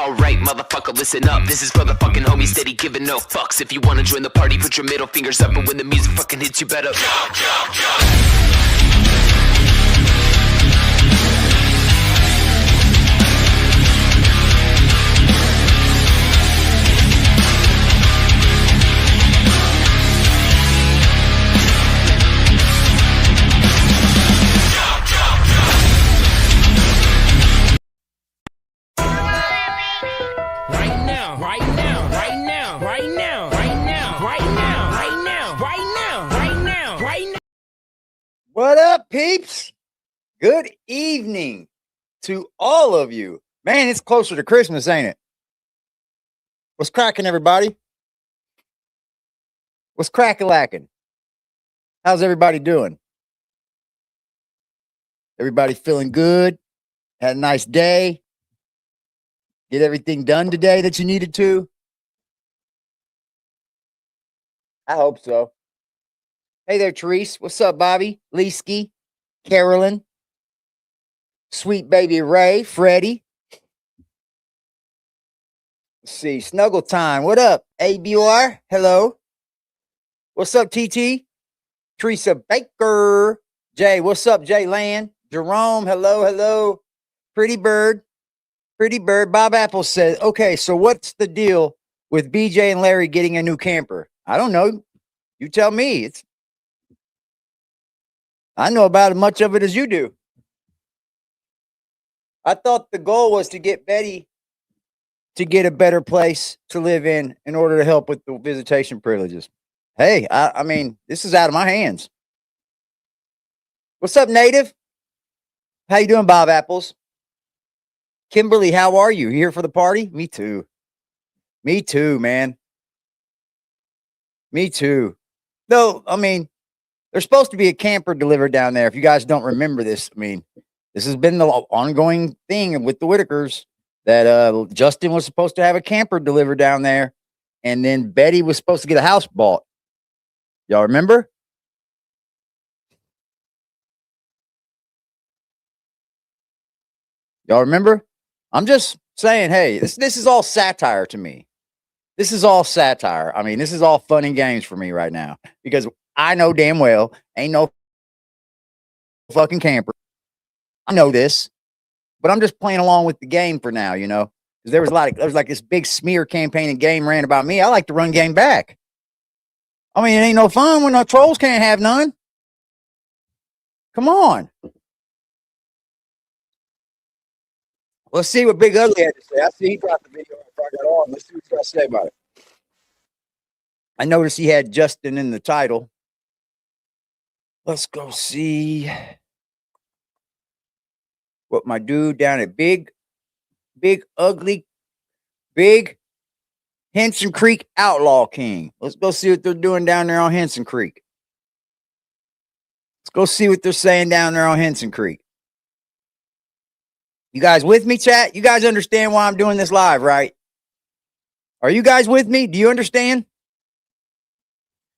Alright, motherfucker, listen up. This is for the fucking homies steady giving no fucks. If you wanna join the party, put your middle fingers up, and when the music fucking hits, you better jump, jump, jump. What up, peeps? Good evening to all of you. Man, it's closer to Christmas, ain't it? What's cracking, everybody? What's crack-a-lacking? How's everybody doing? Everybody feeling good? Had a nice day? Get everything done today that you needed to? I hope so. Hey there, Therese. What's up, Bobby? Leesky, Carolyn, sweet baby Ray, Freddie. Let's see, Snuggle Time. What up? ABR, hello. What's up, TT? Teresa Baker. Jay, what's up, Jay Land? Jerome, hello, hello. Pretty Bird. Pretty Bird. Bob Apple says, okay, so what's the deal with BJ and Larry getting a new camper? I don't know. You tell me. I know about as much of it as you do. I thought the goal was to get Betty to get a better place to live in order to help with the visitation privileges. Hey, I mean, this is out of my hands. What's up, Native? How you doing, Bob Apples? Kimberly, how are you? You here for the party? Me too. Me too, man. Me too. No, I mean, there's supposed to be a camper delivered down there. If you guys don't remember this, I mean, this has been the ongoing thing with the Whittakers that Justin was supposed to have a camper delivered down there, and then Betty was supposed to get a house bought. Y'all remember? Y'all remember? I'm just saying, hey, this is all satire to me. This is all satire. I mean, this is all fun and games for me right now because I know damn well ain't no fucking camper. I know this, but I'm just playing along with the game for now, you know. Because there was like this big smear campaign and game ran about me. I like to run game back. I mean, it ain't no fun when the trolls can't have none. Come on. Let's see what Big Ugly had to say. I see he dropped the video before I got on. Let's see what he's got to say about it. I noticed he had Justin in the title. Let's go see what my dude down at Big Henson Creek Outlaw King. Let's go see what they're doing down there on Henson Creek. Let's go see what they're saying down there on Henson Creek. You guys with me, chat? You guys understand why I'm doing this live, right? Are you guys with me? Do you understand?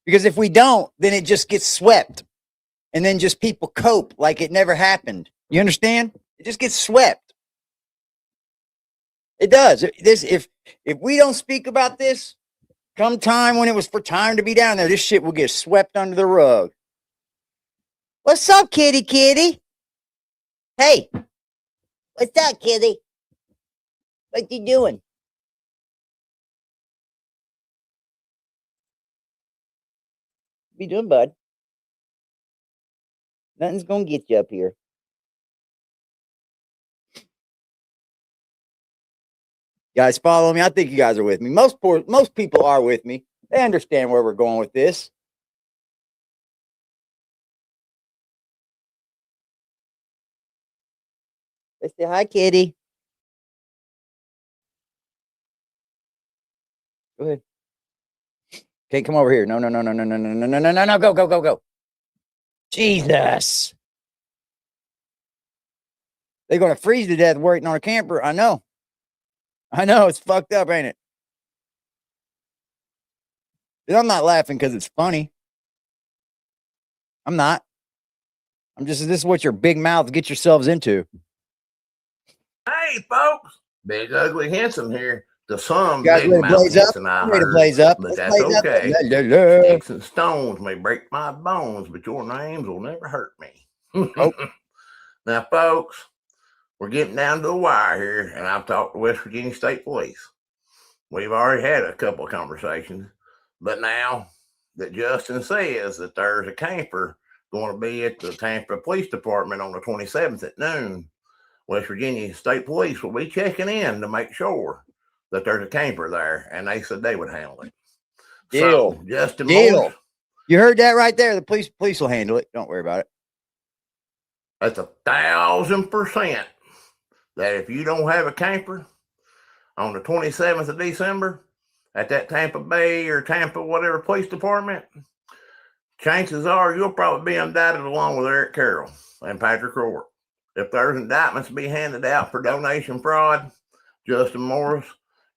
Because if we don't, then it just gets swept. And then just people cope like it never happened. You understand? It just gets swept. It does. If we don't speak about this, come time when it was for time to be down there, this shit will get swept under the rug. What's up, kitty? Hey. What's up, kitty? What you doing? What you doing, bud? Nothing's gonna get you up here. Guys, follow me. I think you guys are with me. Most people are with me. They understand where we're going with this. Let's say hi, kitty. Go ahead. Okay, come over here. No. Go. Jesus. They're going to freeze to death waiting on a camper. I know. It's fucked up, ain't it? And I'm not laughing because it's funny. I'm not. This is what your big mouths get yourselves into. Hey, folks. Big Ugly Henson here. The some You guys Big ready to Mouth blaze up? Henson I I'm ready to heard, blaze up. but Let's that's blaze up. okay. La, la, la. Sticks and stones may break my bones, but your names will never hurt me. Nope. Now, folks, we're getting down to the wire here, and I've talked to West Virginia State Police. We've already had a couple of conversations, but now that Justin says that there's a camper going to be at the Tampa Police Department on the 27th at noon, West Virginia State Police will be checking in to make sure that there's a camper there, and they said they would handle it. Deal. So, Justin Deal. Morse, You heard that right there. The police will handle it. Don't worry about it. that's 1,000% that if you don't have a camper on the 27th of December at that Tampa Bay or Tampa whatever police department, chances are you'll probably be indicted along with Eric Carroll and Patrick Rourke. If there's indictments to be handed out for donation fraud, Justin Morris,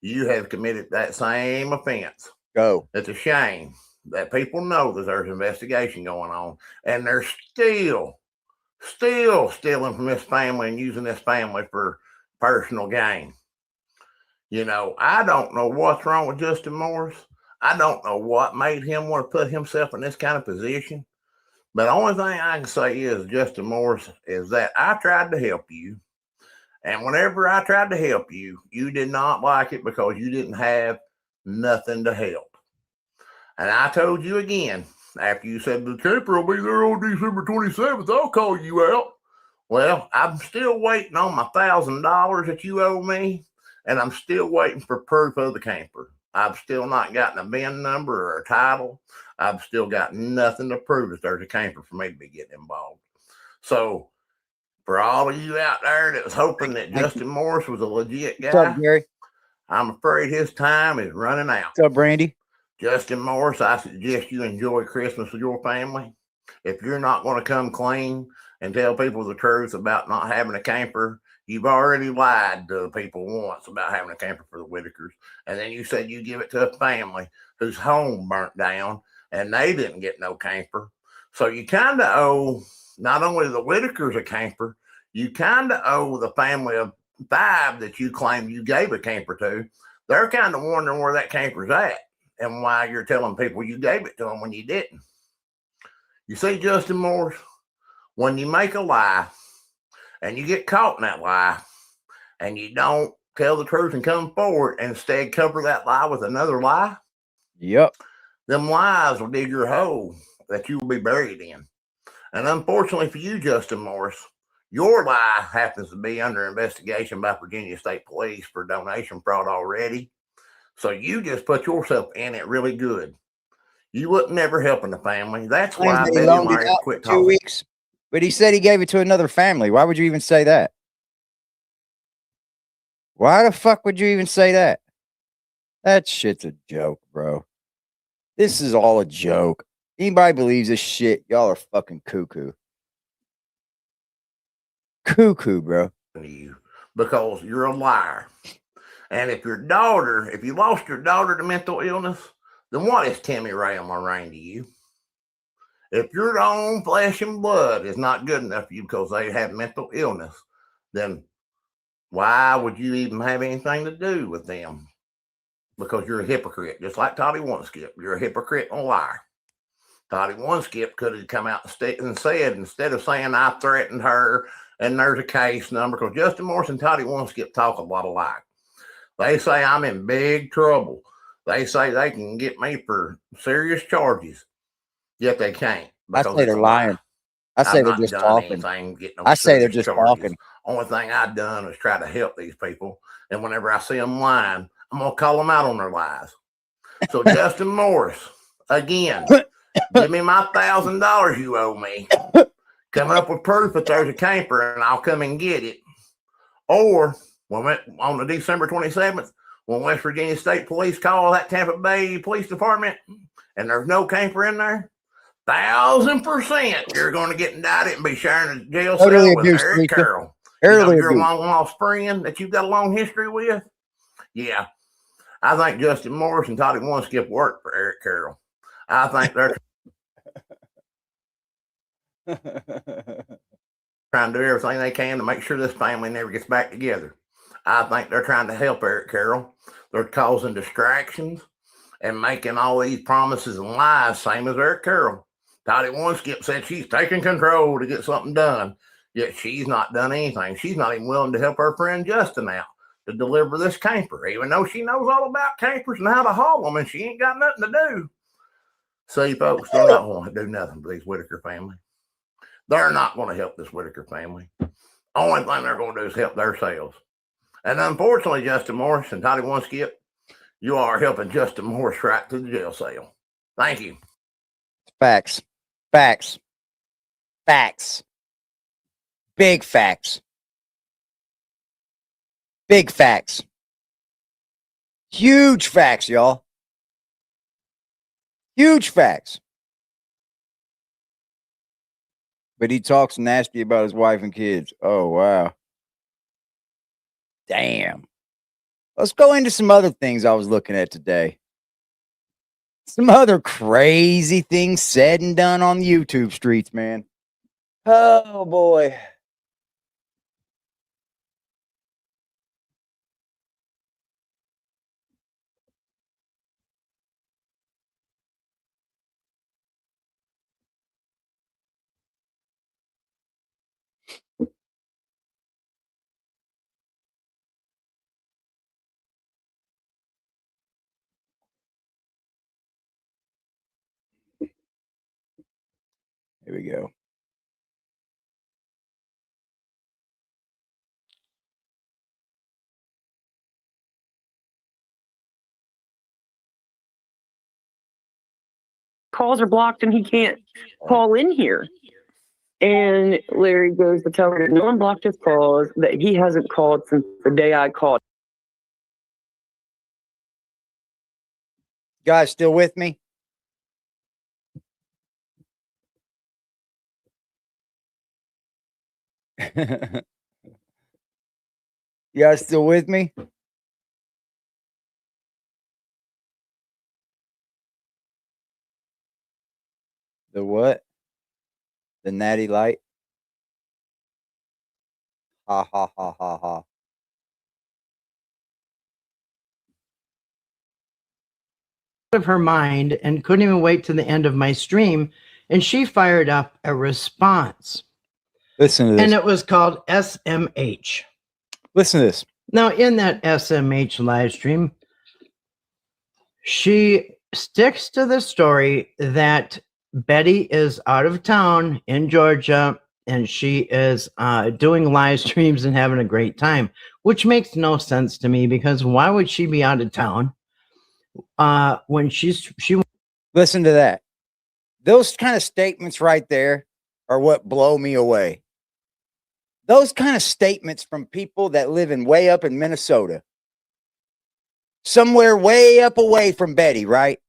you have committed that same offense. Go. It's a shame that people know that there's investigation going on, and they're still stealing from this family and using this family for personal gain. You know, I don't know what's wrong with Justin Morris. I don't know what made him want to put himself in this kind of position. But the only thing I can say is, Justin Morris, is that I tried to help you. And whenever I tried to help you, you did not like it because you didn't have nothing to help. And I told you again, after you said the camper will be there on December 27th, I'll call you out. Well, I'm still waiting on my $1,000 that you owe me, and I'm still waiting for proof of the camper. I've still not gotten a VIN number or a title. I've still got nothing to prove that there's a camper for me to be getting involved. So, for all of you out there that was hoping that Justin Morris was a legit guy, What's up, Gary? I'm afraid his time is running out. What's up, Brandy? Justin Morris, I suggest you enjoy Christmas with your family. If you're not going to come clean and tell people the truth about not having a camper, you've already lied to people once about having a camper for the Whittakers. And then you said you give it to a family whose home burnt down and they didn't get no camper. So you kind of owe not only the Whittakers a camper, you kind of owe the family of 5 that you claim you gave a camper to. They're kind of wondering where that camper's at and why you're telling people you gave it to them when you didn't. You see, Justin Morris, when you make a lie and you get caught in that lie and you don't tell the truth and come forward and instead cover that lie with another lie, Yep. them lies will dig your hole that you will be buried in. And unfortunately for you, Justin Morris, your lie happens to be under investigation by Virginia State Police for donation fraud already. So you just put yourself in it really good. You wouldn't never helping the family. That's why Claims that he Betty loaned it Larry out quit for 2 talking. weeks, but he said he gave it to another family. Why would you even say that? Why the fuck would you even say that? That shit's a joke, bro. This is all a joke. Anybody believes this shit, y'all are fucking cuckoo. Cuckoo, bro. You because you're a liar. And if you lost your daughter to mental illness, then what is Timmy Ray and Lorraine to you? If your own flesh and blood is not good enough for you because they have mental illness, then why would you even have anything to do with them? Because you're a hypocrite, just like Toddy One-Skip. You're a hypocrite and a liar. Toddy One-Skip could have come out and said, instead of saying I threatened her and there's a case number, because Justin Morris and Toddy One-Skip talk a lot alike. They say I'm in big trouble. They say they can get me for serious charges, yet they can't. I say they're lying. I say they're just talking. I say they're just talking. Only thing I've done is try to help these people. And whenever I see them lying, I'm going to call them out on their lies. So Justin Morris, again, give me my $1,000 you owe me. Come up with proof that there's a camper and I'll come and get it. Or on the December 27th, when West Virginia State Police call that Tampa Bay Police Department and there's no camper in there, 1,000% you're going to get indicted and be sharing a jail cell with Eric Carroll. Your long lost friend that you've got a long history with. Yeah, I think Justin Morris and Toddy One-Skip work for Eric Carroll. I think they're trying to do everything they can to make sure this family never gets back together. I think they're trying to help Eric Carroll. They're causing distractions and making all these promises and lies, same as Eric Carroll. Toddy One Skip said she's taking control to get something done, yet she's not done anything. She's not even willing to help her friend Justin out to deliver this camper, even though she knows all about campers and how to haul them, and she ain't got nothing to do. See, folks, they're not going to do nothing for these Whittaker family. They're not going to help this Whittaker family. Only thing they're going to do is help themselves. And unfortunately, Justin Morris and Toddy One Skip, you are helping Justin Morris right to the jail cell. Thank you. Facts. Facts. Facts. Big facts. Big facts. Huge facts, y'all. Huge facts. But he talks nasty about his wife and kids. Oh, wow. Damn. Let's go into some other things I was looking at today. Some other crazy things said and done on the YouTube streets, man. Oh, boy. Here we go. Calls are blocked and he can't call in here. And Larry goes to tell her that no one blocked his calls, that he hasn't called since the day I called. Guys, still with me? You guys still with me? The what? The natty light? Ha ha ha ha ha. Of her mind and couldn't even wait to the end of my stream, and she fired up a response. Listen to this. And it was called SMH. Listen to this. Now, in that SMH live stream, she sticks to the story that Betty is out of town in Georgia and she is doing live streams and having a great time, which makes no sense to me, because why would she be out of town when she Listen to that. Those kind of statements right there are what blow me away. Those kind of statements from people that live way up in Minnesota, somewhere way up away from Betty, right?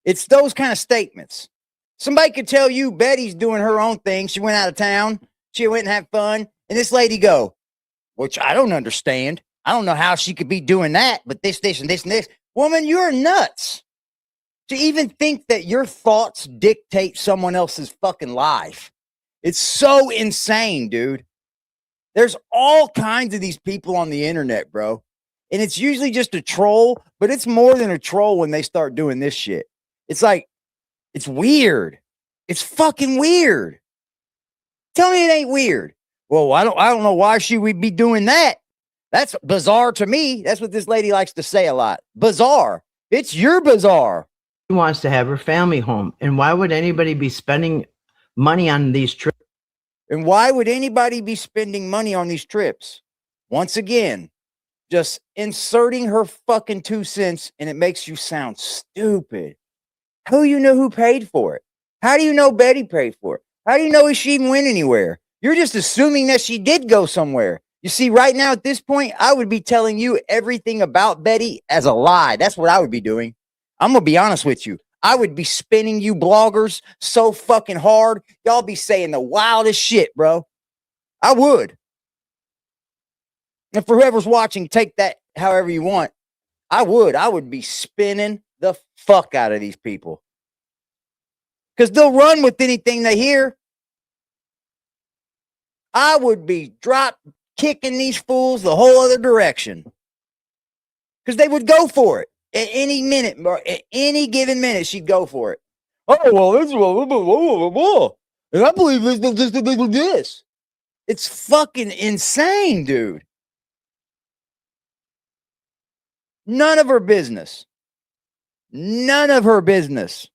It's those kind of statements. Somebody could tell you Betty's doing her own thing. She went out of town. She went and had fun. And this lady go, which I don't understand. I don't know how she could be doing that, but this, and this, and this. Woman, you're nuts. To even think that your thoughts dictate someone else's fucking life. It's so insane, dude. There's all kinds of these people on the internet, bro. And it's usually just a troll, but it's more than a troll when they start doing this shit. It's like, it's weird. It's fucking weird. Tell me it ain't weird. Well, I don't know why she would be doing that. That's bizarre to me. That's what this lady likes to say a lot. Bizarre. It's your bizarre. wants to have her family home. And why would anybody be spending money on these trips? And why would anybody be spending money on these trips? Once again, just inserting her fucking 2 cents, and it makes you sound stupid. Who you know who paid for it? How do you know Betty paid for it? How do you know if she even went anywhere? You're just assuming that she did go somewhere. You see, right now at this point, I would be telling you everything about Betty as a lie. That's what I would be doing. I'm going to be honest with you. I would be spinning you bloggers so fucking hard. Y'all be saying the wildest shit, bro. I would. And for whoever's watching, take that however you want. I would be spinning the fuck out of these people. Because they'll run with anything they hear. I would be kicking these fools the whole other direction. Because they would go for it at any minute, at any given minute, she'd go for it. Oh, well, this is blah, blah, blah. And I believe this. It's fucking insane, dude. None of her business. None of her business.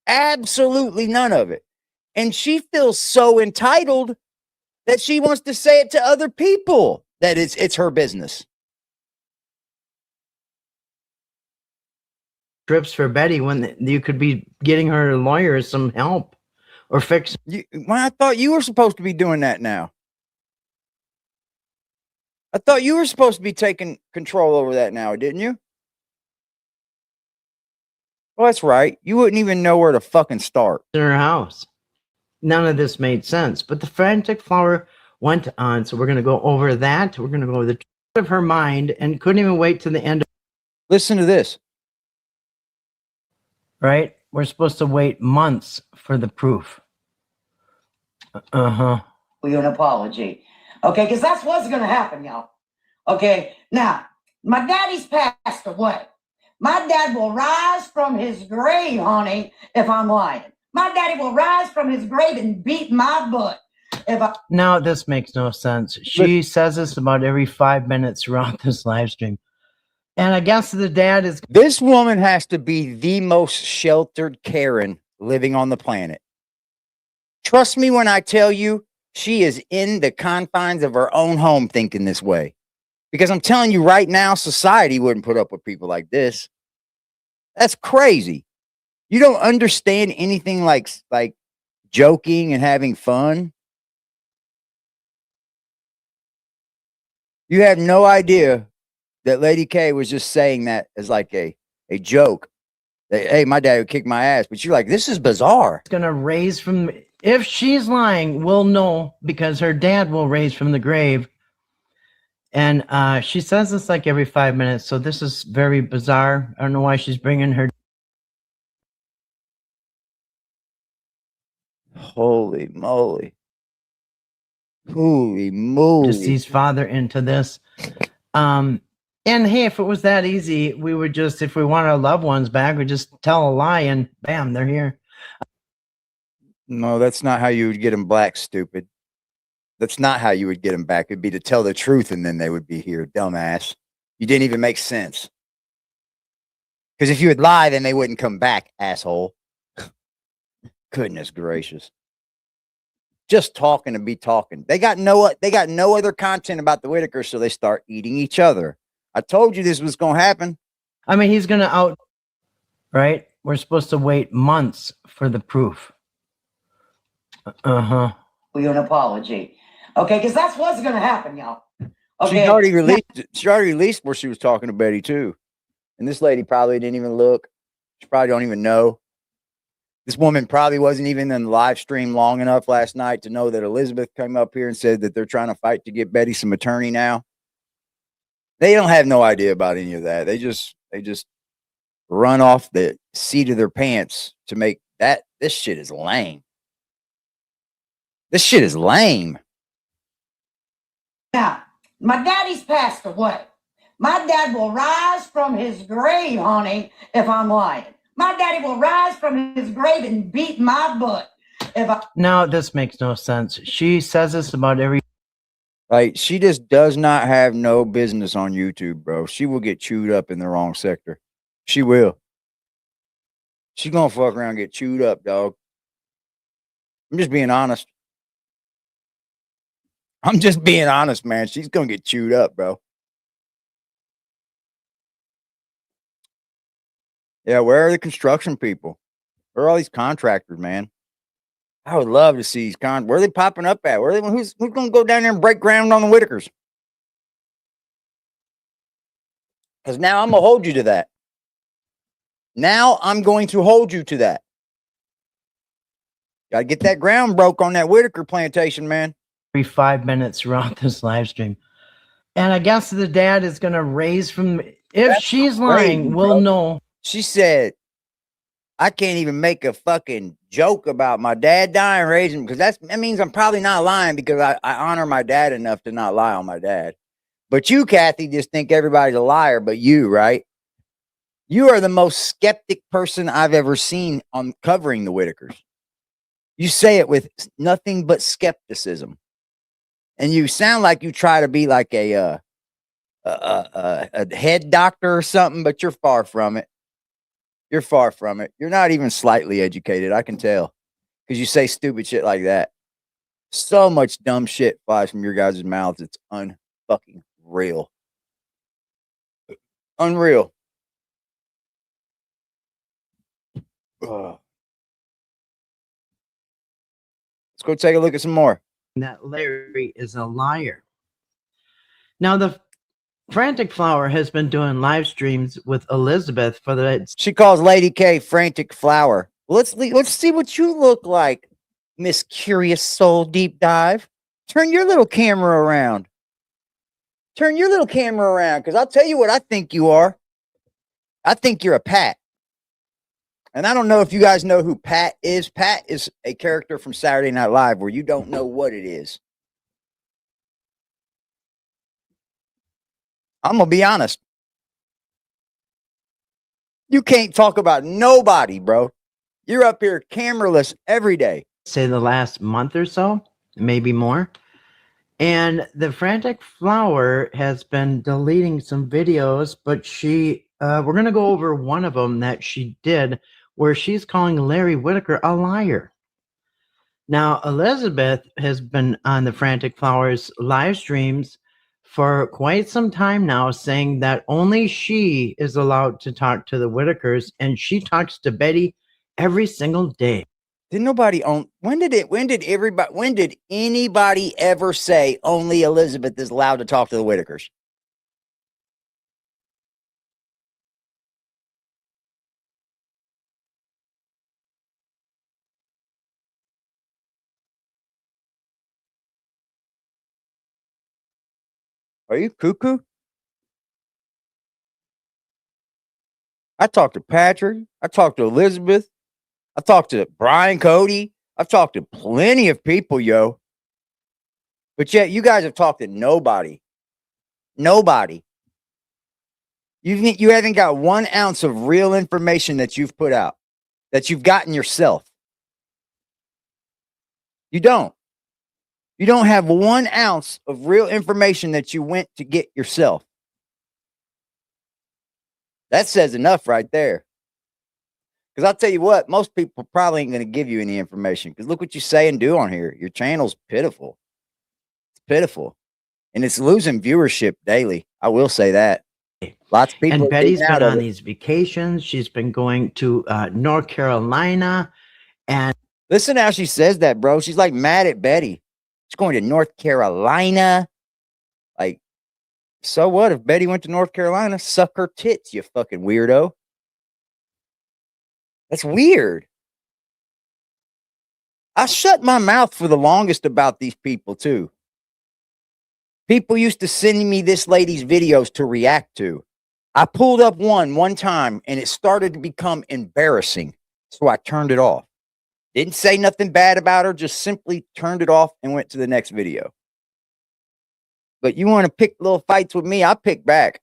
Absolutely none of it. And she feels so entitled that she wants to say it to other people that it's her business. Trips for Betty when you could be getting her lawyer some help or fix. Well, I thought you were supposed to be doing that now. I thought you were supposed to be taking control over that now, didn't you? Well, that's right. You wouldn't even know where to fucking start. In her house. None of this made sense, but the frantic flower went on. So we're going to go over that. We're going to go over the truth of her mind and couldn't even wait to the end. Listen to this. Right? We're supposed to wait months for the proof. You an apology. Okay, because that's what's going to happen, y'all. Okay, now, my daddy's passed away. My dad will rise from his grave, honey, if I'm lying. My daddy will rise from his grave and beat my butt. Now, this makes no sense. She says this about every 5 minutes throughout this live stream. And I guess the dad is... This woman has to be the most sheltered Karen living on the planet. Trust me when I tell you, she is in the confines of her own home thinking this way. Because I'm telling you right now, society wouldn't put up with people like this. That's crazy. You don't understand anything like joking and having fun. You have no idea that Lady K was just saying that as like a joke. That, hey, my dad would kick my ass. But you're like, this is bizarre. Going to raise from... If she's lying, we'll know because her dad will raise from the grave. And she says this like every 5 minutes. So this is very bizarre. I don't know why she's bringing her... Holy moly. Holy moly. Deceased father into this. And hey, if it was that easy, we would just, if we want our loved ones back, we just tell a lie and bam, they're here. No, that's not how you would get them back, stupid. That's not how you would get them back. It'd be to tell the truth and then they would be here, dumbass. You didn't even make sense. Because if you would lie, then they wouldn't come back, asshole. Goodness gracious. Just talking to be talking. They got no other content about the Whittakers, so they start eating each other. I told you this was going to happen. I mean, he's going to out, right? We're supposed to wait months for the proof. You an apology. Okay, because that's what's going to happen, y'all. Okay. She already released where she was talking to Betty too. And this lady probably didn't even look. She probably don't even know. This woman probably wasn't even in the live stream long enough last night to know that Elizabeth came up here and said that they're trying to fight to get Betty some attorney now. They don't have no idea about any of that. They just run off the seat of their pants to make that. This shit is lame. This shit is lame. Now, my daddy's passed away. My dad will rise from his grave, honey, if I'm lying. My daddy will rise from his grave and beat my butt. Now, this makes no sense. She says this about every... Like, she just does not have no business on YouTube, bro. She will get chewed up in the wrong sector. She will. She's gonna fuck around and get chewed up, dog. I'm just being honest. I'm just being honest, man. She's gonna get chewed up, bro. Yeah, where are the construction people? Where are all these contractors, man? I would love to see these where are they popping up at? Where are they? Who's going to go down there and break ground on the Whittakers? Because now I'm going to hold you to that. Now I'm going to hold you to that. Got to get that ground broke on that Whittaker plantation, man. Every 5 minutes throughout this live stream. And I guess the dad is going to raise from... If she's lying, we'll know. She said, I can't even make a fucking joke about my dad dying, raising, because that means I'm probably not lying because I honor my dad enough to not lie on my dad. But you, Kathy, just think everybody's a liar, but you, right? You are the most skeptic person I've ever seen on covering the Whittakers. You say it with nothing but skepticism. And you sound like you try to be like a head doctor or something, but you're far from it. You're far from it. You're not even slightly educated. I can tell because you say stupid shit like that. So much dumb shit flies from your guys' mouths. It's unfucking real. Unreal. Ugh. Let's go take a look at some more. That Larry is a liar. Now, the Frantic Flower has been doing live streams with Elizabeth for the. She calls Lady K Frantic Flower. Let's see what you look like, Miss Curious Soul Deep Dive. Turn your little camera around. Turn your little camera around, because I'll tell you what I think you are. I think you're a Pat. And I don't know if you guys know who Pat is. Pat is a character from Saturday Night Live where you don't know what it is. I'm going to be honest. You can't talk about nobody, bro. You're up here cameraless every day. Say the last month or so, maybe more. And the Frantic Flower has been deleting some videos, but we're going to go over one of them that she did where she's calling Larry Whittaker a liar. Now, Elizabeth has been on the Frantic Flower's live streams for quite some time now, saying that only she is allowed to talk to the Whittakers, and she talks to Betty every single day. Didn't nobody own? When did anybody ever say only Elizabeth is allowed to talk to the Whittakers? Are you cuckoo? I talked to Patrick. I talked to Elizabeth. I talked to Brian Cody. I've talked to plenty of people, yo. But yet you guys have talked to nobody. Nobody. You haven't got 1 ounce of real information that you've put out, that you've gotten yourself. You don't. You don't have 1 ounce of real information that you went to get yourself. That says enough right there. Because I'll tell you what, most people probably ain't going to give you any information. Because look what you say and do on here. Your channel's pitiful. It's pitiful. And it's losing viewership daily. I will say that. Lots of people. And Betty's been on these vacations. She's been going to North Carolina. And listen how she says that, bro. She's like mad at Betty. She's going to North Carolina. Like, so what if Betty went to North Carolina? Suck her tits, you fucking weirdo. That's weird. I shut my mouth for the longest about these people, too. People used to send me this lady's videos to react to. I pulled up one time, and it started to become embarrassing. So I turned it off. Didn't say nothing bad about her, just simply turned it off and went to the next video. But you want to pick little fights with me, I pick back.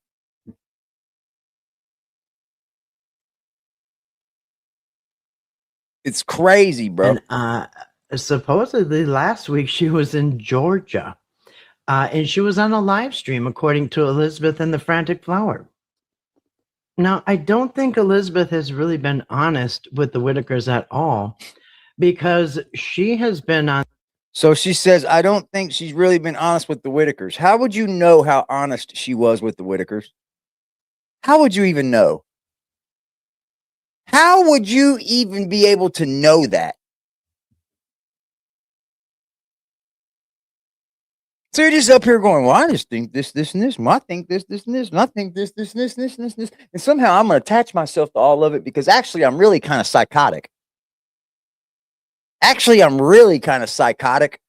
It's crazy, bro. And supposedly last week she was in Georgia. And she was on a live stream, according to Elizabeth and the Frantic Flower. Now, I don't think Elizabeth has really been honest with the Whittakers at all, because she has been on. So she says, I don't think she's really been honest with the Whittakers. How would you know how honest she was with the Whittakers? How would you even know? How would you even be able to know that? So you're just up here going, well, I just think this, and this. Well, I think this, and this. And I think this, and this. And somehow I'm going to attach myself to all of it because actually I'm really kind of psychotic. Actually, I'm really kind of psychotic.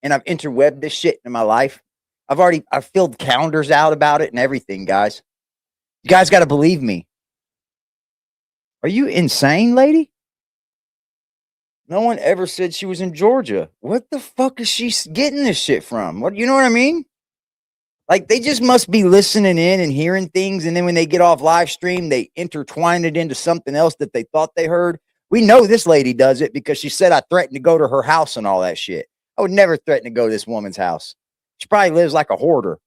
And I've interwebbed this shit in my life. I've filled calendars out about it and everything, guys. You guys got to believe me. Are you insane, lady? No one ever said she was in Georgia. What the fuck is she getting this shit from? What, you know what I mean? Like, they just must be listening in and hearing things, and then when they get off live stream, they intertwine it into something else that they thought they heard. We know this lady does it because she said I threatened to go to her house and all that shit. I would never threaten to go to this woman's house. She probably lives like a hoarder.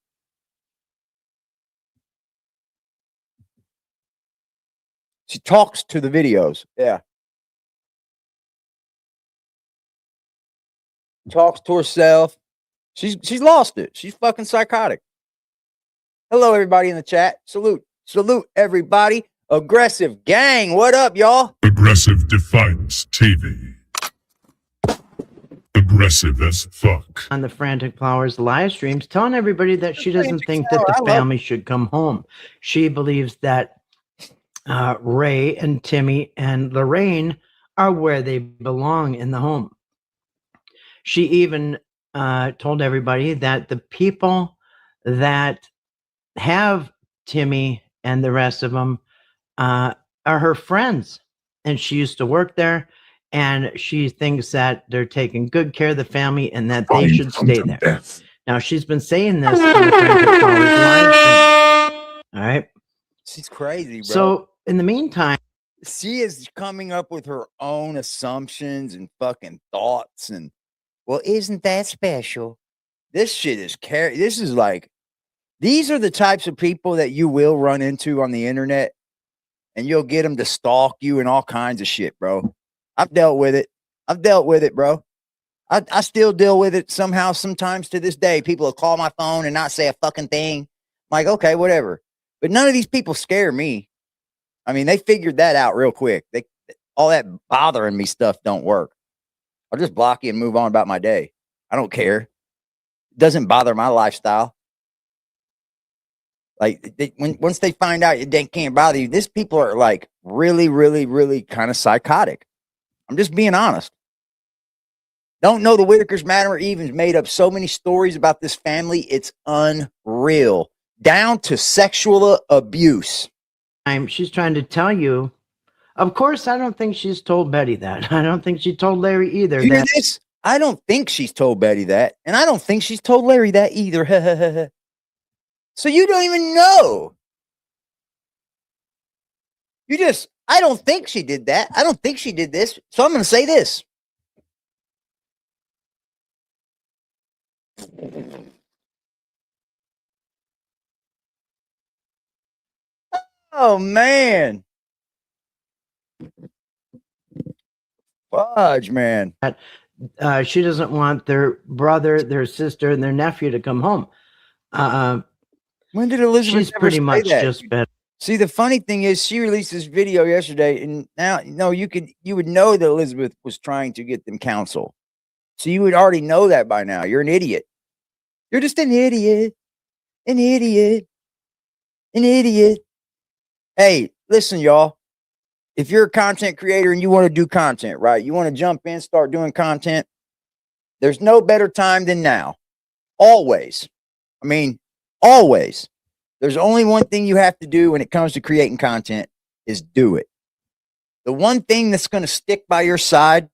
She talks to the videos. Yeah. Talks to herself. She's lost it. She's fucking psychotic. Hello, everybody in the chat. Salute. Salute, everybody. Aggressive gang. What up, y'all? Aggressive Defiance TV. Aggressive as fuck. On the Frantic Flowers live streams, telling everybody that she doesn't think that the family should come home. She believes that Ray and Timmy and Lorraine are where they belong in the home. She even told everybody that the people that have Timmy and the rest of them are her friends, and she used to work there, and she thinks that they're taking good care of the family and that they should stay there. Death. Now, she's been saying this on the Frantic Flowers live stream. All right. She's crazy, bro. So in the meantime, she is coming up with her own assumptions and fucking thoughts. And, well, isn't that special? This shit is this is like, these are the types of people that you will run into on the internet, and you'll get them to stalk you and all kinds of shit, bro. I've dealt with it. I've dealt with it, bro. I still deal with it somehow, sometimes to this day. People will call my phone and not say a fucking thing. I'm like, okay, whatever. But none of these people scare me. I mean, they figured that out real quick. All that bothering me stuff don't work. I'll just block you and move on about my day. I don't care. It doesn't bother my lifestyle. Like, once they find out it can't bother you, these people are like really, really, really kind of psychotic. I'm just being honest. Don't know the Whittakers matter. Even made up so many stories about this family. It's unreal. Down to sexual abuse. she's trying to tell you. Of course, I don't think she's told Betty that. I don't think she told Larry either. You hear this? I don't think she's told Betty that. And I don't think she's told Larry that either. So you don't even know. I don't think she did that. I don't think she did this. So I'm going to say this. Oh, man. Fudge, man. She doesn't want their brother, their sister, and their nephew to come home. When did Elizabeth She's pretty much just been. See, the funny thing is, she released this video yesterday, and now you would know that Elizabeth was trying to get them counsel. So you would already know that by now. You're an idiot. You're just an idiot. An idiot. An idiot. Hey, listen, y'all. If you're a content creator and you want to do content, right? You want to jump in, start doing content. There's no better time than now. Always. I mean, always. There's only one thing you have to do when it comes to creating content is do it. The one thing that's going to stick by your side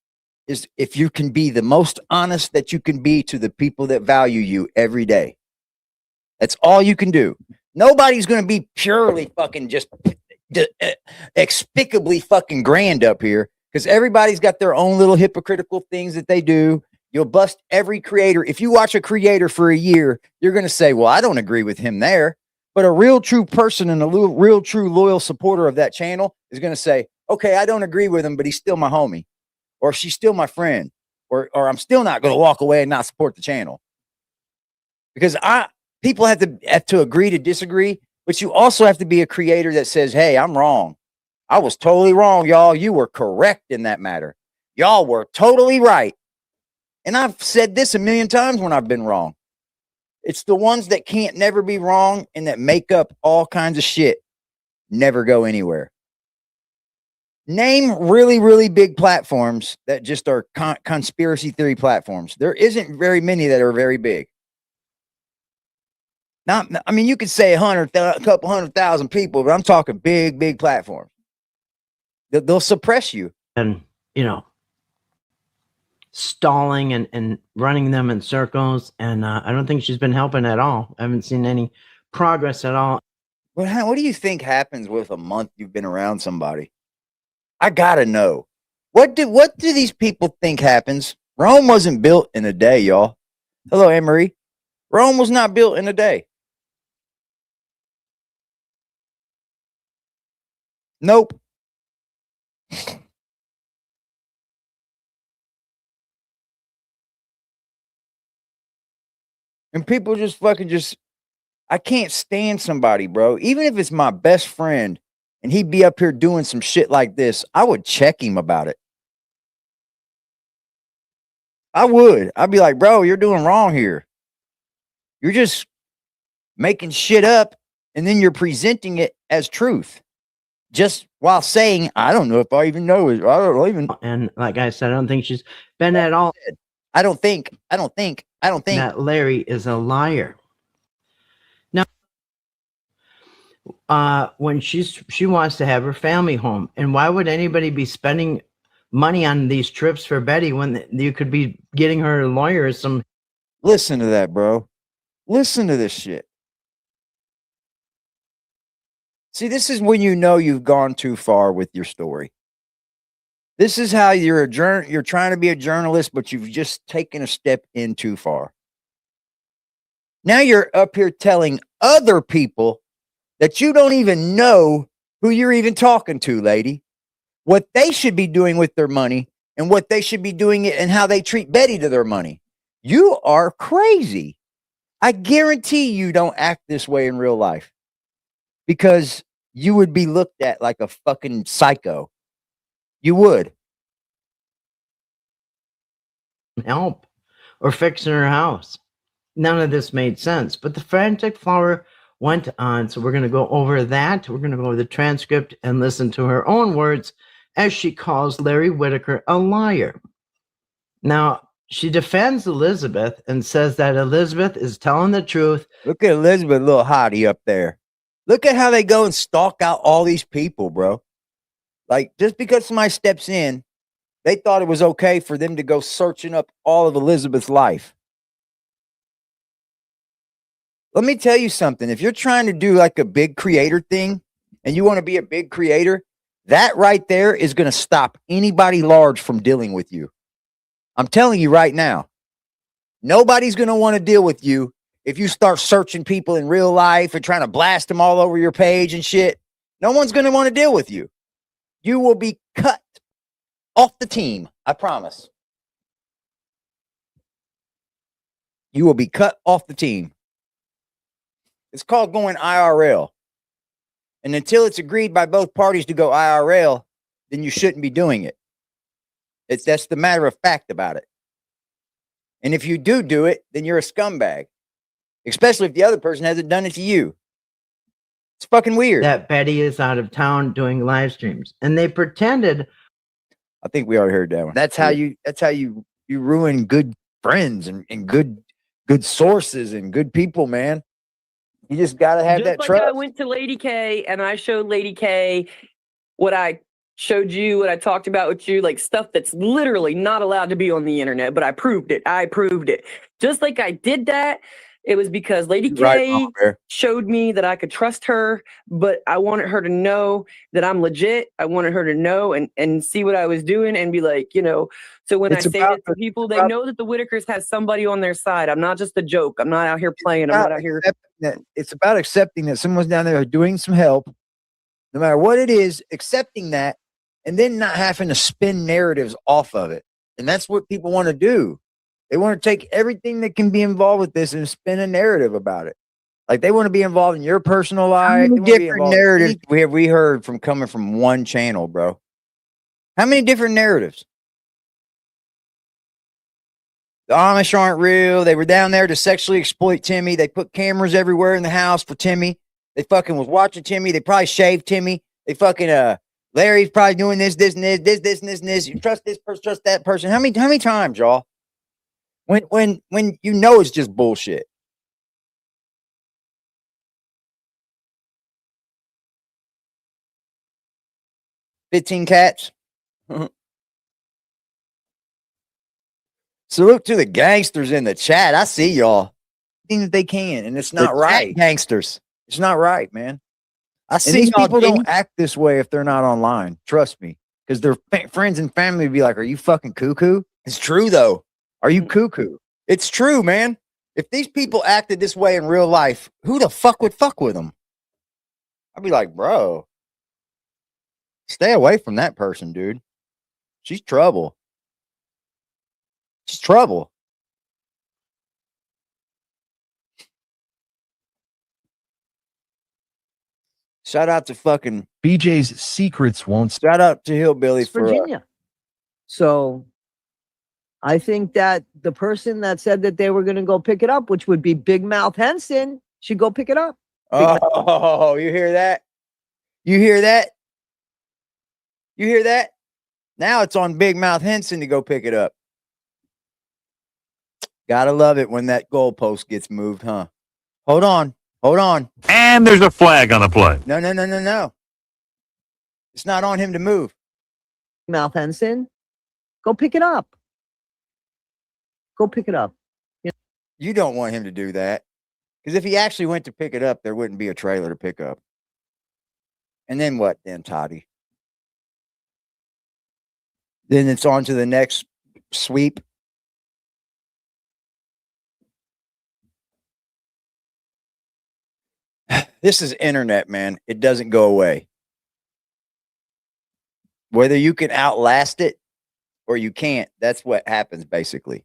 is if you can be the most honest that you can be to the people that value you every day. That's all you can do. Nobody's going to be purely fucking just explicably fucking grand up here, because everybody's got their own little hypocritical things that they do. You'll bust every creator. If you watch a creator for a year, you're going to say, well, I don't agree with him there. But a real true person and a real true loyal supporter of that channel is going to say, okay, I don't agree with him, but he's still my homie, or she's still my friend, or I'm still not going to walk away and not support the channel. Because people have to agree to disagree, but you also have to be a creator that says, hey, I'm wrong. I was totally wrong, y'all. You were correct in that matter. Y'all were totally right. And I've said this a million times when I've been wrong. It's the ones that can't never be wrong and that make up all kinds of shit never go anywhere. Name really, really big platforms that just are conspiracy theory platforms. There isn't very many that are very big. I mean, you could say a couple 100,000 people, but I'm talking big, big platforms. They'll suppress you. and, you know, stalling and running them in circles. And I don't think she's been helping at all. I haven't seen any progress at all. What do you think happens with a month you've been around somebody? I gotta know. What do these people think happens? Rome wasn't built in a day, y'all. Hello, Anne-Marie. Rome was not built in a day. Nope. And people just fucking I can't stand somebody, bro. Even if it's my best friend and he'd be up here doing some shit like this, I would check him about it. I would. I'd be like, bro, you're doing wrong here. You're just making shit up and then you're presenting it as truth. Just while saying, I don't know if I even know it. I don't even. And like I said, I don't think she's been at all. I don't think That Larry is a liar. Now, when she wants to have her family home, and why would anybody be spending money on these trips for Betty when you could be getting her lawyers some? Listen to that, bro. Listen to this shit. See, this is when you know you've gone too far with your story. This is how you're trying to be a journalist, but you've just taken a step in too far. Now you're up here telling other people that you don't even know who you're even talking to, lady, what they should be doing with their money and what they should be doing it and how they treat Betty to their money. You are crazy. I guarantee you don't act this way in real life because you would be looked at like a fucking psycho. You would. Help or fixing her house. None of this made sense, but the frantic flower went on. So we're going to go over that. We're going to go over the transcript and listen to her own words as she calls Larry Whittaker a liar. Now, she defends Elizabeth and says that Elizabeth is telling the truth. Look at Elizabeth, little hottie up there. Look at how they go and stalk out all these people, bro. Like, just because somebody steps in, they thought it was okay for them to go searching up all of Elizabeth's life. Let me tell you something. If you're trying to do like a big creator thing and you want to be a big creator, that right there is going to stop anybody large from dealing with you. I'm telling you right now, nobody's going to want to deal with you if you start searching people in real life and trying to blast them all over your page and shit. No one's going to want to deal with you. You will be cut off the team. I promise. You will be cut off the team. It's called going IRL. And until it's agreed by both parties to go IRL, then you shouldn't be doing it. That's the matter of fact about it. And if you do it, then you're a scumbag. Especially if the other person hasn't done it to you. It's fucking weird. That Betty is out of town doing live streams. And they pretended. I think we already heard that one. That's how you ruin good friends and good sources and good people, man. You just gotta have that trust. I went to Lady K and I showed Lady K what I showed you, what I talked about with you, like stuff that's literally not allowed to be on the internet, but I proved it. Just like I did that. It was because Lady K showed me that I could trust her, but I wanted her to know that I'm legit. I wanted her to know and see what I was doing and be like, you know, so when I say that to people, they know that the Whittakers has somebody on their side. I'm not just a joke. I'm not out here playing. I'm not out here. It's about accepting that someone's down there doing some help, no matter what it is, accepting that, and then not having to spin narratives off of it. And that's what people want to do. They want to take everything that can be involved with this and spin a narrative about it. Like they want to be involved in your personal life. Different narratives have we heard from coming from one channel, bro? How many different narratives? The Amish aren't real. They were down there to sexually exploit Timmy. They put cameras everywhere in the house for Timmy. They fucking was watching Timmy. They probably shaved Timmy. They fucking Larry's probably doing this and this. You trust this person, trust that person. How many times, y'all? When you know it's just bullshit. 15 cats. Salute to the gangsters in the chat. I see y'all. Think that they can, and it's not right. Gangsters. It's not right, man. I see these people people- don't act this way if they're not online. Trust me. Because their friends and family would be like, are you fucking cuckoo? It's true, though. Are you cuckoo? It's true, man. If these people acted this way in real life, who the fuck would fuck with them? I'd be like, bro, stay away from that person, dude. She's trouble. She's trouble. Shout out to fucking BJ's secrets won't stop. shout out to Hillbilly It's for Virginia. So I think that the person that said that they were going to go pick it up, which would be Big Mouth Henson, should go pick it up. oh, you hear that? You hear that? You hear that? Now it's on Big Mouth Henson to go pick it up. Gotta love it when that goalpost gets moved, huh? Hold on. Hold on. And there's a flag on the play. No, no, no, no, no. It's not on him to move. Mouth Henson, go pick it up. Go pick it up. You don't want him to do that. Because if he actually went to pick it up, there wouldn't be a trailer to pick up. And then what then, Toddy? Then it's on to the next sweep. This is internet, man. It doesn't go away. Whether you can outlast it or you can't, that's what happens, basically.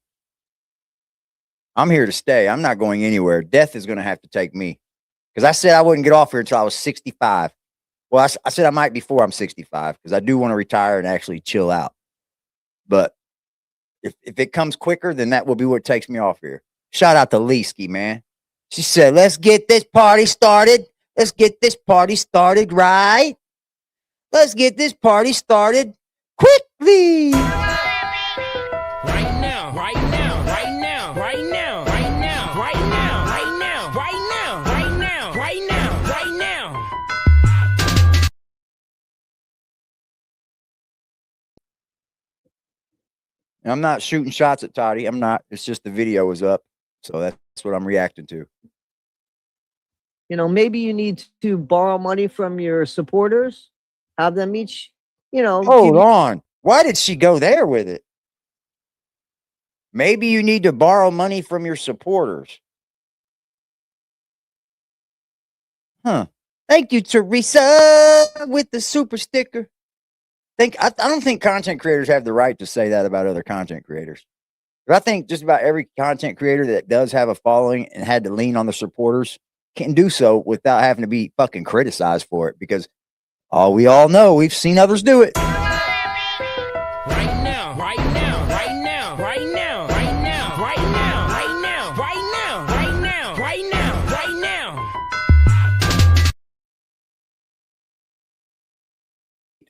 I'm here to stay. I'm not going anywhere. Death is going to have to take me. Because I said I wouldn't get off here until I was 65. Well, I said I might before I'm 65 because I do want to retire and actually chill out. But if it comes quicker, then that will be what takes me off here. Shout out to Leesky, man. She said, let's get this party started. Let's get this party started, right? Let's get this party started quickly. Right now, right now, right now, right now, right now, right now, right now, right now, right now, right now, right now. I'm not shooting shots at Toddy. I'm not. It's just the video is up. So that's what I'm reacting to. You know, maybe you need to borrow money from your supporters, have them each, you know. Hold on. Why did she go there with it? Maybe you need to borrow money from your supporters. Huh. Thank you, Teresa, with the super sticker. I don't think content creators have the right to say that about other content creators. But I think just about every content creator that does have a following and had to lean on the supporters can do so without having to be fucking criticized for it, because we all know we've seen others do it. Right now, right now, right now, right now, right now, right now, right now, right now, right now, right now, right now.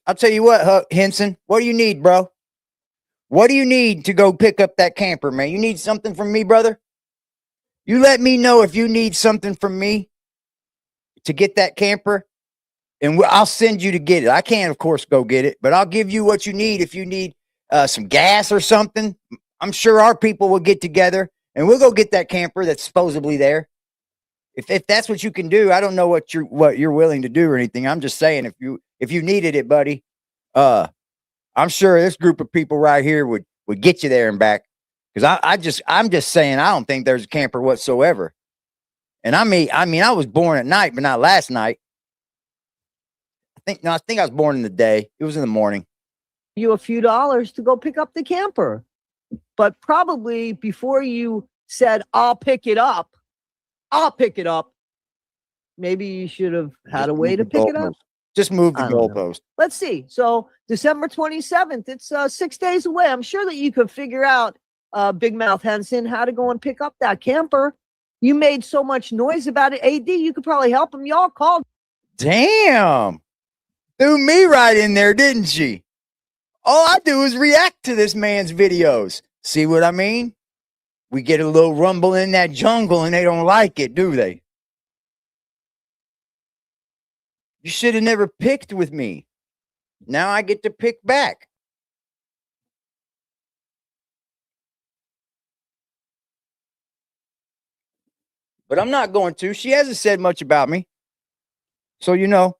I'll tell you what, Henson, what do you need, bro? What do you need to go pick up that camper, man? You need something from me, brother? You let me know if you need something from me to get that camper, and I'll send you to get it. I can't, of course, go get it, but I'll give you what you need. If you need some gas or something, I'm sure our people will get together, and we'll go get that camper that's supposedly there. If that's what you can do, I don't know what you're willing to do or anything. I'm just saying, if you needed it, buddy, I'm sure this group of people right here would get you there and back. Because I'm just saying, I don't think there's a camper whatsoever. And I mean, I was born at night, but not last night. I think I was born in the day. It was in the morning. You a few dollars to go pick up the camper. But probably before you said, I'll pick it up, maybe you should have had a way to pick it up. Just move the I don't know. goalpost. Let's see. So December 27th, it's 6 days away. I'm sure that you could figure out, Big Mouth Henson, how to go and pick up that camper. You made so much noise about it. AD, you could probably help him. Y'all called. Damn. Threw me right in there, didn't she? All I do is react to this man's videos. See what I mean? We get a little rumble in that jungle and they don't like it, do they? You should have never picked with me. Now I get to pick back. But I'm not going to. She hasn't said much about me. So, you know,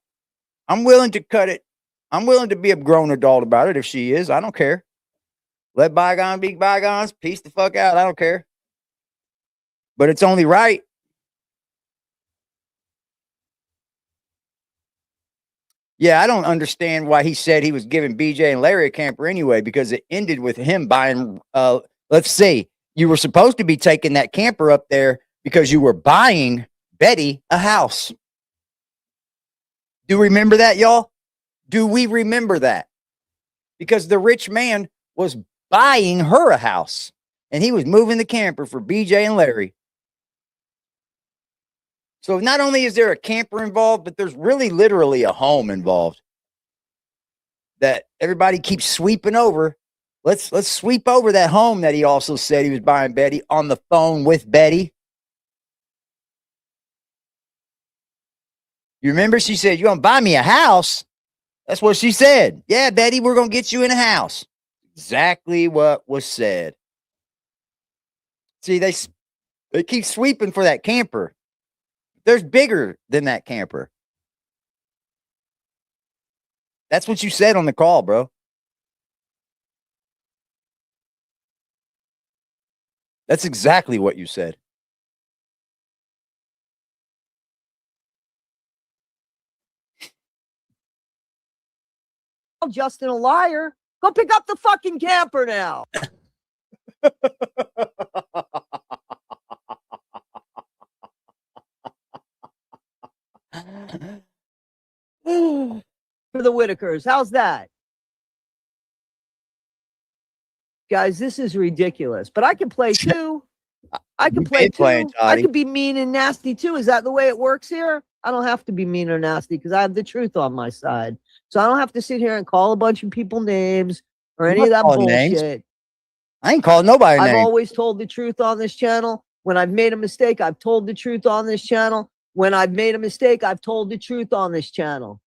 I'm willing to cut it. I'm willing to be a grown adult about it if she is. I don't care. Let bygones be bygones. Peace the fuck out. I don't care. But it's only right. Yeah, I don't understand why he said he was giving BJ and Larry a camper anyway, because it ended with him buying, let's see, you were supposed to be taking that camper up there because you were buying Betty a house. Do you remember that, y'all? Do we remember that? Because the rich man was buying her a house and he was moving the camper for BJ and Larry. So not only is there a camper involved, but there's really literally a home involved that everybody keeps sweeping over. Let's sweep over that home that he also said he was buying Betty on the phone with Betty. You remember she said, "You're going to buy me a house?" That's what she said. "Yeah, Betty, we're going to get you in a house." Exactly what was said. See, they keep sweeping for that camper. There's bigger than that camper. That's what you said on the call, bro. That's exactly what you said. Justin a liar. Go pick up the fucking camper now. For the Whittakers. How's that? Guys, this is ridiculous. But I can play too. I can play too. I could be mean and nasty too. Is that the way it works here? I don't have to be mean or nasty because I have the truth on my side. So I don't have to sit here and call a bunch of people names or any of that bullshit. Names. I ain't calling nobody names. I've always told the truth on this channel. When I've made a mistake, I've told the truth on this channel. When I've made a mistake, I've told the truth on this channel.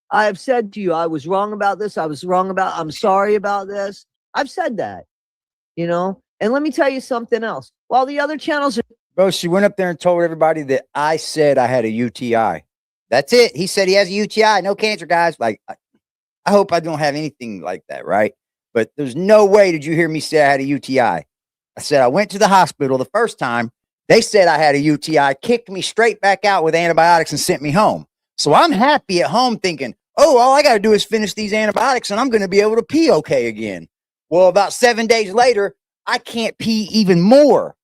I have said to you, I was wrong about this. I'm sorry about this. I've said that, you know, and let me tell you something else. While the other channels are. Bro, she went up there and told everybody that I said I had a UTI. That's it. He said he has a UTI. No cancer, guys. Like, I hope I don't have anything like that, right? But there's no way did you hear me say I had a UTI. I said I went to the hospital the first time. They said I had a UTI, kicked me straight back out with antibiotics and sent me home. So I'm happy at home thinking, oh, all I got to do is finish these antibiotics and I'm going to be able to pee okay again. Well, about 7 days later, I can't pee even more.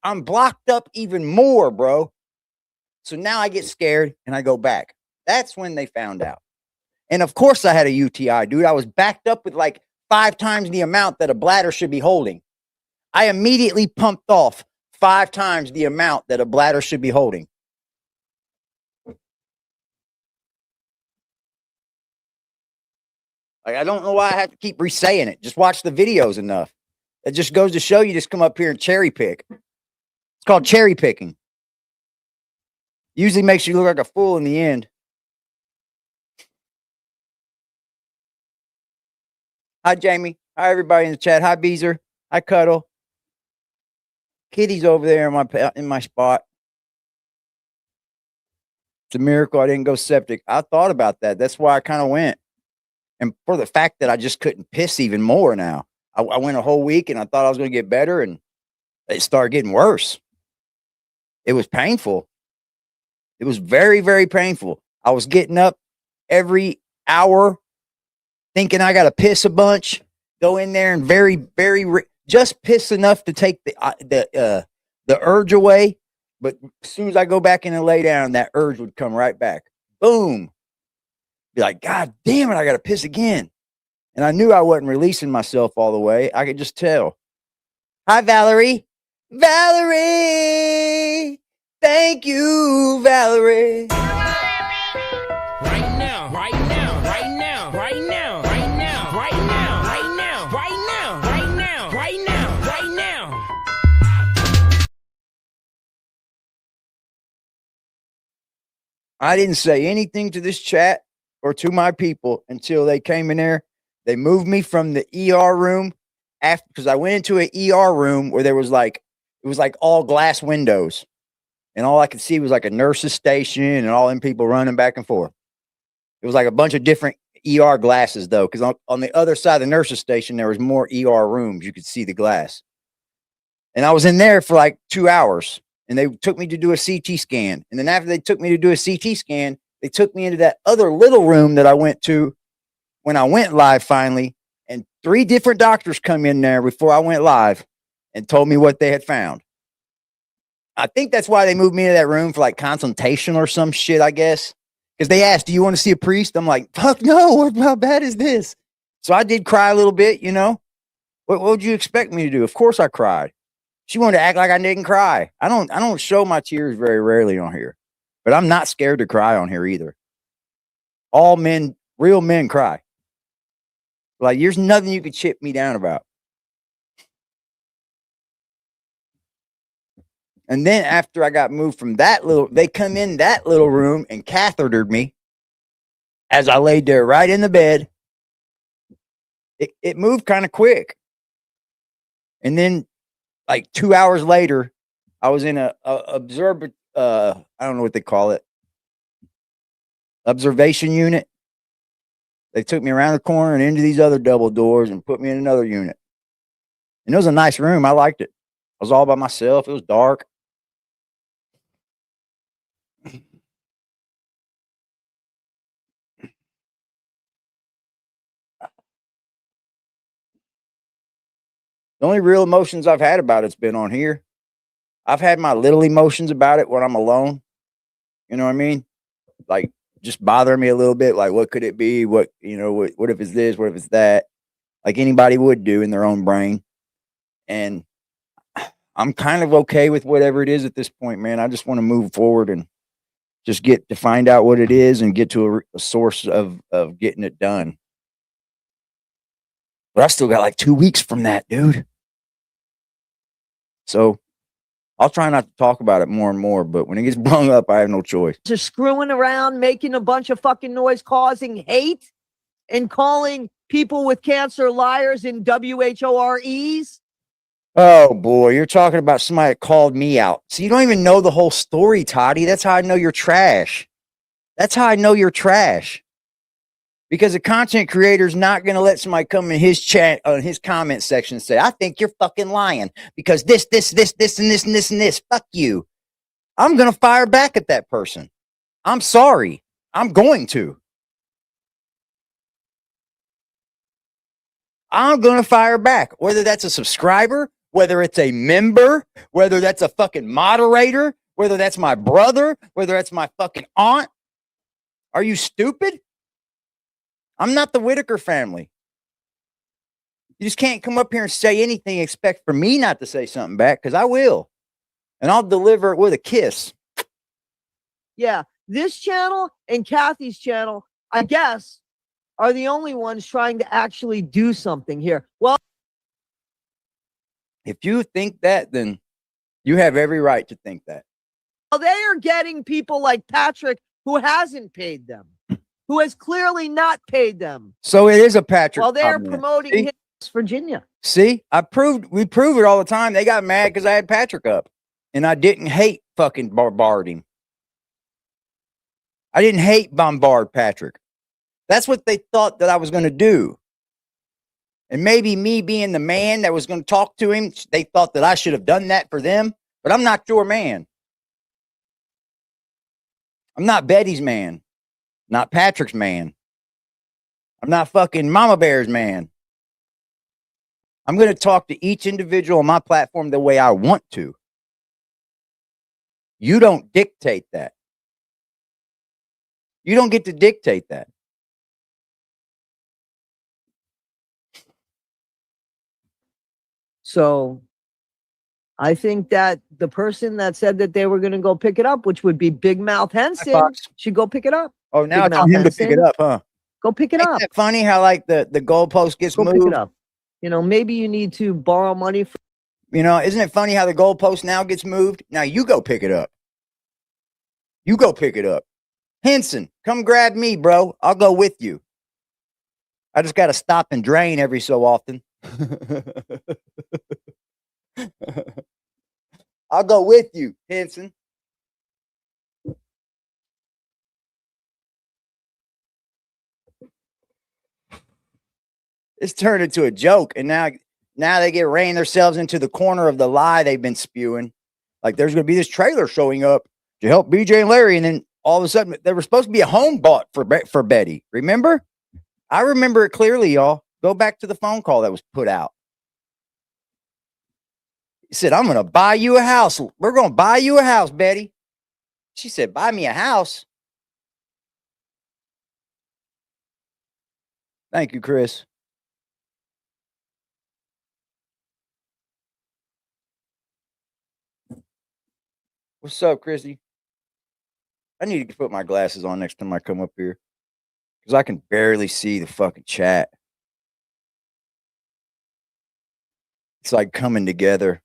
I'm blocked up even more, bro. So now I get scared and I go back. That's when they found out. And of course I had a UTI, dude. I was backed up with like 5 times the amount that a bladder should be holding. I immediately pumped off 5 times the amount that a bladder should be holding. Like, I don't know why I have to keep re-saying it. Just watch the videos enough. It just goes to show you just come up here and cherry pick. It's called cherry picking. Usually makes you look like a fool in the end. Hi, Jamie. Hi, everybody in the chat. Hi, Beezer. Hi, Cuddle. Kitty's over there in my spot. It's a miracle I didn't go septic. I thought about that. That's why I kind of went. And for the fact that I just couldn't piss even more now. I went a whole week and I thought I was going to get better and it started getting worse. It was painful. It was very, very painful. I was getting up every hour thinking I got to piss a bunch, go in there and just piss enough to take the urge away. But as soon as I go back in and lay down, that urge would come right back. Boom. Be like, God damn it, I got to piss again. And I knew I wasn't releasing myself all the way. I could just tell. Hi, Valerie. Valerie. Thank you, Valerie. Right now, right now, right now, right now, right now, right now, right now, right now, right now, right now, right now. I didn't say anything to this chat or to my people until they came in there. They moved me from the ER room after, because I went into an ER room where there was like, it was like all glass windows. And all I could see was like a nurse's station and all them people running back and forth. It was like a bunch of different ER glasses though, because on the other side of the nurse's station, there was more ER rooms. You could see the glass. And I was in there for like 2 hours and they took me to do a CT scan. And then after they took me to do a CT scan, they took me into that other little room that I went to when I went live finally. And 3 different doctors come in there before I went live and told me what they had found. I think that's why they moved me into that room for like consultation or some shit, I guess. Because they asked, do you want to see a priest? I'm like, fuck no, how bad is this? So I did cry a little bit, you know. What would you expect me to do? Of course I cried. She wanted to act like I didn't cry. I don't show my tears very rarely on here. But I'm not scared to cry on here either. All men, real men cry. Like, there's nothing you could chip me down about. And then after I got moved from that little, they come in that little room and cathetered me as I laid there right in the bed. It moved kind of quick. And then like 2 hours later, I was in a observer, I don't know what they call it. Observation unit. They took me around the corner and into these other double doors and put me in another unit. And it was a nice room. I liked it. I was all by myself. It was dark. The only real emotions I've had about it's been on here. I've had my little emotions about it when I'm alone. You know what I mean? Like, just bothering me a little bit. Like, what could it be? What, you know, what if it's this? What if it's that? Like anybody would do in their own brain. And I'm kind of okay with whatever it is at this point, man. I just want to move forward and just get to find out what it is and get to a source of getting it done. But I still got like 2 weeks from that, dude. So I'll try not to talk about it more and more, but when it gets brung up, I have no choice. Just screwing around, making a bunch of fucking noise, causing hate, and calling people with cancer liars and WHOREs. Oh boy, you're talking about somebody that called me out. So you don't even know the whole story, Toddy. That's how I know you're trash. That's how I know you're trash. Because a content creator is not going to let somebody come in his chat on his comment section and say, I think you're fucking lying because this, and this, and this. Fuck you. I'm going to fire back at that person. I'm sorry. I'm going to. I'm going to fire back, whether that's a subscriber, whether it's a member, whether that's a fucking moderator, whether that's my brother, whether that's my fucking aunt. Are you stupid? I'm not the Whittaker family. You just can't come up here and say anything, expect for me not to say something back, because I will. And I'll deliver it with a kiss. Yeah, this channel and Kathy's channel, I guess, are the only ones trying to actually do something here. Well, if you think that, then you have every right to think that. they are getting people like Patrick who hasn't paid them, who has clearly not paid them. So it is a Patrick. Well, they're comment. promoting See? him in Virginia. See, we prove it all the time. They got mad because I had Patrick up and I didn't hate fucking bombard him. I didn't hate bombard Patrick. That's what they thought that I was going to do. And maybe me being the man that was going to talk to him, they thought that I should have done that for them, but I'm not your man. I'm not Betty's man. Not Patrick's man. I'm not fucking Mama Bear's man. I'm going to talk to each individual on my platform the way I want to. You don't dictate that. You don't get to dictate that. So I think that the person that said that they were going to go pick it up, which would be Big Mouth Henson, should go pick it up. Oh, now Big it's on Mouth him to pick it Henson. up, huh? Go pick it Ain't up. that funny how like the goalpost gets Go moved? pick it up. You know, maybe you need to borrow money from. You know, isn't it funny how the goalpost now gets moved? Now you go pick it up. You go pick it up. Henson, come grab me, bro. I'll go with you. I just got to stop and drain every so often. I'll go with you, Henson. It's turned into a joke, and now they get ran themselves into the corner of the lie they've been spewing. Like there's going to be this trailer showing up to help BJ and Larry, and then all of a sudden there was supposed to be a home bought for Betty. Remember? I remember it clearly, y'all. Go back to the phone call that was put out. He said, "I'm going to buy you a house. We're going to buy you a house, Betty." She said, "Buy me a house." Thank you, Chris. What's up, Chrissy? I need to put my glasses on next time I come up here because I can barely see the fucking chat. It's like coming together.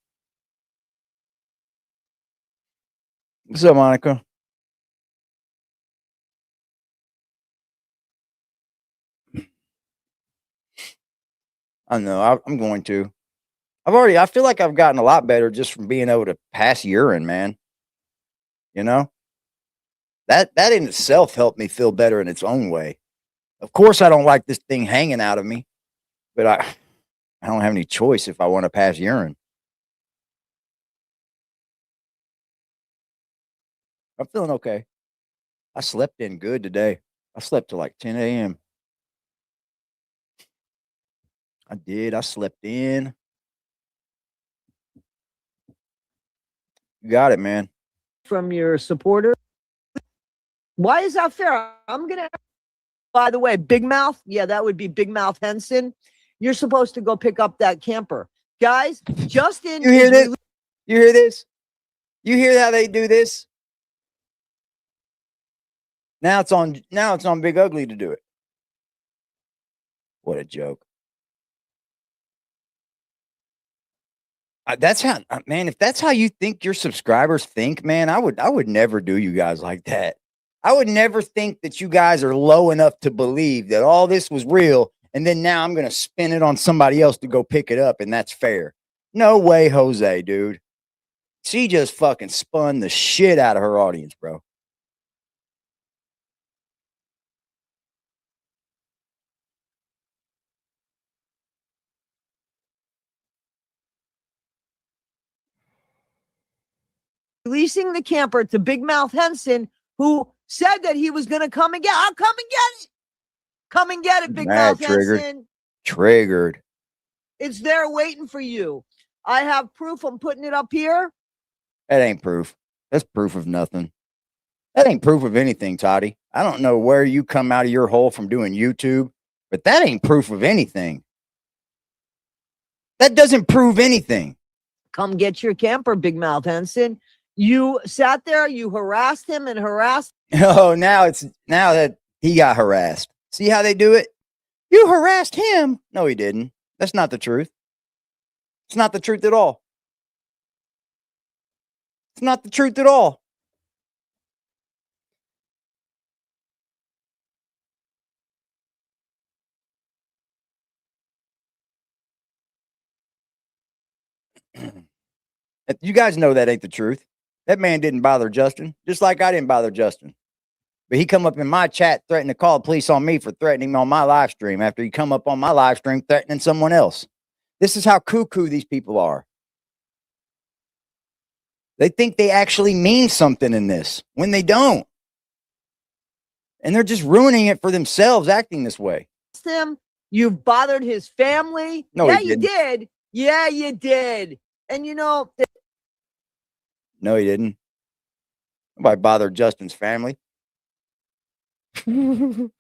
What's up, Monica? I know. I'm going to. I feel like I've gotten a lot better just from being able to pass urine, man. You know? That in itself helped me feel better in its own way. Of course, I don't like this thing hanging out of me, but I don't have any choice if I want to pass urine. I'm feeling okay. I slept in good today. I slept till like 10 a.m. I did. I slept in. You got it, man. From your supporter. Why is that fair? I'm going to, by the way, Big Mouth. Yeah, that would be Big Mouth Henson. You're supposed to go pick up that camper. Guys, Justin. You hear this? You hear this? You hear how they do this? Now it's on Big Ugly to do it. What a joke. That's how, man, if that's how you think your subscribers think, man, I would never do you guys like that. I would never think that you guys are low enough to believe that all this was real. And then now I'm going to spin it on somebody else to go pick it up. And that's fair. No way, Jose, dude. She just fucking spun the shit out of her audience, bro. Releasing the camper to Big Mouth Henson, who said that he was going to come and get. I'll come and get it. Come and get it, Big Mouth Henson. Triggered. It's there waiting for you. I have proof. I'm putting it up here. That ain't proof. That's proof of nothing. That ain't proof of anything, Toddy. I don't know where you come out of your hole from doing YouTube, but that ain't proof of anything. That doesn't prove anything. Come get your camper, Big Mouth Henson. You sat there, you harassed him and harassed. Oh, now that he got harassed. See how they do it? You harassed him. No, he didn't. That's not the truth. It's not the truth at all. It's not the truth at all. You guys know that ain't the truth. That man didn't bother Justin, just like I didn't bother Justin. But he come up in my chat threatening to call the police on me for threatening him on my live stream after he come up on my live stream threatening someone else. This is how cuckoo these people are. They think they actually mean something in this when they don't. And they're just ruining it for themselves acting this way. Him, you've bothered his family. No, yeah, he you didn't. did. Yeah, you did. And you know, No, he didn't. Nobody bothered Justin's family. it's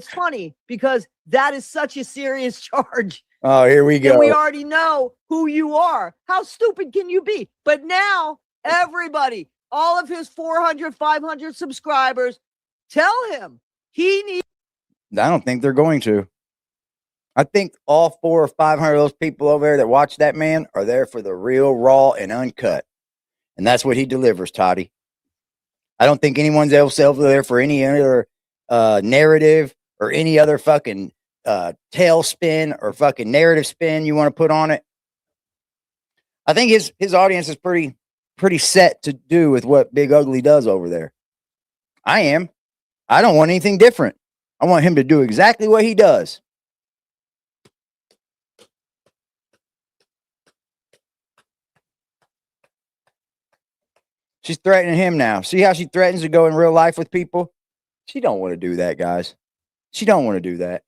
funny because that is such a serious charge. Oh, here we go. And we already know who you are. How stupid can you be? But now everybody, all of his 400, 500 subscribers, tell him he needs. I don't think they're going to. I think all 400 or 500 of those people over there that watch that man are there for the real, raw, and uncut. And that's what he delivers, Toddy. I don't think anyone's else over there for any other narrative or any other fucking tailspin or fucking narrative spin you want to put on it. I think his audience is pretty set to do with what Big Ugly does over there. I am. I don't want anything different. I want him to do exactly what he does. She's threatening him now. See how she threatens to go in real life with people? She don't want to do that, guys. She don't want to do that.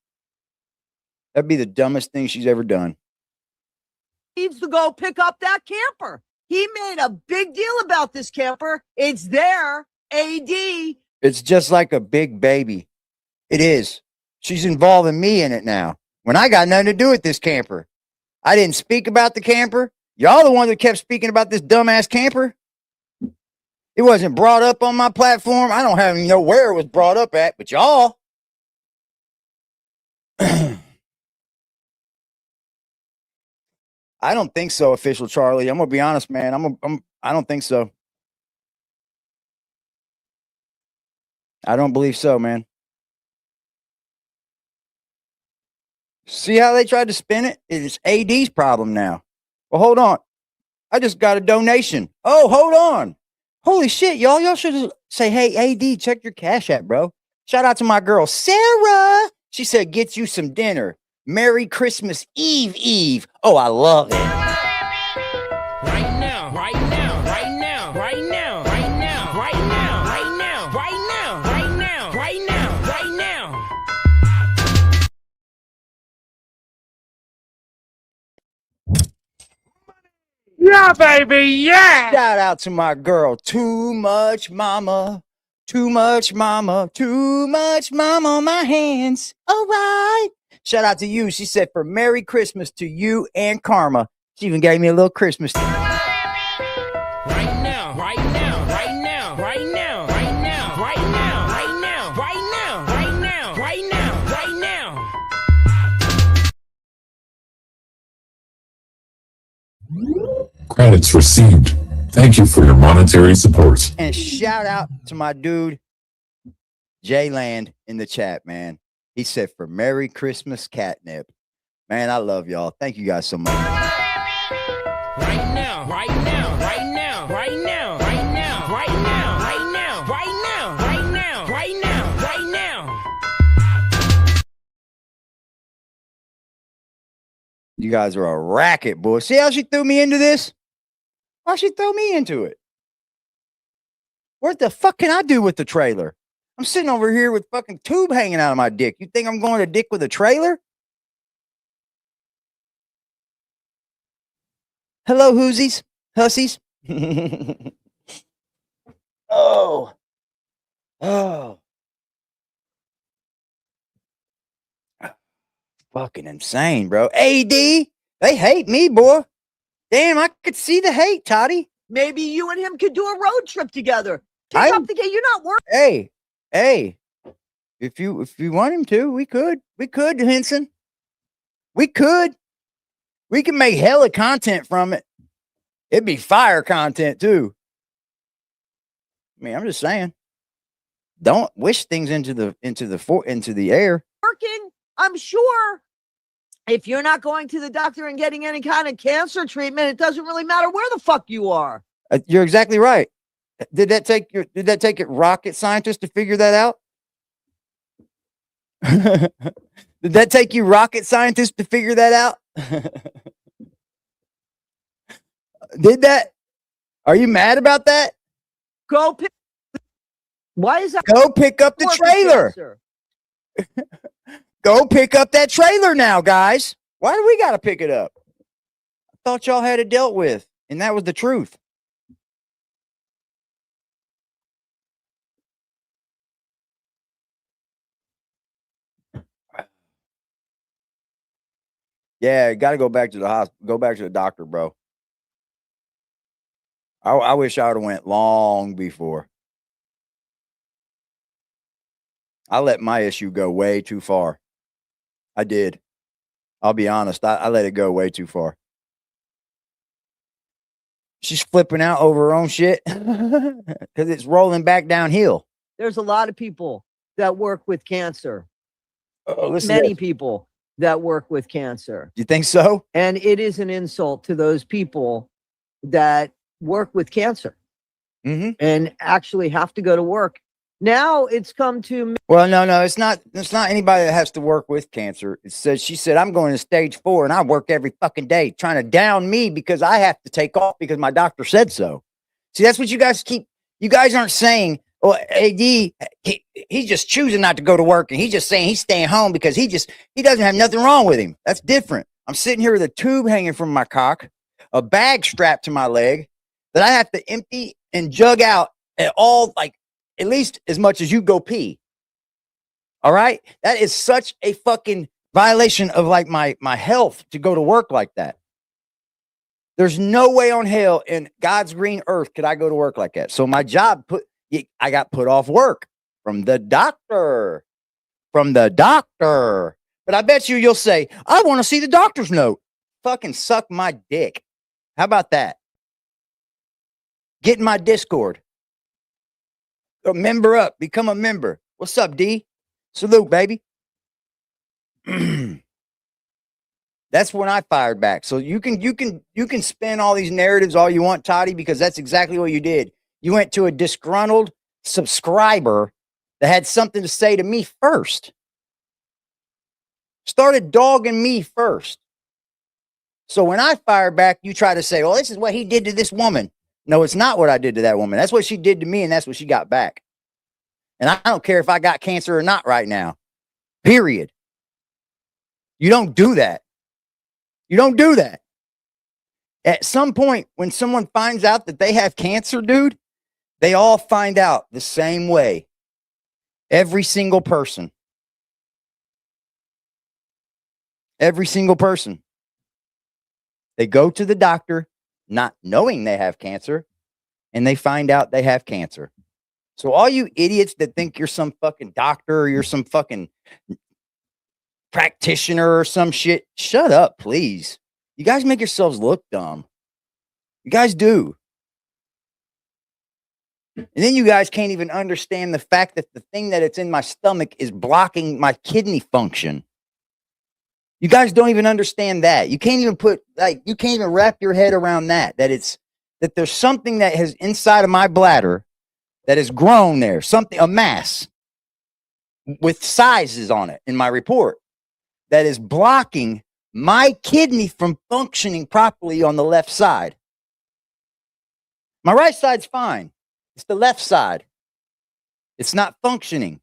That'd be the dumbest thing she's ever done. Needs to go pick up that camper. He made a big deal about this camper. It's there, AD. It's just like a big baby. It is. She's involving me in it now. When I got nothing to do with this camper. I didn't speak about the camper. Y'all the ones that kept speaking about this dumbass camper. It wasn't brought up on my platform. I don't even know where it was brought up at, but y'all. I don't think so, Official Charlie. I'm gonna be honest, man. I don't think so. I don't believe so, man. See how they tried to spin it? It's AD's problem now. Well, hold on. I just got a donation. Oh, hold on. Holy shit, y'all. Y'all should say, hey, AD, check your Cash App, bro. Shout out to my girl, Sarah. She said, get you some dinner. Merry Christmas Eve. Oh, I love it. Right now, right now, right now, right now, right now, right now, right now, right now, right now, right now, right now. Yeah, baby, yeah! Shout out to my girl, Too Much Mama. Too much mama, too much mama on my hands. All right. Shout out to you. She said for Merry Christmas to you and Karma. She even gave me a little Christmas. Right now, right now, right now, right now, right now, right now, right now, right now, right now, right now, right now. Credits received. Thank you for your monetary support. And shout out to my dude, Jay Land, in the chat, man. He said for Merry Christmas Catnip. Man, I love y'all. Thank you guys so much. Right now, right now, right now, right now, right now, right now, right now, right now, right now, right now, right now. You guys are a racket, boy. See how she threw me into this? Why she throw me into it? What the fuck can I do with the trailer? I'm sitting over here with fucking tube hanging out of my dick. You think I'm going to dick with a trailer? Hello, Hoosies. Hussies. Oh. Fucking insane, bro. AD, they hate me, boy. Damn, I could see the hate, Toddy. Maybe you and him could do a road trip together. Pick I'm- up the game. You're not working. Hey. If you want him to, we could, Henson. We could. We can make hella content from it. It'd be fire content too. I mean, I'm just saying. Don't wish things into the air. Working. I'm sure. If you're not going to the doctor and getting any kind of cancer treatment, it doesn't really matter where the fuck you are. You're exactly right. Did that take a rocket scientist to figure that out? Did that take you rocket scientists to figure that out? Did that? Are you mad about that? Go pick. Why is that? Go pick up the trailer. Cancer? Go pick up that trailer now, guys. Why do we got to pick it up? I thought y'all had it dealt with, and that was the truth. Yeah, got to go back to the hospital. Go back to the doctor, bro. I wish I would have went long before. I let my issue go way too far. I did. I'll be honest. I let it go way too far. She's flipping out over her own shit because it's rolling back downhill. There's a lot of people that work with cancer. Oh, listen, Many people that work with cancer. you think so? And it is an insult to those people that work with cancer and actually have to go to work. Now it's come to Well, no, it's not anybody that has to work with cancer. It says she said, I'm going to stage 4 and I work every fucking day trying to down me because I have to take off because my doctor said so. See, that's what you guys aren't saying. Well, AD, he's just choosing not to go to work and he's just saying he's staying home because he doesn't have nothing wrong with him. That's different. I'm sitting here with a tube hanging from my cock, a bag strapped to my leg that I have to empty and jug out at least as much as you go pee. All right? That is such a fucking violation of like my health to go to work like that. There's no way on hell in God's green earth could I go to work like that. So my job I got put off work from the doctor. But I bet you'll say, I want to see the doctor's note. Fucking suck my dick. How about that? Get in my Discord. Go member up. Become a member. What's up, D? Salute, baby. That's when I fired back. So you can spin all these narratives all you want, Toddy, because that's exactly what you did. You went to a disgruntled subscriber that had something to say to me first. Started dogging me first. So when I fire back, you try to say, well, this is what he did to this woman. No, it's not what I did to that woman. That's what she did to me, and that's what she got back. And I don't care if I got cancer or not right now. Period. You don't do that. You don't do that. At some point, when someone finds out that they have cancer, dude, they all find out the same way. Every single person. Every single person. They go to the doctor not knowing they have cancer, and they find out they have cancer. So all you idiots that think you're some fucking doctor or you're some fucking practitioner or some shit, shut up, please. You guys make yourselves look dumb. You guys do. And then you guys can't even understand the fact that the thing that it's in my stomach is blocking my kidney function. You guys don't even understand that. You can't even you can't even wrap your head around that there's something that has inside of my bladder that has grown there, a mass with sizes on it in my report that is blocking my kidney from functioning properly on the left side. My right side's fine. It's the left side. It's not functioning.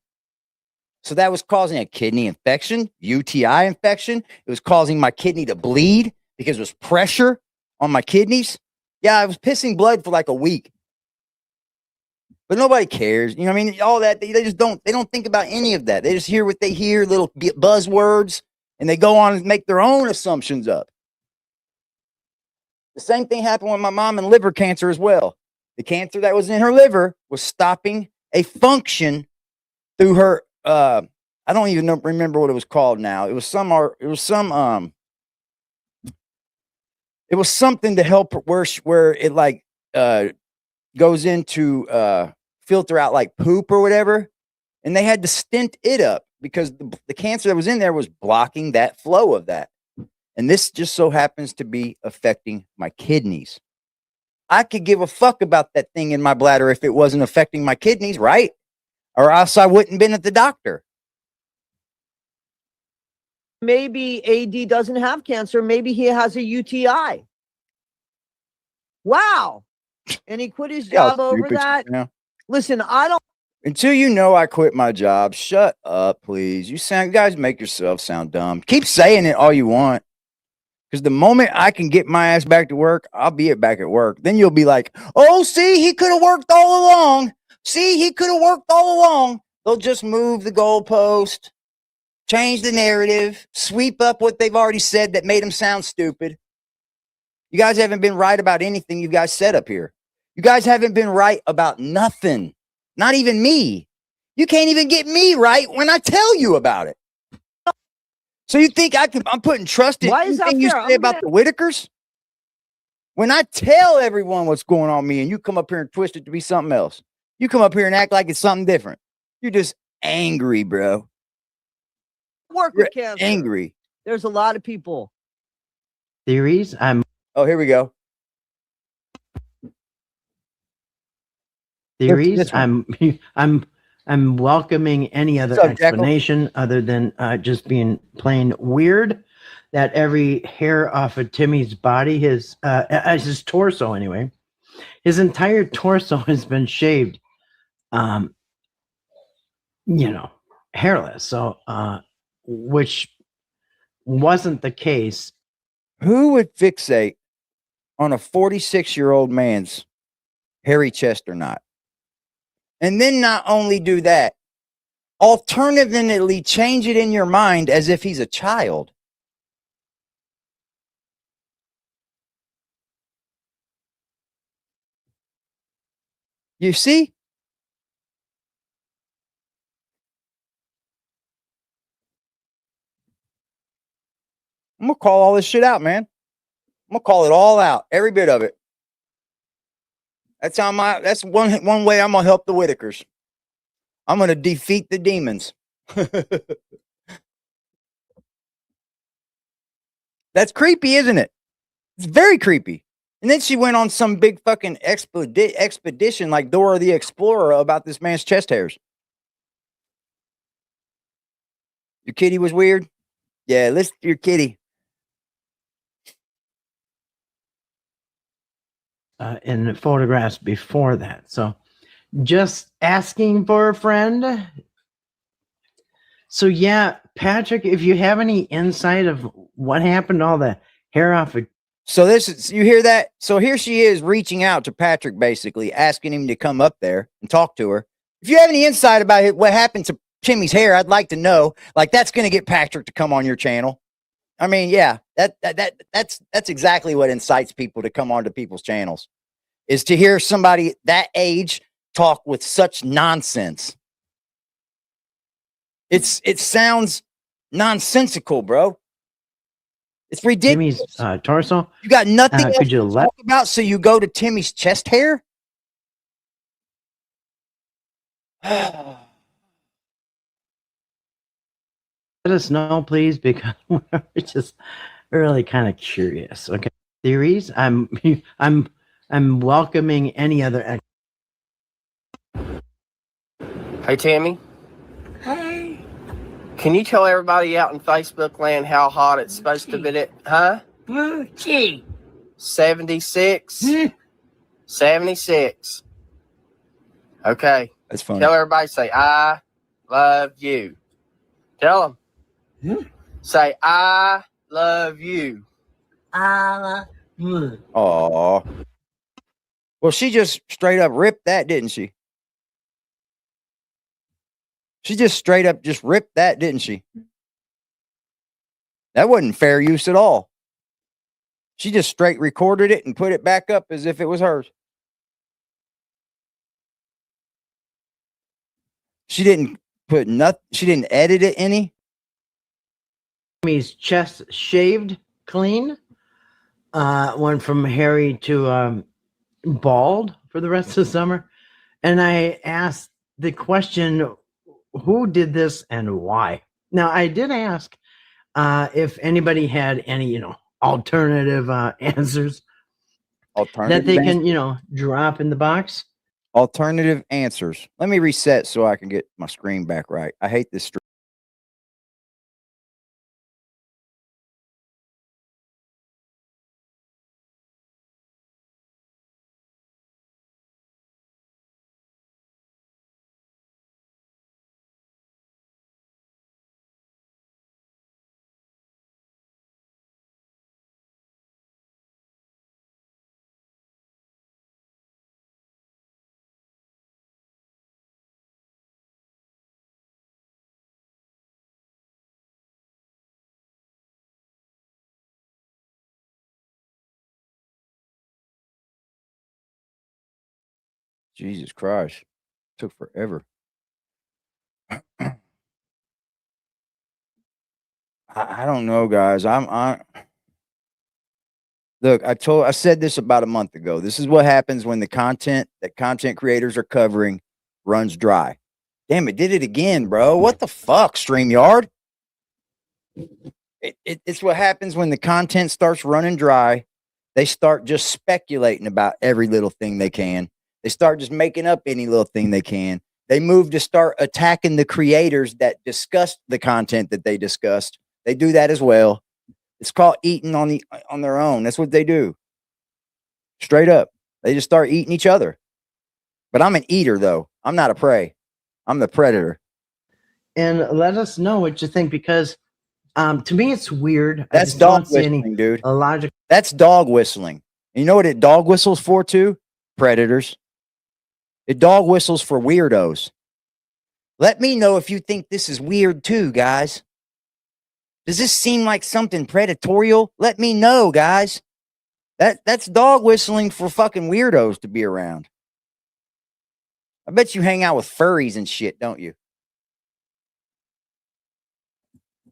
So that was causing a kidney infection, UTI infection. It was causing my kidney to bleed because it was pressure on my kidneys. Yeah, I was pissing blood for like a week. But nobody cares. You know what I mean? All that, they don't think about any of that. They just hear what they hear, little buzzwords, and they go on and make their own assumptions up. The same thing happened with my mom and liver cancer as well. The cancer that was in her liver was stopping a function through her. I don't even remember what it was called now. It was something to help where it like goes into filter out like poop or whatever, and they had to stint it up because the cancer that was in there was blocking that flow of that. And this just so happens to be affecting my kidneys. I could give a fuck about that thing in my bladder if it wasn't affecting my kidneys, right? Or else I wouldn't been at the doctor. maybe AD doesn't have cancer. Maybe he has a UTI. Wow. And he quit his job over that. Yeah. Listen, I don't. Until you know I quit my job, shut up, please. You guys make yourself sound dumb. Keep saying it all you want. Because the moment I can get my ass back to work, I'll be back at work. Then you'll be like, oh, see, he could have worked all along. See, he could have worked all along. They'll just move the goalpost, change the narrative, sweep up what they've already said that made them sound stupid. You guys haven't been right about anything you guys said up here. You guys haven't been right about nothing. Not even me. You can't even get me right when I tell you about it. So you think I'm putting trust in Why is that anything you fair? say about the Whittakers? When I tell everyone what's going on with me and you come up here and twist it to be something else, you come up here and act like it's something different. You're just angry, bro. Work You're with cancer. angry. There's a lot of people. Theories. Oh, here we go. Theories. This one. I'm welcoming any other What's up, Jekyll? explanation other than just being plain weird. That every hair off of Timmy's body, his torso anyway, his entire torso has been shaved. Hairless. So, which wasn't the case. Who would fixate on a 46-year-old man's hairy chest or not? And then not only do that, alternatively change it in your mind as if he's a child. You see? I'm gonna call all this shit out, man. I'm gonna call it all out, every bit of it. That's one way I'm gonna help the Whittakers. I'm gonna defeat the demons. That's creepy, isn't it? It's very creepy. And then she went on some big fucking expedition like Dora the Explorer about this man's chest hairs. Your kitty was weird? Yeah, listen to your kitty. In photographs before that. So just asking for a friend. So yeah, Patrick, if you have any insight of what happened to all the hair off of So you hear that? So here she is reaching out to Patrick, basically asking him to come up there and talk to her. If you have any insight about what happened to Timmy's hair, I'd like to know. Like, that's going to get Patrick to come on your channel. I mean, yeah, that's exactly what incites people to come onto people's channels, is to hear somebody that age talk with such nonsense. It sounds nonsensical, bro. It's ridiculous. Timmy's torso. You got nothing else could you to let talk about, so you go to Timmy's chest hair? let us know, please, because we're just really kind of curious. Okay, theories. I'm welcoming any other. Hey, Tammy. Hey. Can you tell everybody out in Facebook land how hot it's supposed to be? Huh? Gee. 76. 76. Okay. That's funny. Tell everybody, say, I love you. Tell them. Say, I love you. I Aw. Well, she just straight up ripped that, didn't she? She just straight up just ripped that, didn't she? That wasn't fair use at all. She just straight recorded it and put it back up as if it was hers. She didn't put nothing. She didn't edit it any. Timmy's chest shaved clean. Went from hairy to bald for the rest of the summer. And I asked the question, who did this and why? Now, I did ask if anybody had any, alternative answers that they can, drop in the box. Alternative answers. Let me reset so I can get my screen back right. I hate this stream. Jesus Christ. Took forever. I don't know, guys. Look, I said this about a month ago. This is what happens when the content that content creators are covering runs dry. Damn, it did it again, bro. What the fuck, StreamYard? It's what happens when the content starts running dry. They start just speculating about every little thing they can. They start just making up any little thing they can. They move to start attacking the creators that discussed the content that they discussed. They do that as well. It's called eating on their own. That's what they do. Straight up. They just start eating each other. But I'm an eater, though. I'm not a prey. I'm the predator. And let us know what you think, because to me it's weird. That's dog whistling, dude. That's dog whistling. And you know what it dog whistles for, too? Predators. It dog whistles for weirdos. Let me know if you think this is weird, too, guys. Does this seem like something predatorial? Let me know, guys. That's dog whistling for fucking weirdos to be around. I bet you hang out with furries and shit, don't you?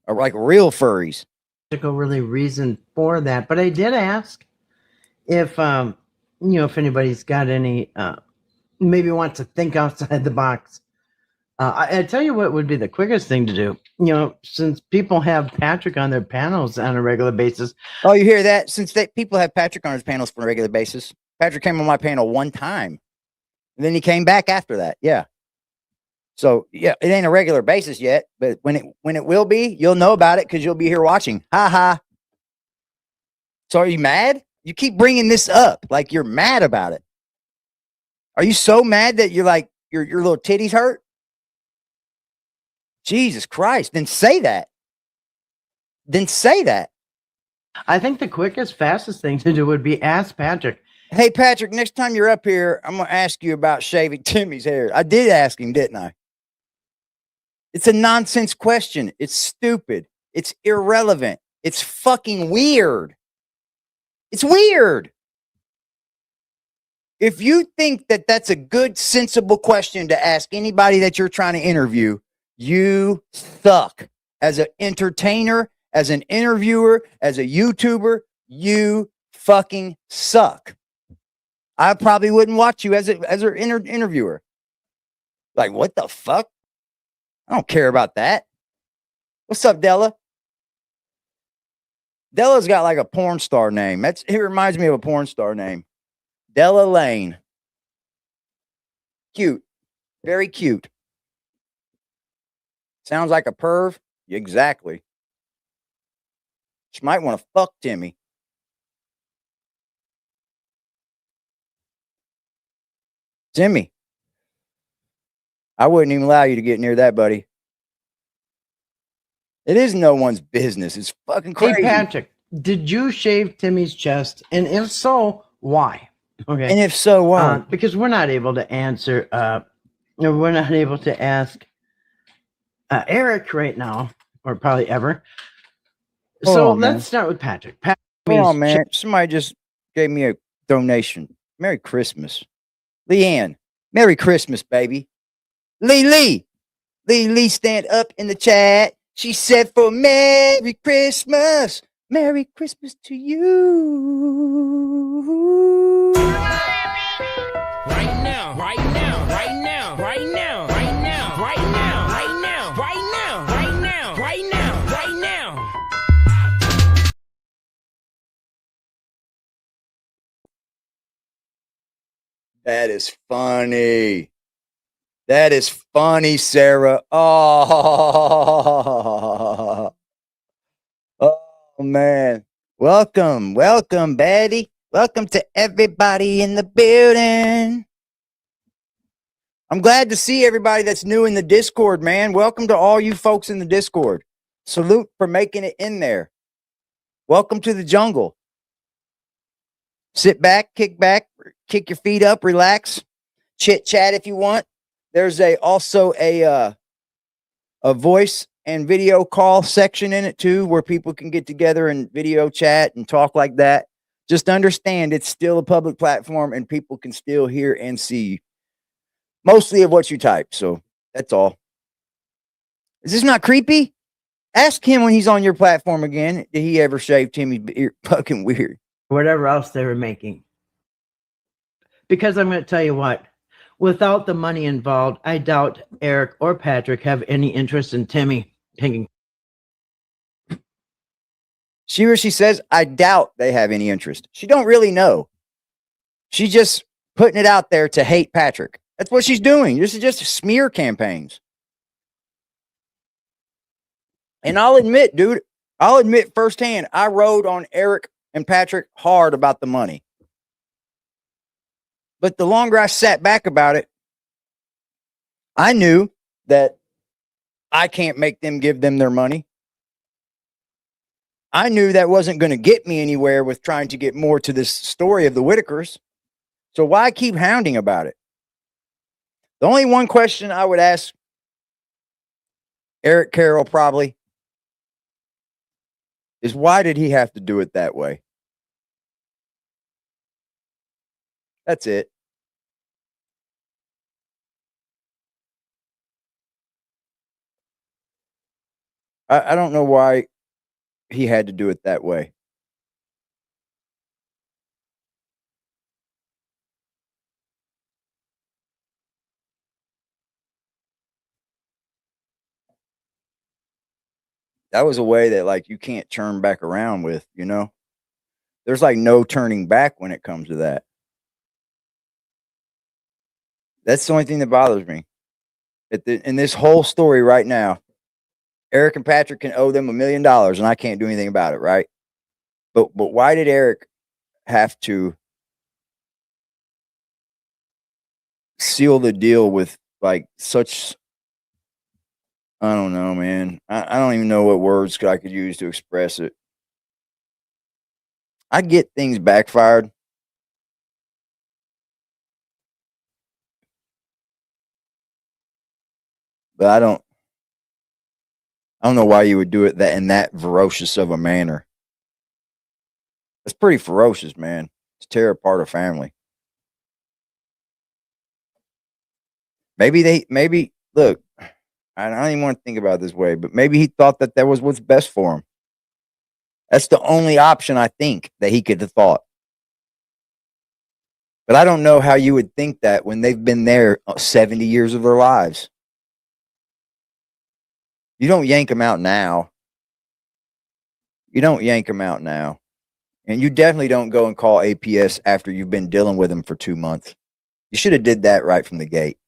Or like real furries. Really reason for that, but I did ask if if anybody's got any maybe want to think outside the box. I tell you what would be the quickest thing to do. Since people have Patrick on their panels on a regular basis. Oh, you hear that? Since people have Patrick on his panels on a regular basis. Patrick came on my panel one time. And then he came back after that. Yeah. So yeah, it ain't a regular basis yet, but when it will be, you'll know about it because you'll be here watching. Ha ha. So are you mad? You keep bringing this up like you're mad about it. Are you so mad that you're like your little titties hurt? Jesus Christ! Then say that. Then say that. I think the quickest, fastest thing to do would be ask Patrick. Hey Patrick, next time you're up here, I'm gonna ask you about shaving Timmy's hair. I did ask him, didn't I? It's a nonsense question. It's stupid. It's irrelevant. It's fucking weird. It's weird. If you think that that's a good, sensible question to ask anybody that you're trying to interview, you suck. As an entertainer, as an interviewer, as a YouTuber, you fucking suck. I probably wouldn't watch you as an interviewer. Like, what the fuck? I don't care about that. What's up, Della? Della's got like a porn star name. It reminds me of a porn star name. Della Lane. Cute. Very cute. Sounds like a perv? Exactly. She might want to fuck Timmy. Timmy, I wouldn't even allow you to get near that, buddy. It is no one's business. It's fucking crazy. Hey, Patrick, did you shave Timmy's chest? And if so, why? Okay. And if so, why? Because we're not able to answer. We're not able to ask Eric right now, or probably ever. So let's start with Patrick. Hold on, man. Somebody just gave me a donation. Merry Christmas. Leanne, Merry Christmas, baby. Lee, stand up in the chat. She said for Merry Christmas. Merry Christmas to you. Right now, right now, right now, right now, right now, right now, right now, right now, right now, right now, right now. That is funny. That is funny, Sarah. Oh, man. Welcome, Betty. Welcome to everybody in the building. I'm glad to see everybody that's new in the Discord, man. Welcome to all you folks in the Discord. Salute for making it in there. Welcome to the jungle. Sit back, kick your feet up, relax, chit chat if you want. There's also a voice and video call section in it too, where people can get together and video chat and talk like that. Just understand it's still a public platform and people can still hear and see mostly of what you type. So that's all. Is this not creepy? Ask him when he's on your platform again. Did he ever shave Timmy's beard? Fucking weird. whatever else they were making. Because I'm going to tell you what, without the money involved, I doubt Eric or Patrick have any interest in Timmy taking. She says, I doubt they have any interest. She don't really know. She's just putting it out there to hate Patrick. That's what she's doing. This is just smear campaigns. And I'll admit, dude, I'll admit firsthand, I rode on Eric and Patrick hard about the money. But the longer I sat back about it, I knew that I can't make them give them their money. I knew that wasn't going to get me anywhere with trying to get more to this story of the Whittakers. So why keep hounding about it? The only one question I would ask Eric Carroll probably is, why did he have to do it that way? That's it. I don't know why he had to do it that way. That was a way that, like, you can't turn back around with, you know? There's like no turning back when it comes to that. That's the only thing that bothers me. In this whole story right now, Eric and Patrick can owe them $1 million and I can't do anything about it, right? But why did Eric have to seal the deal with like such, I don't know, man. I don't even know what words I could use to express it. I get things backfired. But I don't know why you would do it that in that ferocious of a manner. That's pretty ferocious, man. To tear apart a family. Maybe look, I don't even want to think about it this way, but maybe he thought that was what's best for him. That's the only option I think that he could have thought. But I don't know how you would think that when they've been there 70 years of their lives. You don't yank them out now. You don't yank them out now. And you definitely don't go and call APS after you've been dealing with them for 2 months. You should have did that right from the gate.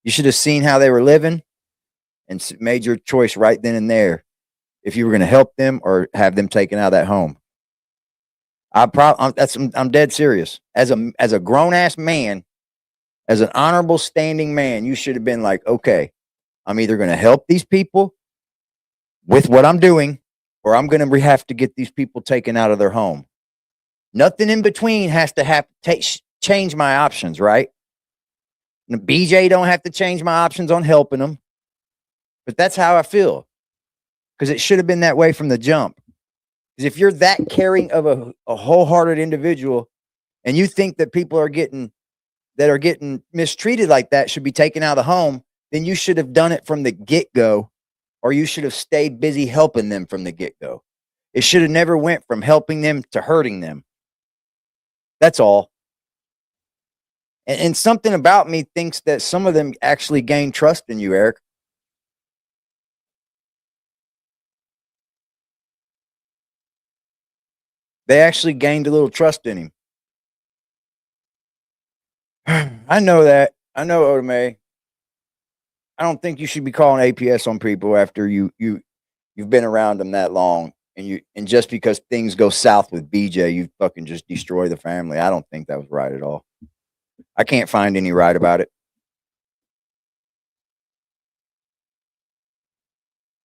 You should have seen how they were living and made your choice right then and there if you were going to help them or have them taken out of that home. I'm dead serious. As a grown ass man, as an honorable standing man, you should have been like, okay, I'm either going to help these people with what I'm doing, or I'm going to have to get these people taken out of their home. Nothing in between has to change my options, right? And BJ don't have to change my options on helping them. But that's how I feel. Because it should have been that way from the jump. Because if you're that caring of a wholehearted individual and you think that people are getting mistreated like that should be taken out of the home, then you should have done it from the get-go, or you should have stayed busy helping them from the get-go. It should have never went from helping them to hurting them. That's all. And something about me thinks that some of them actually gain trust in you, Eric. They actually gained a little trust in him. I know that. I know, Otome. I don't think you should be calling APS on people after you've been around them that long, and just because things go south with BJ, you fucking just destroy the family. I don't think that was right at all. I can't find any right about it.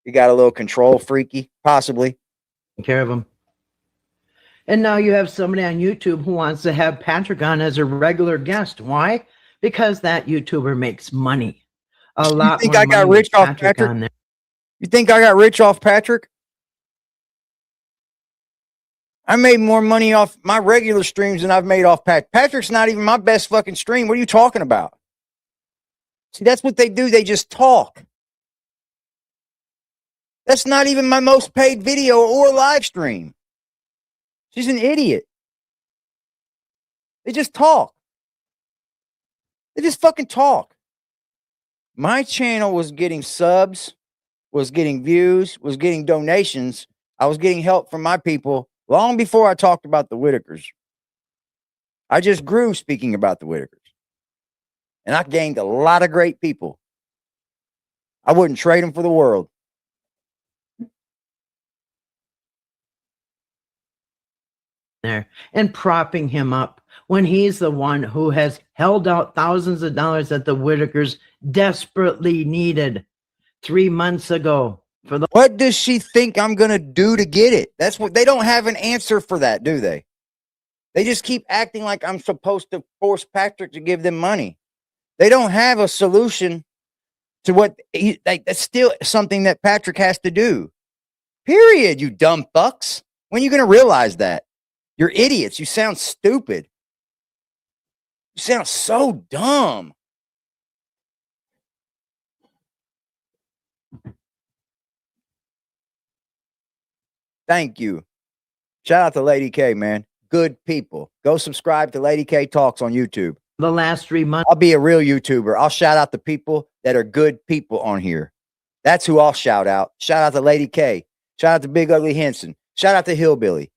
You got a little control freaky, possibly. Take care of them. And now you have somebody on YouTube who wants to have Patrick on as a regular guest. Why? Because that YouTuber makes money. A lot. You think I got rich off Patrick? On there. You think I got rich off Patrick? I made more money off my regular streams than I've made off Patrick. Patrick's not even my best fucking stream. What are you talking about? See, that's what they do. They just talk. That's not even my most paid video or live stream. She's an idiot. They just talk. They just fucking talk. My channel was getting subs, was getting views, was getting donations. I was getting help from my people long before I talked about the Whittakers. I just grew speaking about the Whittakers. And I gained a lot of great people. I wouldn't trade them for the world. There and propping him up when he's the one who has held out thousands of dollars that the Whittakers desperately needed 3 months ago for the. What does she think I'm going to do to get it? That's what they don't have an answer for that, do they? They just keep acting like I'm supposed to force Patrick to give them money. They don't have a solution to what that's still something that Patrick has to do. Period, you dumb fucks. When are you going to realize that? You're idiots. You sound stupid. You sound so dumb. Thank you. Shout out to Lady K, man. Good people. Go subscribe to Lady K Talks on YouTube. The last 3 months. I'll be a real YouTuber. I'll shout out the people that are good people on here. That's who I'll shout out. Shout out to Lady K. Shout out to Big Ugly Henson. Shout out to Hillbilly.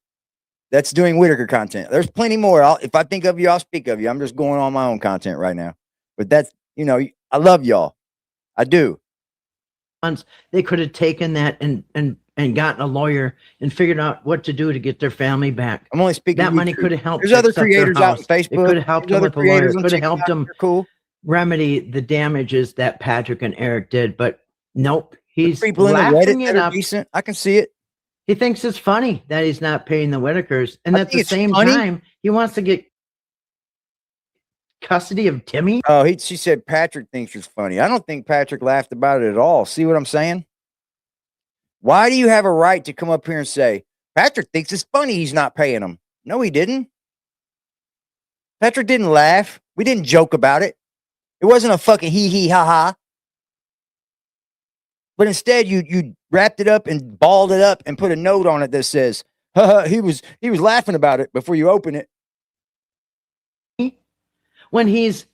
That's doing Whittaker content. There's plenty more. If I think of you, I'll speak of you. I'm just going on my own content right now. But that's, you know, I love y'all. I do. They could have taken that and gotten a lawyer and figured out what to do to get their family back. I'm only speaking that money could have helped. There's other creators out on Facebook. It could have helped them with a lawyer. Could have helped them cool. remedy the damages that Patrick and Eric did. But nope, he's people in the laughing Reddit it that are up. decent. I can see it. He thinks it's funny that he's not paying the Whittakers, and I at think the it's same funny. time, he wants to get custody of Timmy. Oh, she said Patrick thinks it's funny. I don't think Patrick laughed about it at all. See what I'm saying? Why do you have a right to come up here and say Patrick thinks it's funny he's not paying him? No, he didn't. Patrick didn't laugh. We didn't joke about it. It wasn't a fucking hee hee ha ha. But instead, you wrapped it up and balled it up and put a note on it that says, he was laughing about it before you open it. When he's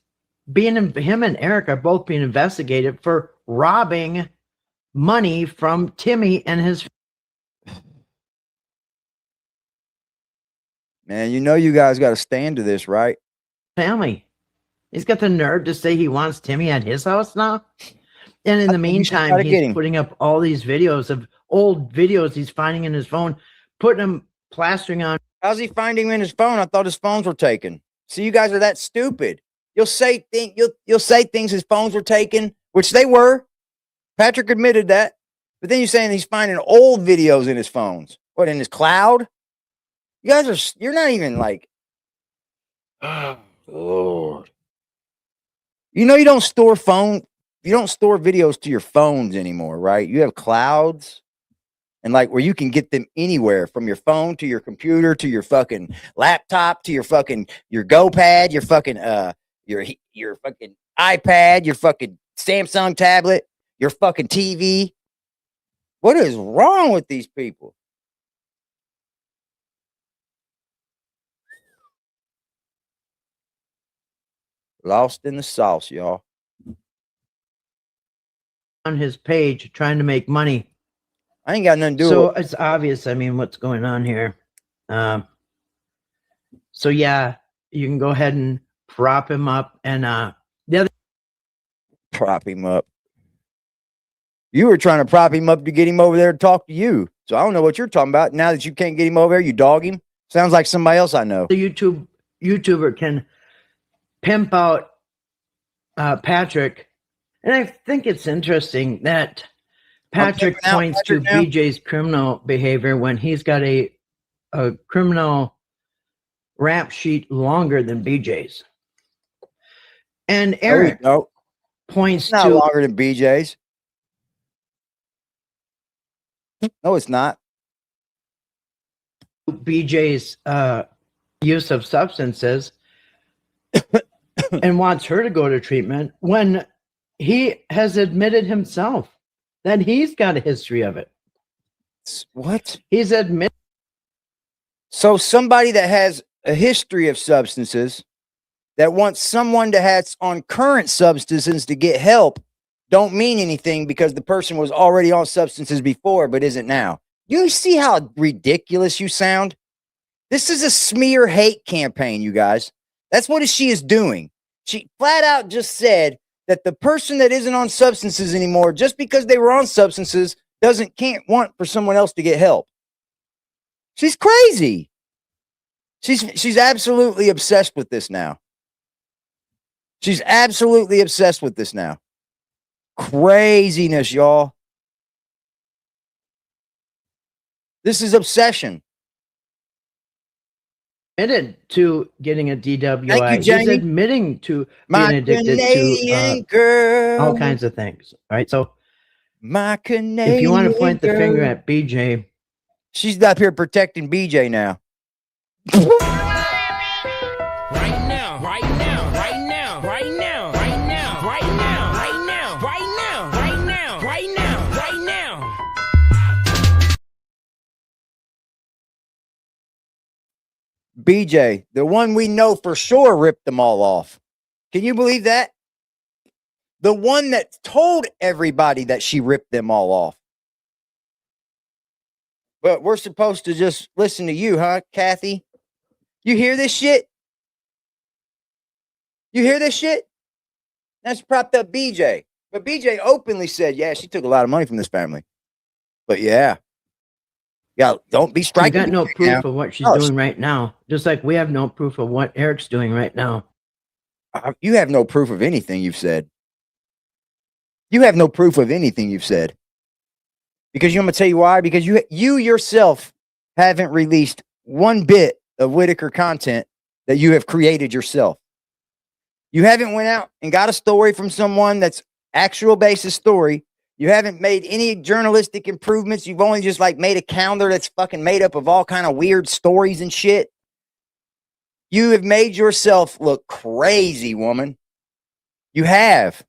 him and Eric are both being investigated for robbing money from Timmy and his. Man, you know you guys got to stand to this, right? Family. He's got the nerve to say he wants Timmy at his house now. And in the meantime, he's putting up all these videos of old videos he's finding in his phone, putting them plastering on. How's he finding him in his phone? I thought his phones were taken. See, you guys are that stupid. You'll say things his phones were taken, which they were. Patrick admitted that. But then you're saying he's finding old videos in his phones. What, in his cloud? You guys you're not even like, oh, Lord. You know, you don't store videos to your phones anymore, right? You have clouds and like where you can get them anywhere from your phone to your computer to your fucking laptop to your GoPad, your fucking your fucking iPad, your fucking Samsung tablet, your fucking TV. What is wrong with these people? Lost in the sauce, y'all. On his page trying to make money. I ain't got nothing to do so with it. It's obvious. I mean, what's going on here? So yeah, you can go ahead and prop him up and the other prop him up. You were trying to prop him up to get him over there to talk to you. So I don't know what you're talking about. Now that you can't get him over there, you dog him. Sounds like somebody else I know. The YouTuber can pimp out Patrick. And I think it's interesting that Patrick points to BJ's criminal behavior when he's got a criminal rap sheet longer than BJ's. And Eric points to longer than BJ's. No, it's not. BJ's use of substances and wants her to go to treatment when he has admitted himself that he's got a history of it. What? He's admitted. So somebody that has a history of substances that wants someone to have on current substances to get help don't mean anything because the person was already on substances before but isn't now. You see how ridiculous you sound? This is a smear hate campaign, you guys. That's what she is doing. She flat out just said that the person that isn't on substances anymore, just because they were on substances, can't want for someone else to get help. She's crazy. She's absolutely obsessed with this now. She's absolutely obsessed with this now. Craziness, y'all. This is obsession. Admitted to getting a DWI. Thank you, Jamie. He's admitting to My being addicted Canadian to girl. all kinds of things. All right. So my Canadian if you want to point the girl. finger at BJ, she's up here protecting BJ now. Right now, right now, right now, right now, right now, right now, right now, right now, right now, right now, right now. BJ, the one we know for sure ripped them all off. Can you believe that? The one that told everybody that she ripped them all off. But we're supposed to just listen to you, huh, Kathy? You hear this shit? You hear this shit? That's propped up BJ. But BJ openly said, yeah, she took a lot of money from this family. But yeah. Yeah, don't be you striking. got no proof now. of what she's doing right now. Just like we have no proof of what Eric's doing right now. You have no proof of anything you've said. You have no proof of anything you've said. Because I'm going to tell you why. Because you yourself haven't released one bit of Whittaker content that you have created yourself. You haven't went out and got a story from someone that's actual basis story. You haven't made any journalistic improvements. You've only just like made a calendar that's fucking made up of all kind of weird stories and shit. You have made yourself look crazy, woman. You have.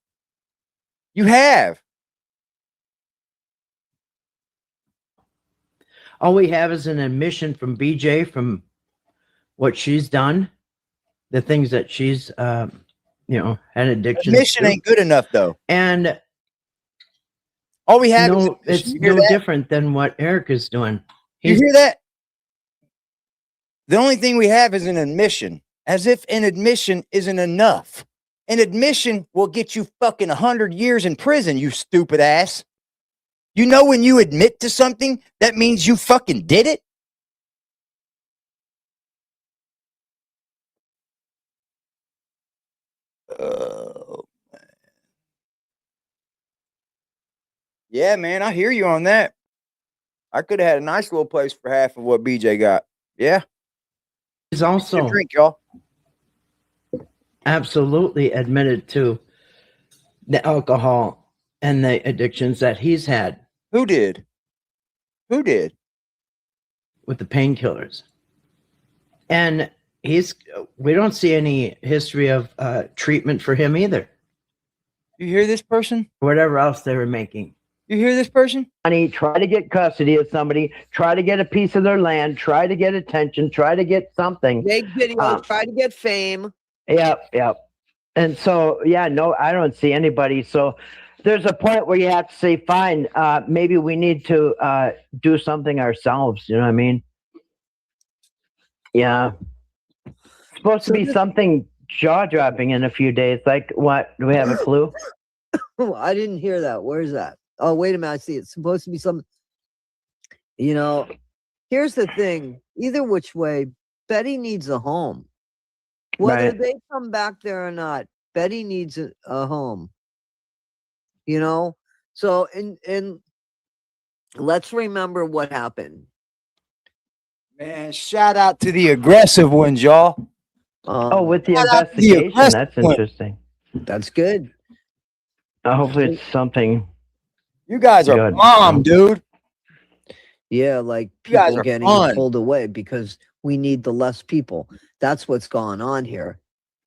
You have. All we have is an admission from BJ from what she's done, the things that she's, had addictions. Admission to. ain't good enough, though. And all we have no, is it's no different than what Eric is doing. You hear that? The only thing we have is an admission, as if an admission isn't enough. An admission will get you fucking 100 years in prison, you stupid ass. You know, when you admit to something, that means you fucking did it. Oh, man. Yeah, man, I hear you on that. I could have had a nice little place for half of what BJ got. Yeah. He's also drink, y'all. Absolutely admitted to the alcohol and the addictions that he's had. Who did? Who did? With the painkillers. And we don't see any history of treatment for him either. You hear this person? Whatever else they were making. You hear this person? Money, try to get custody of somebody, try to get a piece of their land, try to get attention, try to get something. Make videos, try to get fame. Yep. And so, no, I don't see anybody. So there's a point where you have to say, fine, maybe we need to do something ourselves. You know what I mean? Yeah. It's supposed to be something jaw-dropping in a few days. Like what? Do we have a clue? Oh, I didn't hear that. Where's that? Oh, wait a minute. I see. It's supposed to be some, here's the thing. Either which way, Betty needs a home. Whether Right. they come back there or not, Betty needs a home. So, and let's remember what happened. Man, shout out to the aggressive ones, y'all. With the shout out to the investigation. aggressive That's one. interesting. That's good. Hopefully it's something. You guys are Good. bomb, dude. Yeah, like You guys people are getting fun. pulled away because we need the less people. That's what's going on here.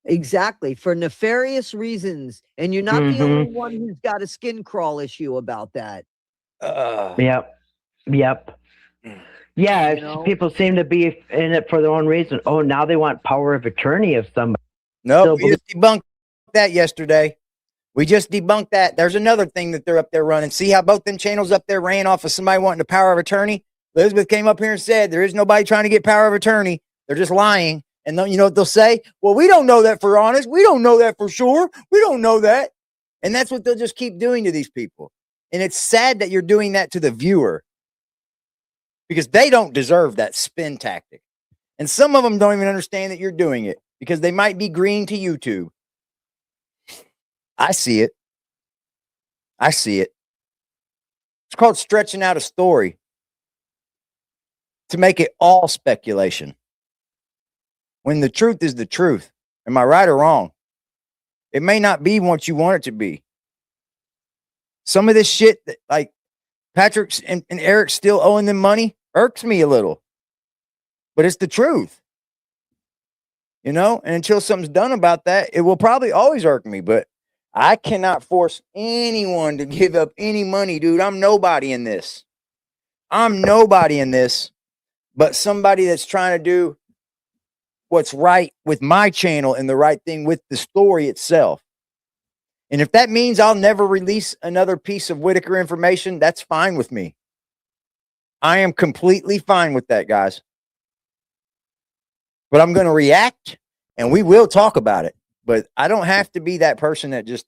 Exactly. For nefarious reasons. And you're not the only one who's got a skin crawl issue about that. Yep. Yeah, You know? people seem to be in it for their own reason. Oh, now they want power of attorney of somebody. Nope, we just debunked that yesterday. We just debunked that. There's another thing that they're up there running. See how both them channels up there ran off of somebody wanting the power of attorney? Elizabeth came up here and said there is nobody trying to get power of attorney. They're just lying. And then, you know what they'll say? Well, we don't know that for honest. We don't know that for sure. We don't know that. And that's what they'll just keep doing to these people. And it's sad that you're doing that to the viewer because they don't deserve that spin tactic. And some of them don't even understand that you're doing it because they might be green to YouTube. I see it. I see it. It's called stretching out a story to make it all speculation. When the truth is the truth. Am I right or wrong? It may not be what you want it to be. Some of this shit that like Patrick and Eric still owing them money irks me a little. But it's the truth. You know, and until something's done about that, it will probably always irk me. But I cannot force anyone to give up any money, dude. I'm nobody in this. I'm nobody in this, but somebody that's trying to do what's right with my channel and the right thing with the story itself. And if that means I'll never release another piece of Whittaker information, that's fine with me. I am completely fine with that, guys. But I'm going to react and we will talk about it. But I don't have to be that person that just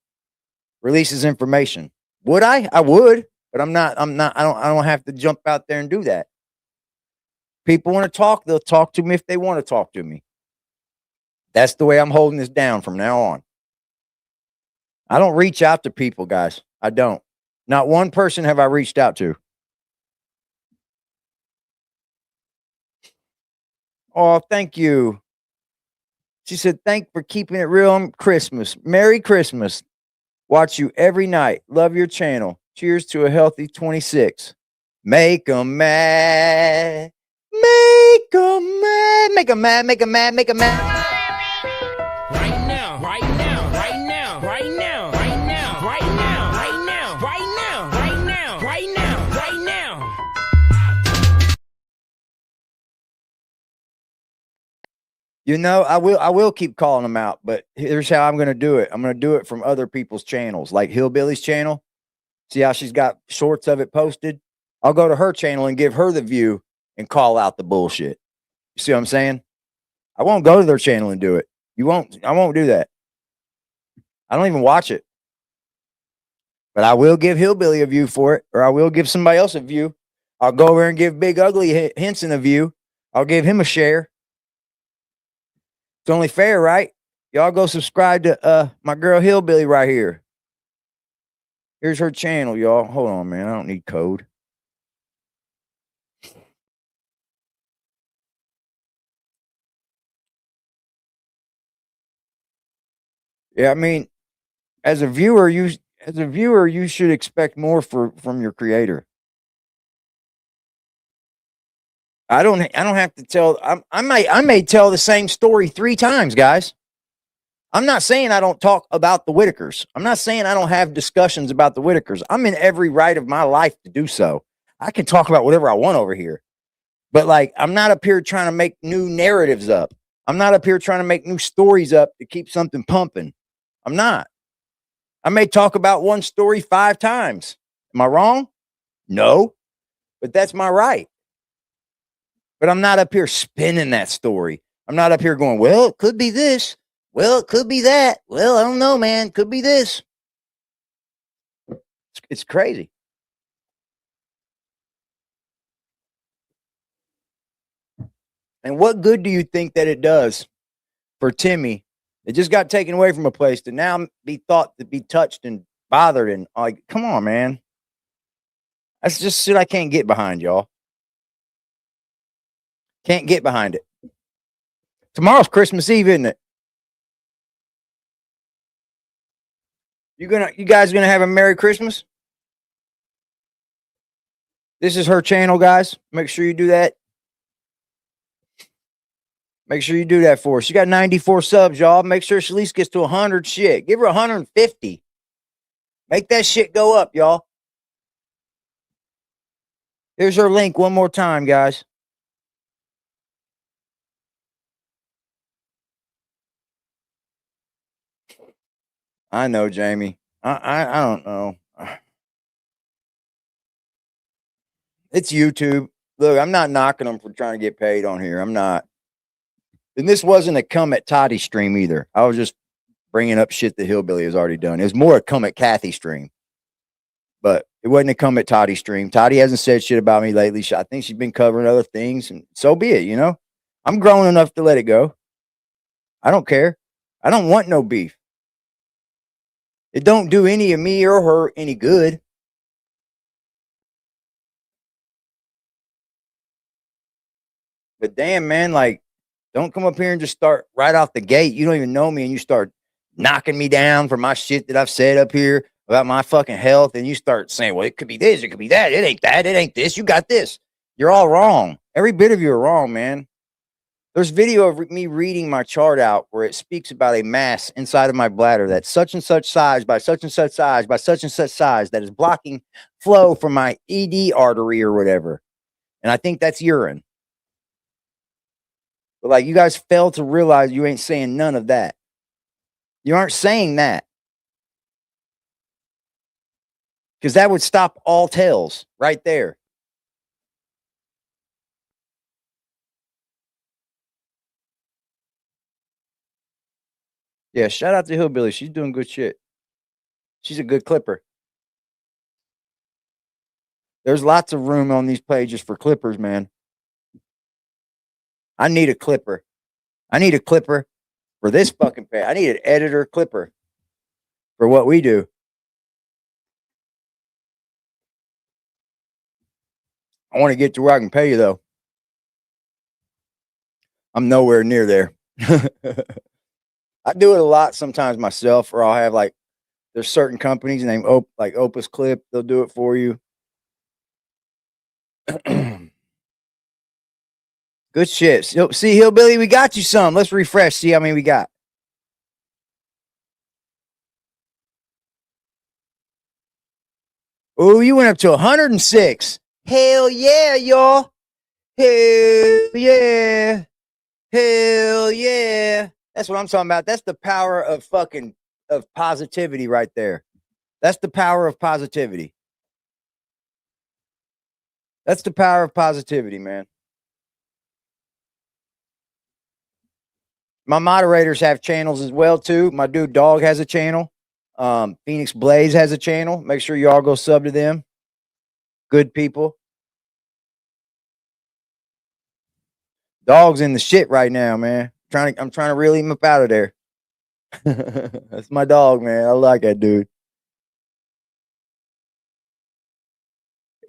releases information. Would I? I would, but I'm not, I don't have to jump out there and do that. People want to talk, they'll talk to me if they want to talk to me. That's the way I'm holding this down from now on. I don't reach out to people, guys. I don't. Not one person have I reached out to. Oh, thank you. She said, thank for keeping it real on Christmas. Merry Christmas. Watch you every night. Love your channel. Cheers to a healthy 26. Make 'em mad. Make 'em mad. Make 'em mad. Make 'em mad. Make 'em mad. Right now, right now, right now, right now, right now, right now, right now, right now, right now, right now, right now. You know, I will keep calling them out, but here's how I'm going to do it. I'm going to do it from other people's channels, like Hillbilly's channel. See how she's got shorts of it posted? I'll go to her channel and give her the view and call out the bullshit. You see what I'm saying? I won't go to their channel and do it. I won't do that. I don't even watch it. But I will give Hillbilly a view for it, or I will give somebody else a view. I'll go over and give Big Ugly Henson a view. I'll give him a share. It's only fair, right? Y'all go subscribe to my girl Hillbilly right here. Here's her channel, y'all. Hold on, man. I don't need code. Yeah, I mean, as a viewer, you should expect more from your creator. I don't have to tell. I may tell the same story 3 times, guys. I'm not saying I don't talk about the Whittakers. I'm not saying I don't have discussions about the Whittakers. I'm in every right of my life to do so. I can talk about whatever I want over here. But like, I'm not up here trying to make new narratives up. I'm not up here trying to make new stories up to keep something pumping. I'm not. I may talk about one story 5 times. Am I wrong? No, but that's my right. But I'm not up here spinning that story. I'm not up here going, well, it could be this. Well, it could be that. Well, I don't know, man. Could be this. It's crazy. And what good do you think that it does for Timmy? It just got taken away from a place to now be thought to be touched and bothered. And like, come on, man. That's just shit I can't get behind, y'all. Can't get behind it. Tomorrow's Christmas Eve, isn't it? You guys gonna have a Merry Christmas? This is her channel, guys. Make sure you do that. Make sure you do that for her. She got 94 subs, y'all. Make sure she at least gets to 100. Shit, give her 150. Make that shit go up, y'all. Here's her link one more time, guys. I know, Jamie. I don't know. It's YouTube. Look, I'm not knocking them for trying to get paid on here. I'm not. And this wasn't a come at Toddy stream either. I was just bringing up shit that Hillbilly has already done. It was more a come at Kathy stream. But it wasn't a come at Toddy stream. Toddy hasn't said shit about me lately. I think she's been covering other things, and so be it, you know? I'm grown enough to let it go. I don't care. I don't want no beef. It don't do any of me or her any good. But damn, man, like, don't come up here and just start right off the gate. You don't even know me, and you start knocking me down for my shit that I've said up here about my fucking health, and you start saying, well, it could be this, it could be that, it ain't that, it ain't this, you got this. You're all wrong. Every bit of you are wrong, man. There's video of me reading my chart out where it speaks about a mass inside of my bladder that's such and such size by such and such size by such and such size that is blocking flow from my ED artery or whatever. And I think that's urine. But like, you guys fail to realize you ain't saying none of that. You aren't saying that. Because that would stop all tales right there. Yeah, shout out to Hillbilly. She's doing good shit. She's a good clipper. There's lots of room on these pages for clippers, man. I need a clipper. I need a clipper for this fucking page. I need an editor clipper for what we do. I want to get to where I can pay you, though. I'm nowhere near there. I do it a lot sometimes myself, or I'll have like, there's certain companies named like Opus Clip. They'll do it for you. Good shit. See, Hillbilly, we got you some. Let's refresh. See how many we got. Oh, you went up to 106. Hell yeah, y'all. Hell yeah. Hell yeah. That's what I'm talking about. That's the power of positivity right there. That's the power of positivity. That's the power of positivity, man. My moderators have channels as well, too. My dude Dog has a channel. Phoenix Blaze has a channel. Make sure y'all go sub to them. Good people. Dog's in the shit right now, man. I'm trying to reel him up out of there. That's my dog, man. I like that dude.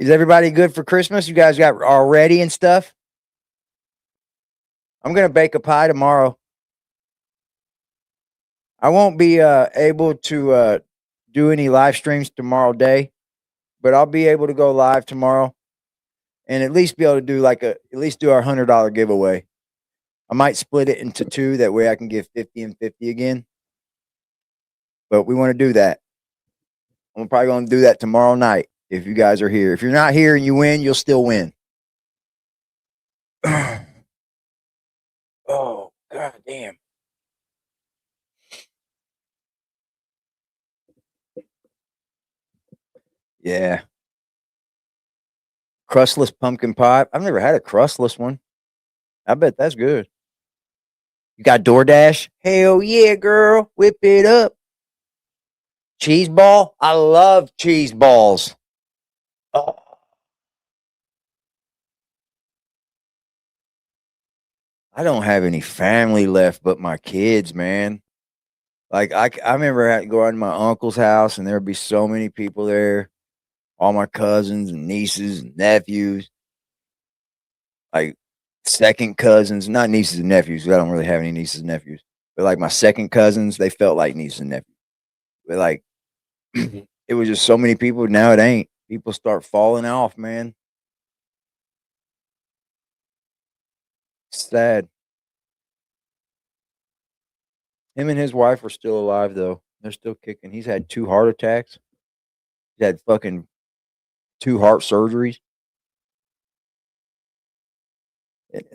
Is everybody good for Christmas? You guys got all ready and stuff? I'm gonna bake a pie tomorrow. I won't be able to do any live streams tomorrow day, but I'll be able to go live tomorrow and at least be able to do at least do our $100 giveaway. I might split it into two. That way I can give 50 and 50 again. But we want to do that. I'm probably going to do that tomorrow night if you guys are here. If you're not here and you win, you'll still win. Oh, God damn. Yeah. Crustless pumpkin pie. I've never had a crustless one. I bet that's good. You got DoorDash? Hell yeah, girl. Whip it up. Cheese ball? I love cheese balls. Oh. I don't have any family left but my kids, man. Like, I remember going to my uncle's house and there would be so many people there. All my cousins and nieces and nephews. Like, second cousins, not nieces and nephews. I don't really have any nieces and nephews. But like my second cousins, they felt like nieces and nephews. But like, it was just so many people. Now it ain't. People start falling off, man. Sad. Him and his wife are still alive, though. They're still kicking. He's had 2 heart attacks. He's had fucking 2 heart surgeries.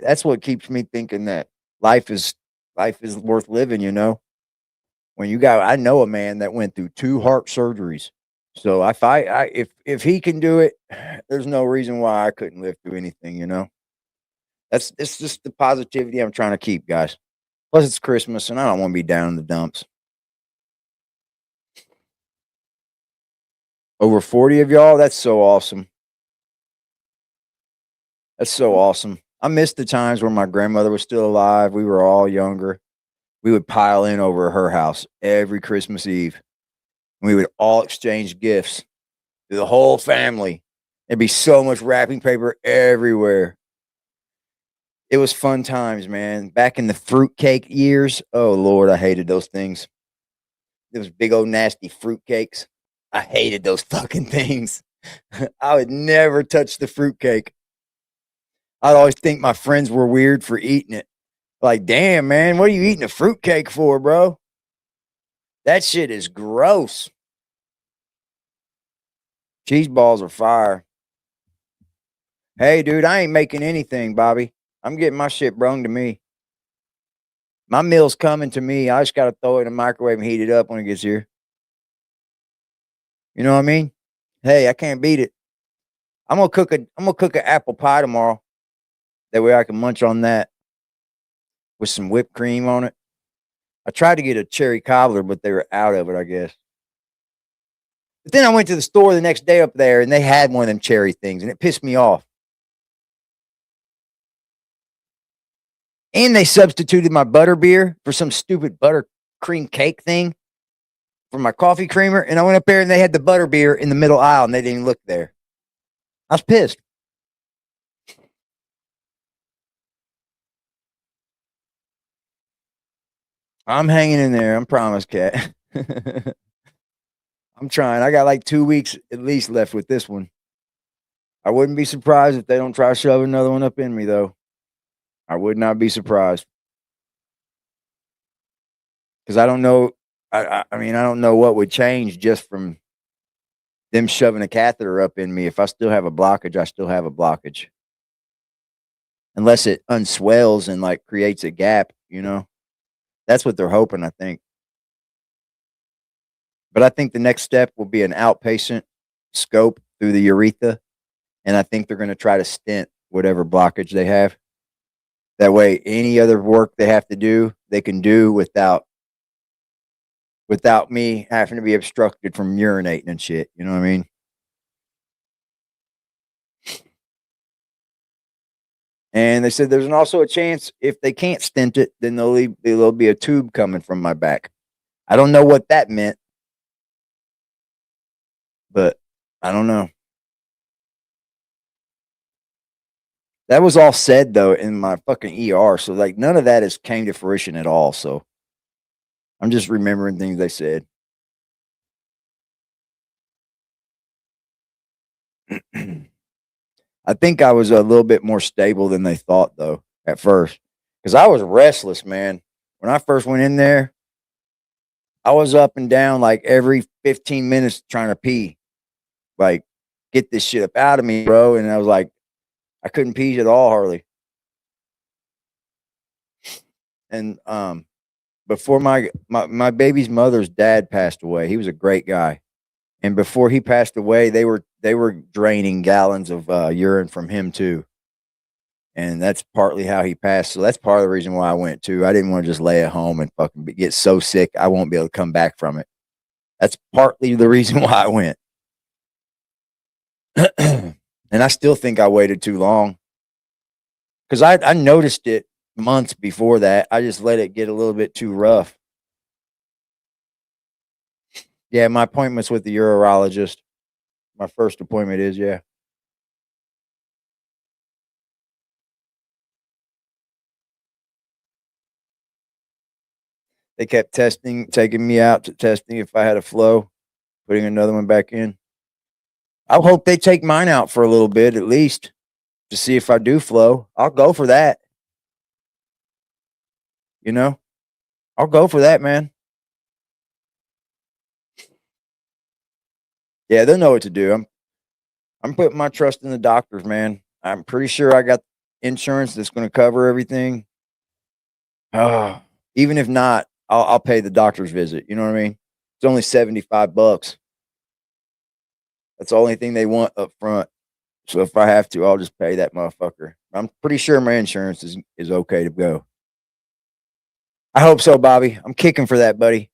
That's what keeps me thinking that life is worth living, you know? when you got, I know a man that went through 2 heart surgeries. So if he can do it, there's no reason why I couldn't live through anything, you know. It's just the positivity I'm trying to keep, guys. Plus it's Christmas and I don't want to be down in the dumps. Over 40 of y'all, that's so awesome. That's so awesome. I miss the times where my grandmother was still alive. We were all younger. We would pile in over her house every Christmas Eve. We would all exchange gifts to the whole family. There'd be so much wrapping paper everywhere. It was fun times, man. Back in the fruitcake years, oh Lord, I hated those things. Those big old nasty fruitcakes. I hated those fucking things. I would never touch the fruitcake. I'd always think my friends were weird for eating it. Like, damn, man, what are you eating a fruitcake for, bro? That shit is gross. Cheese balls are fire. Hey, dude, I ain't making anything, Bobby. I'm getting my shit brung to me. My meal's coming to me. I just got to throw it in the microwave and heat it up when it gets here. You know what I mean? Hey, I can't beat it. I'm gonna cook an apple pie tomorrow. That way I can munch on that with some whipped cream on it. I tried to get a cherry cobbler, but they were out of it, I guess. But then I went to the store the next day up there and they had one of them cherry things and it pissed me off. And they substituted my butter beer for some stupid buttercream cake thing for my coffee creamer. And I went up there and they had the butter beer in the middle aisle and they didn't look there. I was pissed. I'm hanging in there. I promise, Cat. I'm trying. I got like 2 weeks at least left with this one. I wouldn't be surprised if they don't try to shove another one up in me, though. I would not be surprised. Because I don't know. I mean, I don't know what would change just from them shoving a catheter up in me. If I still have a blockage, I still have a blockage. Unless it unswells and like creates a gap, you know. That's what they're hoping, I think. But I think the next step will be an outpatient scope through the urethra. And I think they're going to try to stent whatever blockage they have. That way, any other work they have to do, they can do without me having to be obstructed from urinating and shit. You know what I mean? And they said there's also a chance if they can't stent it, then there'll be a tube coming from my back. I don't know what that meant, but I don't know. That was all said though in my fucking ER, so like none of that has came to fruition at all. So I'm just remembering things they said. I think I was a little bit more stable than they thought though at first, because I was restless, man. When I first went in there, I was up and down like every 15 minutes trying to pee, like get this shit up out of me, bro. And I was like, I couldn't pee at all, hardly. And before my baby's mother's dad passed away, he was a great guy. And before he passed away, they were draining gallons of urine from him too. And that's partly how he passed. So that's part of the reason why I went too. I didn't want to just lay at home and fucking get so sick I won't be able to come back from it. That's partly the reason why I went. And I still think I waited too long. Because I noticed it months before that. I just let it get a little bit too rough. Yeah, my appointment's with the urologist. My first appointment is, yeah. They kept taking me out to testing if I had a flow, putting another one back in. I hope they take mine out for a little bit at least to see if I do flow. I'll go for that. You know, I'll go for that, man. Yeah, they'll know what to do. I'm putting my trust in the doctors, man. I'm pretty sure I got insurance that's going to cover everything. Even if not, I'll pay the doctor's visit. You know what I mean? It's only $75. That's the only thing they want up front. So if I have to, I'll just pay that motherfucker. I'm pretty sure my insurance is okay to go. I hope so, Bobby. I'm kicking for that, buddy.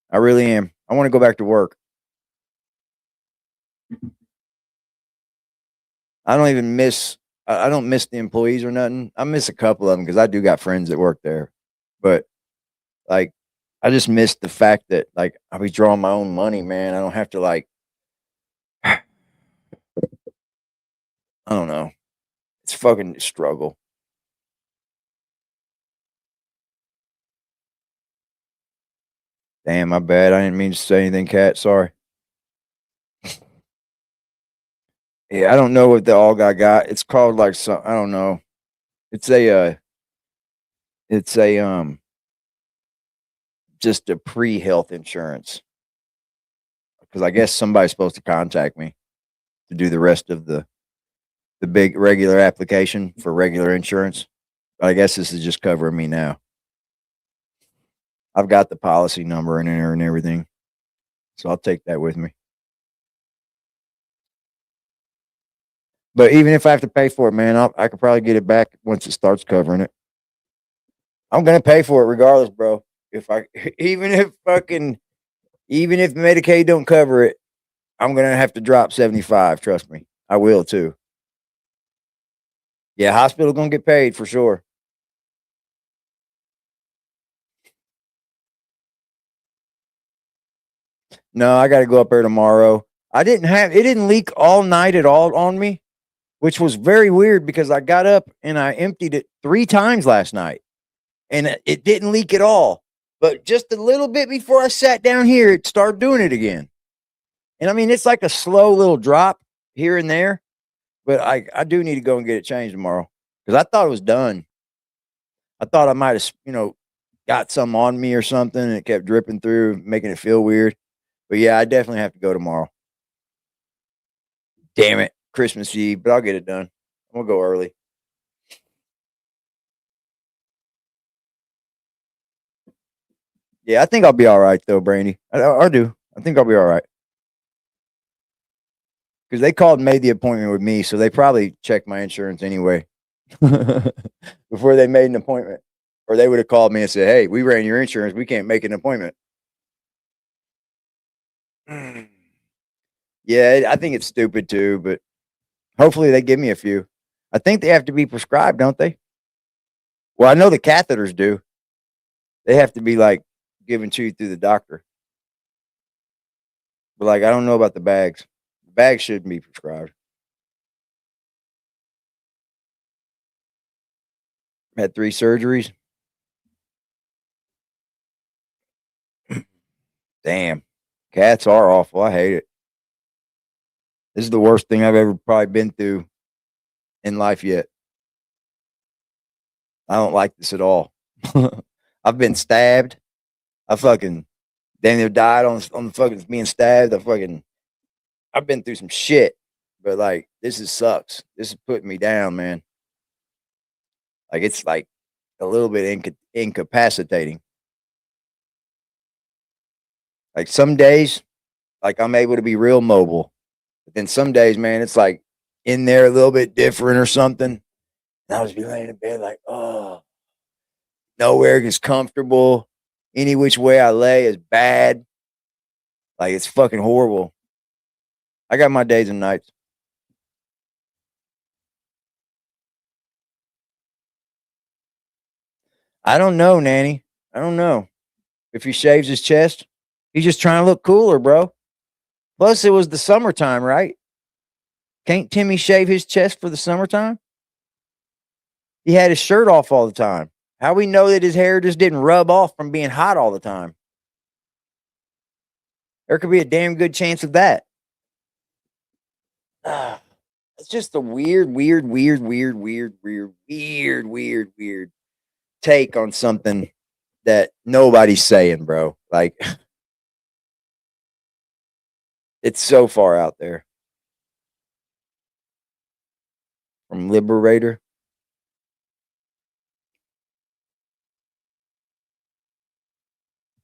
I really am. I want to go back to work. I don't even miss. I don't miss the employees or nothing. I miss a couple of them because I do got friends that work there, but like, I just miss the fact that like I'll be drawing my own money, man. I don't have to like. I don't know. It's fucking struggle. Damn, my bad. I didn't mean to say anything, Cat. Sorry. Yeah, I don't know what the all guy got. It's called like some. I don't know. It's a. It's a just a pre-health insurance because I guess somebody's supposed to contact me to do the rest of the big regular application for regular insurance. But I guess this is just covering me now. I've got the policy number in there and everything, so I'll take that with me. But even if I have to pay for it, man, I could probably get it back once it starts covering it. I'm gonna pay for it regardless, bro. If I even if Medicaid don't cover it, I'm gonna have to drop 75. Trust me, I will too. Yeah, hospital gonna get paid for sure. No, I got to go up there tomorrow. It didn't leak all night at all on me, which was very weird because I got up and I emptied it 3 times last night and it didn't leak at all. But just a little bit before I sat down here, it started doing it again. And I mean, it's like a slow little drop here and there, but I do need to go and get it changed tomorrow because I thought it was done. I thought I might have, got some on me or something and it kept dripping through, making it feel weird. But yeah, I definitely have to go tomorrow. Damn it, Christmas Eve, but I'll get it done. I'm gonna go early. Yeah, I think I'll be all right though, Brandy. I do. I think I'll be all right because they called and made the appointment with me, so they probably checked my insurance anyway before they made an appointment, or they would have called me and said, "Hey, we ran your insurance. We can't make an appointment." Yeah, I think it's stupid too, but hopefully they give me a few. I think they have to be prescribed, don't they? Well, I know the catheters do. They have to be like given to you through the doctor. But like, I don't know about the bags. The bags shouldn't be prescribed. Had 3 surgeries. Damn. Cats are awful. I hate it. This is the worst thing I've ever probably been through in life yet. I don't like this at all. I've been stabbed. I fucking damn near died on the fucking being stabbed. I've been through some shit. But like sucks. This is putting me down, man. Like it's like a little bit incapacitating. Like some days, like I'm able to be real mobile. But then some days, man, it's like in there a little bit different or something. And I was be laying in bed like, oh, nowhere is comfortable. Any which way I lay is bad. Like it's fucking horrible. I got my days and nights. I don't know, Nanny. I don't know. If he shaves his chest, he's just trying to look cooler, bro. Plus, it was the summertime, right? Can't Timmy shave his chest for the summertime? He had his shirt off all the time. How we know that his hair just didn't rub off from being hot all the time? There could be a damn good chance of that. It's just a weird take on something that nobody's saying, bro. Like, it's so far out there. From Liberator.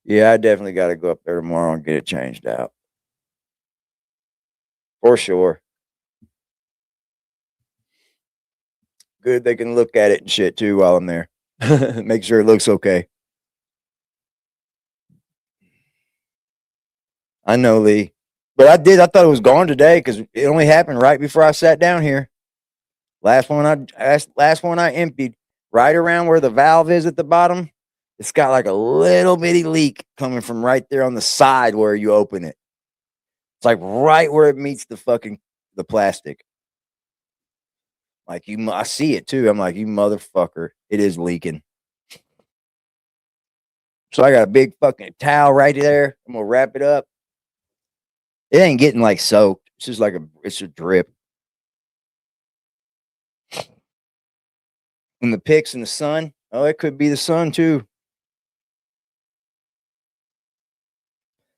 Yeah, I definitely got to go up there tomorrow and get it changed out. For sure. Good, they can look at it and shit too while I'm there. Make sure it looks okay. I know, Lee. But I thought it was gone today because it only happened right before I sat down here. Last one I emptied, right around where the valve is at the bottom. It's got like a little bitty leak coming from right there on the side where you open it. It's like right where it meets the plastic. Like I see it too. I'm like, you motherfucker, it is leaking. So I got a big fucking towel right there. I'm gonna wrap it up. It ain't getting like soaked. It's just like it's a drip. And the pics in the sun. Oh, it could be the sun too.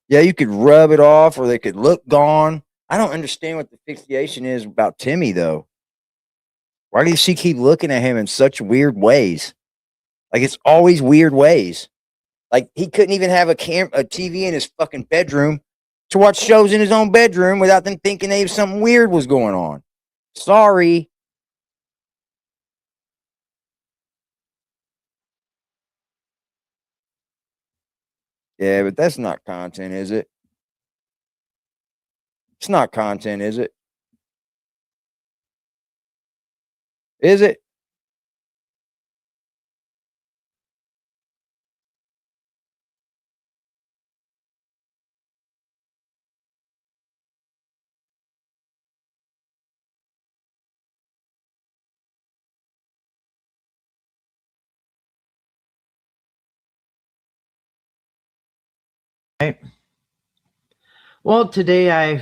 Yeah, you could rub it off or they could look gone. I don't understand what the fixation is about Timmy though. Why does she keep looking at him in such weird ways? Like it's always weird ways. Like he couldn't even have a TV in his fucking bedroom to watch shows in his own bedroom without them thinking something weird was going on. Sorry. Yeah, but that's not content, is it? It's not content, is it? Is it? Right. Well, today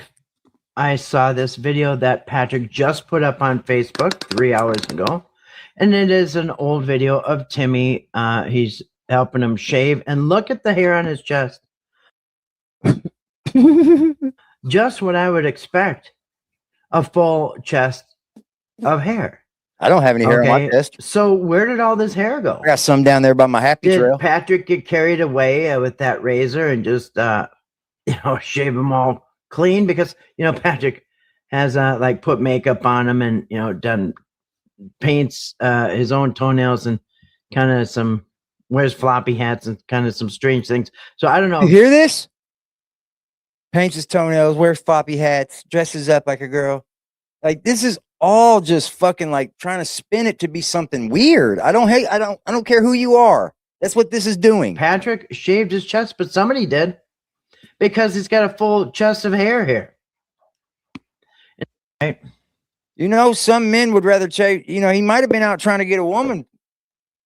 I saw this video that Patrick just put up on Facebook 3 hours ago, and it is an old video of Timmy. He's helping him shave, and look at the hair on his chest. Just what I would expect, a full chest of hair. I don't have any hair on my chest. So where did all this hair go? I got some down there by my happy trail. Did Patrick get carried away with that razor and just shave them all clean? Because Patrick has like put makeup on him and done paints his own toenails and kind of wears floppy hats and kind of some strange things. So I don't know. You hear this? Paints his toenails, wears floppy hats, dresses up like a girl. Like this is all just fucking like trying to spin it to be something weird. I don't care who you are. That's what this is doing. Patrick shaved his chest, but somebody did because he's got a full chest of hair here. Right. Some men would rather shave. He might have been out trying to get a woman,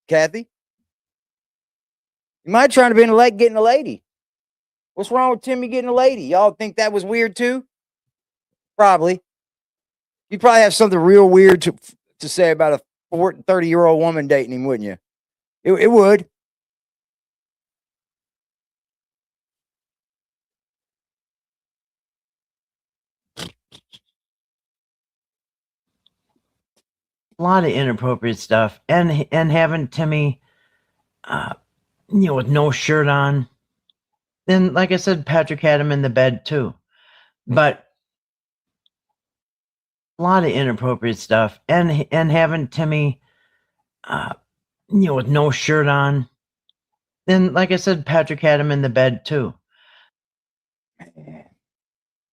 Kathy. He might have trying to be getting a lady. What's wrong with Timmy getting a lady? Y'all think that was weird too? Probably. You'd probably have something real weird to say about a 30-year-old woman dating him, wouldn't you? It would. A lot of inappropriate stuff, and having Timmy, with no shirt on. And like I said, Patrick had him in the bed too, but a lot of inappropriate stuff, and having Timmy, with no shirt on. And like I said, Patrick had him in the bed too.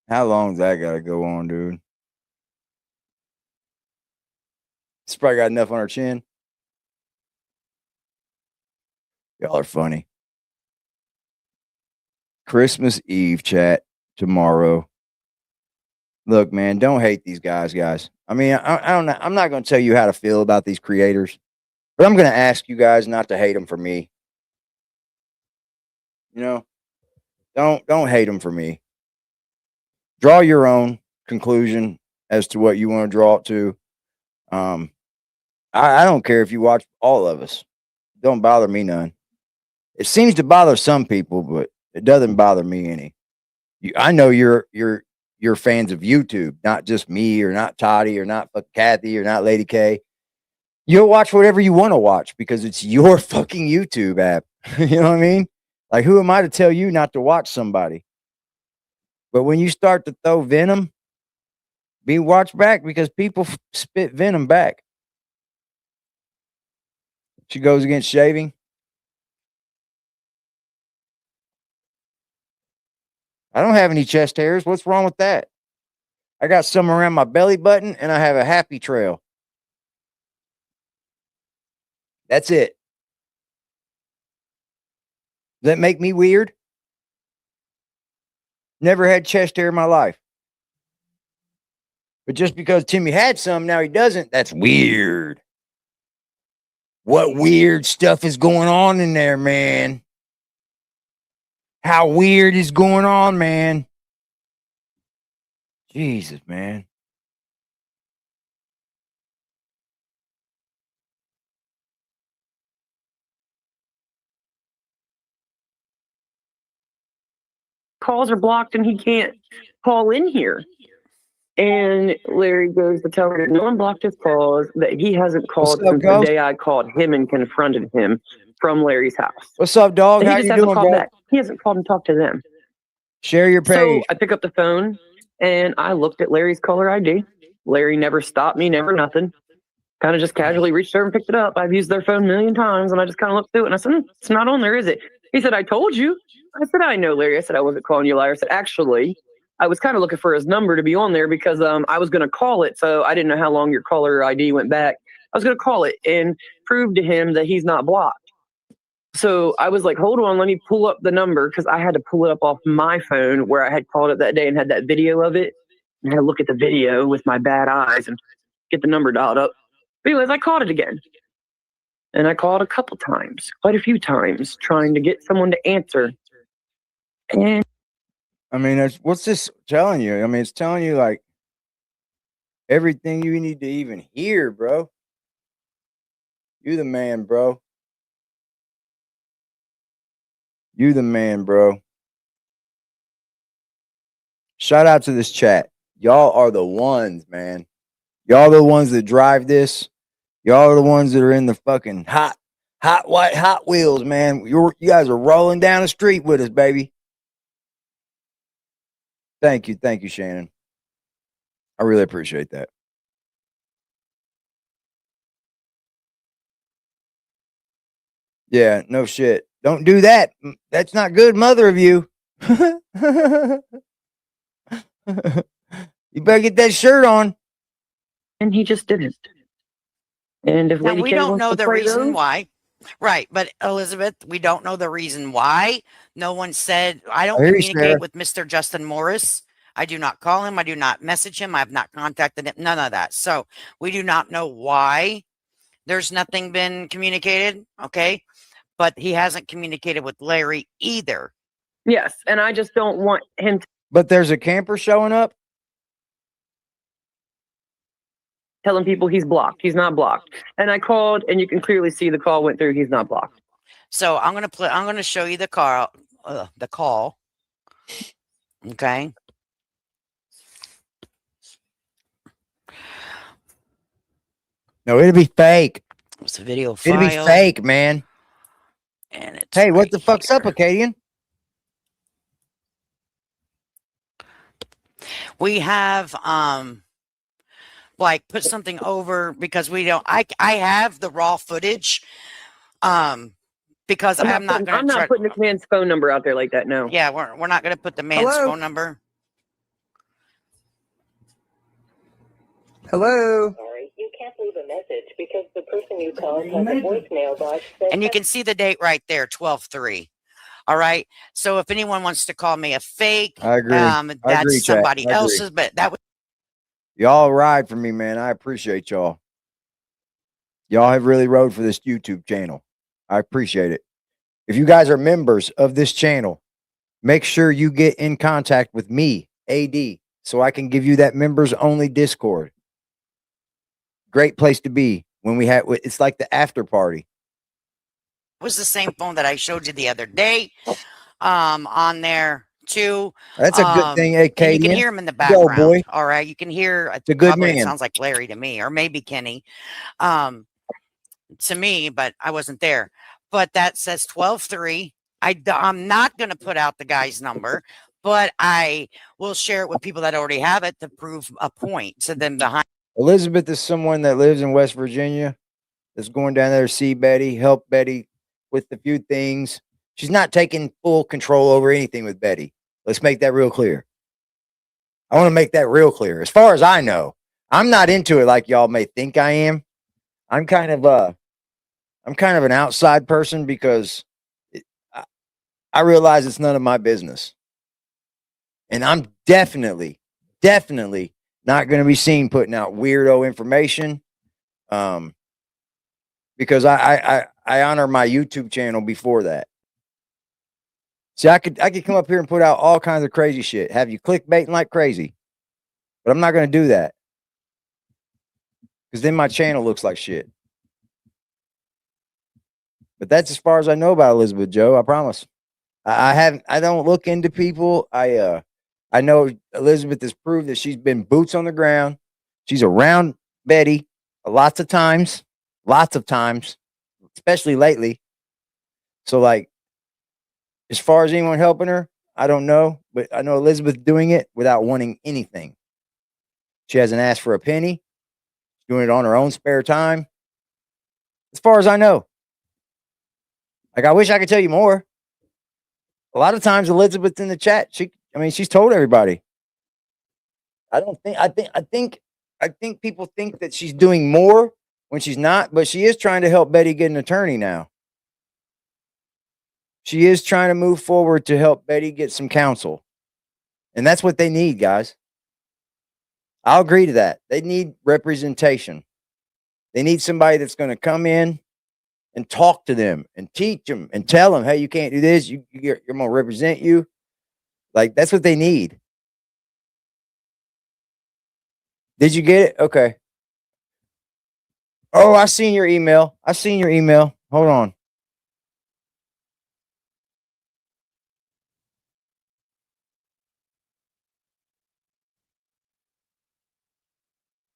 How long's that got to go on, dude? It's probably got enough on her chin. Y'all are funny. Christmas Eve chat tomorrow. Look, man, don't hate these guys. I mean, I don't know. I'm not going to tell you how to feel about these creators, but I'm going to ask you guys not to hate them for me. Don't hate them for me. Draw your own conclusion as to what you want to draw it to. I don't care if you watch all of us. Don't bother me none. It seems to bother some people, but it doesn't bother me any. I know you're fans of YouTube, not just me or not Toddy or not Kathy or not Lady K. You'll watch whatever you want to watch because it's your fucking YouTube app. You know what I mean? Like, who am I to tell you not to watch somebody? But when you start to throw venom, be watched back because people spit venom back. She goes against shaving. I don't have any chest hairs. What's wrong with that? I got some around my belly button and I have a happy trail. That's it. Does that make me weird? Never had chest hair in my life. But just because Timmy had some, now he doesn't, that's weird. What weird stuff is going on in there, man? How weird is going on, man? Jesus, man. Calls are blocked and he can't call in here. And Larry goes to tell her that no one blocked his calls, that he hasn't called What's up, since the Ghost? day I called him and confronted him from Larry's house. What's up, dog? And he How just you hasn't doing, called bro? back. He hasn't called and talked to them. Share your page. So I pick up the phone and I looked at Larry's caller ID. Larry never stopped me, never nothing. Kind of just casually reached over and picked it up. I've used their phone a million times and I just kind of looked through it and I said, it's not on there, is it? He said, I told you. I said, I know, Larry. I said, I wasn't calling you a liar. I said, actually, I was kind of looking for his number to be on there because I was going to call it. So I didn't know how long your caller ID went back. I was going to call it and prove to him that he's not blocked. So I was like, hold on, let me pull up the number because I had to pull it up off my phone where I had called it that day and had that video of it. And I had to look at the video with my bad eyes and get the number dialed up. But anyways, I called it again. And I called a couple times, quite a few times, trying to get someone to answer. And I mean, what's this telling you? I mean, it's telling you like everything you need to even hear, bro. You the man, bro. You the man, bro. Shout out to this chat. Y'all are the ones, man. Y'all the ones that drive this. Y'all are the ones that are in the fucking hot white Hot Wheels, man. You guys are rolling down the street with us, baby. Thank you, Shannon. I really appreciate that. Yeah, no shit. Don't do that. That's not good, mother of you. You better get that shirt on. And he just didn't. And if Now, Lady we K don't wants know to the play reason those, why. Right. But Elizabeth, we don't know the reason why. No one said, I don't I hear you, communicate Sarah. with Mr. Justin Morris. I do not call him. I do not message him. I have not contacted him. None of that. So we do not know why there's nothing been communicated. Okay. But he hasn't communicated with Larry either. yes. And I just don't want him to But there's a camper showing up. telling people he's blocked. He's not blocked. And I called, and you can clearly see the call went through. He's not blocked. So I'm gonna show you the call. Okay. No, it'll be fake. It's a video file. It'll be fake, man. And it's Hey, what right the fuck's up, here. Acadian? We have like put something over because we don't. I have the raw footage. Because I'm not going to. I'm not putting this man's phone number out there like that. No. Yeah, we're not going to put the man's Hello? phone number. Hello. Sorry, you can't leave a message because the person you called has a voicemail box. And you can see the date right there, 12/3. All right. So if anyone wants to call me a fake, I agree. that's somebody else's. But that would. Y'all ride for me, man. I appreciate y'all. Y'all have really rode for this YouTube channel. I appreciate it. If you guys are members of this channel, make sure you get in contact with me, AD, so I can give you that members only Discord. Great place to be when we have, it's like the after party. It was the same phone that I showed you the other day on there too. That's a good thing, AK. You can hear him in the background. Go, boy. All right. You can hear, it's a good probably man. It sounds like Larry to me, or maybe Kenny to me, but I wasn't there. But that says 12/3. I'm not going to put out the guy's number, but I will share it with people that already have it to prove a point to them behind. Elizabeth is someone that lives in West Virginia that's going down there to see Betty, help Betty with a few things. She's not taking full control over anything with Betty. Let's make that real clear. I want to make that real clear. As far as I know, I'm not into it like y'all may think I am. I'm kind of an outside person because I realize it's none of my business. And I'm definitely not going to be seen putting out weirdo information. Because I honor my YouTube channel before that. See, I could come up here and put out all kinds of crazy shit, have you clickbaiting like crazy, but I'm not going to do that because then my channel looks like shit. But that's as far as I know about Elizabeth Joe. I promise. I don't look into people. I know Elizabeth has proved that she's been boots on the ground. She's around Betty lots of times, especially lately. So like, as far as anyone helping her, I don't know, but I know Elizabeth doing it without wanting anything. She hasn't asked for a penny. She's doing it on her own spare time. As far as I know. Like, I wish I could tell you more. A lot of times Elizabeth's in the chat. She's told everybody. I think people think that she's doing more when she's not, but she is trying to help Betty get an attorney now. She is trying to move forward to help Betty get some counsel. And that's what they need, guys. I'll agree to that. They need representation. They need somebody that's going to come in and talk to them and teach them and tell them, hey, you can't do this. You're going to represent you. Like, that's what they need. Did you get it? Okay. Oh, I seen your email. Hold on.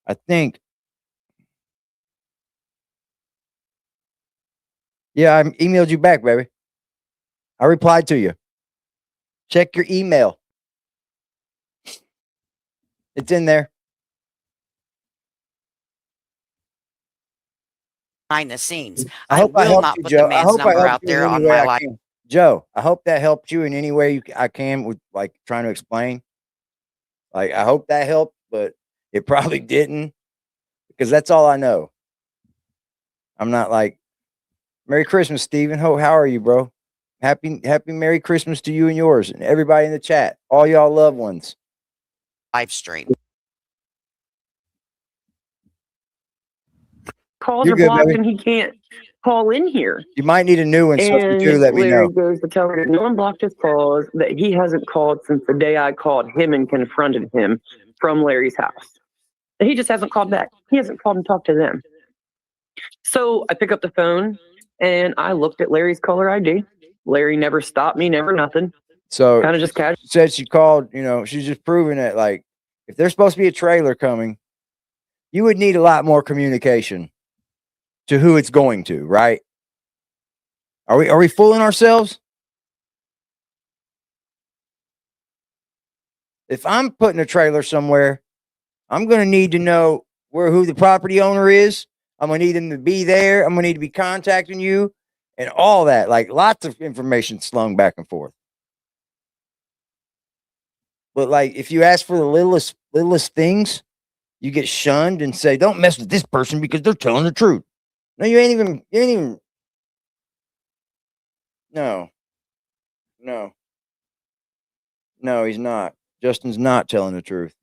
I think. Yeah, I emailed you back, baby. I replied to you. Check your email. It's in there. Behind the scenes. I hope I will helped not you, put Joe. the man's number out there on my live. Joe, I hope that helped you in any way I can with like trying to explain. Like, I hope that helped, but it probably didn't because that's all I know. I'm not like, Merry Christmas, Steven. How are you, bro? Happy Merry Christmas to you and yours and everybody in the chat. All y'all loved ones. Live stream. Calls You're are good, blocked baby. and he can't call in here. You might need a new one, so if you do, let me Larry know. goes to tell her that no one blocked his calls, that he hasn't called since the day I called him and confronted him from Larry's house. He just hasn't called back. He hasn't called and talked to them. So I pick up the phone and I looked at Larry's caller ID. Larry never stopped me, never nothing. So kind of just casual. Said she called, she's just proving that, like, if there's supposed to be a trailer coming, you would need a lot more communication to who it's going to, right? Are we fooling ourselves? If I'm putting a trailer somewhere, I'm going to need to know who the property owner is. I'm going to need them to be there. I'm going to need to be contacting you and all that. Like, lots of information slung back and forth. But like, if you ask for the littlest things, you get shunned and say, don't mess with this person because they're telling the truth. No, you ain't even. No, he's not. Justin's not telling the truth.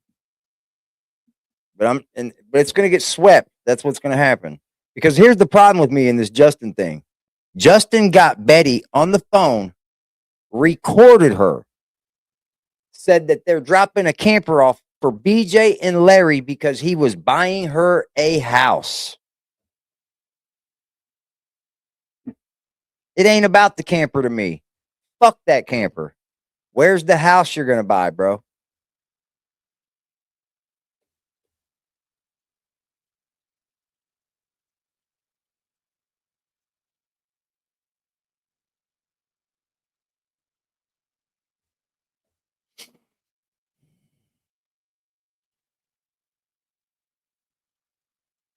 But it's going to get swept. That's what's going to happen. Because here's the problem with me in this Justin thing. Justin got Betty on the phone, recorded her, said that they're dropping a camper off for BJ and Larry because he was buying her a house. It ain't about the camper to me. Fuck that camper. Where's the house you're going to buy, bro?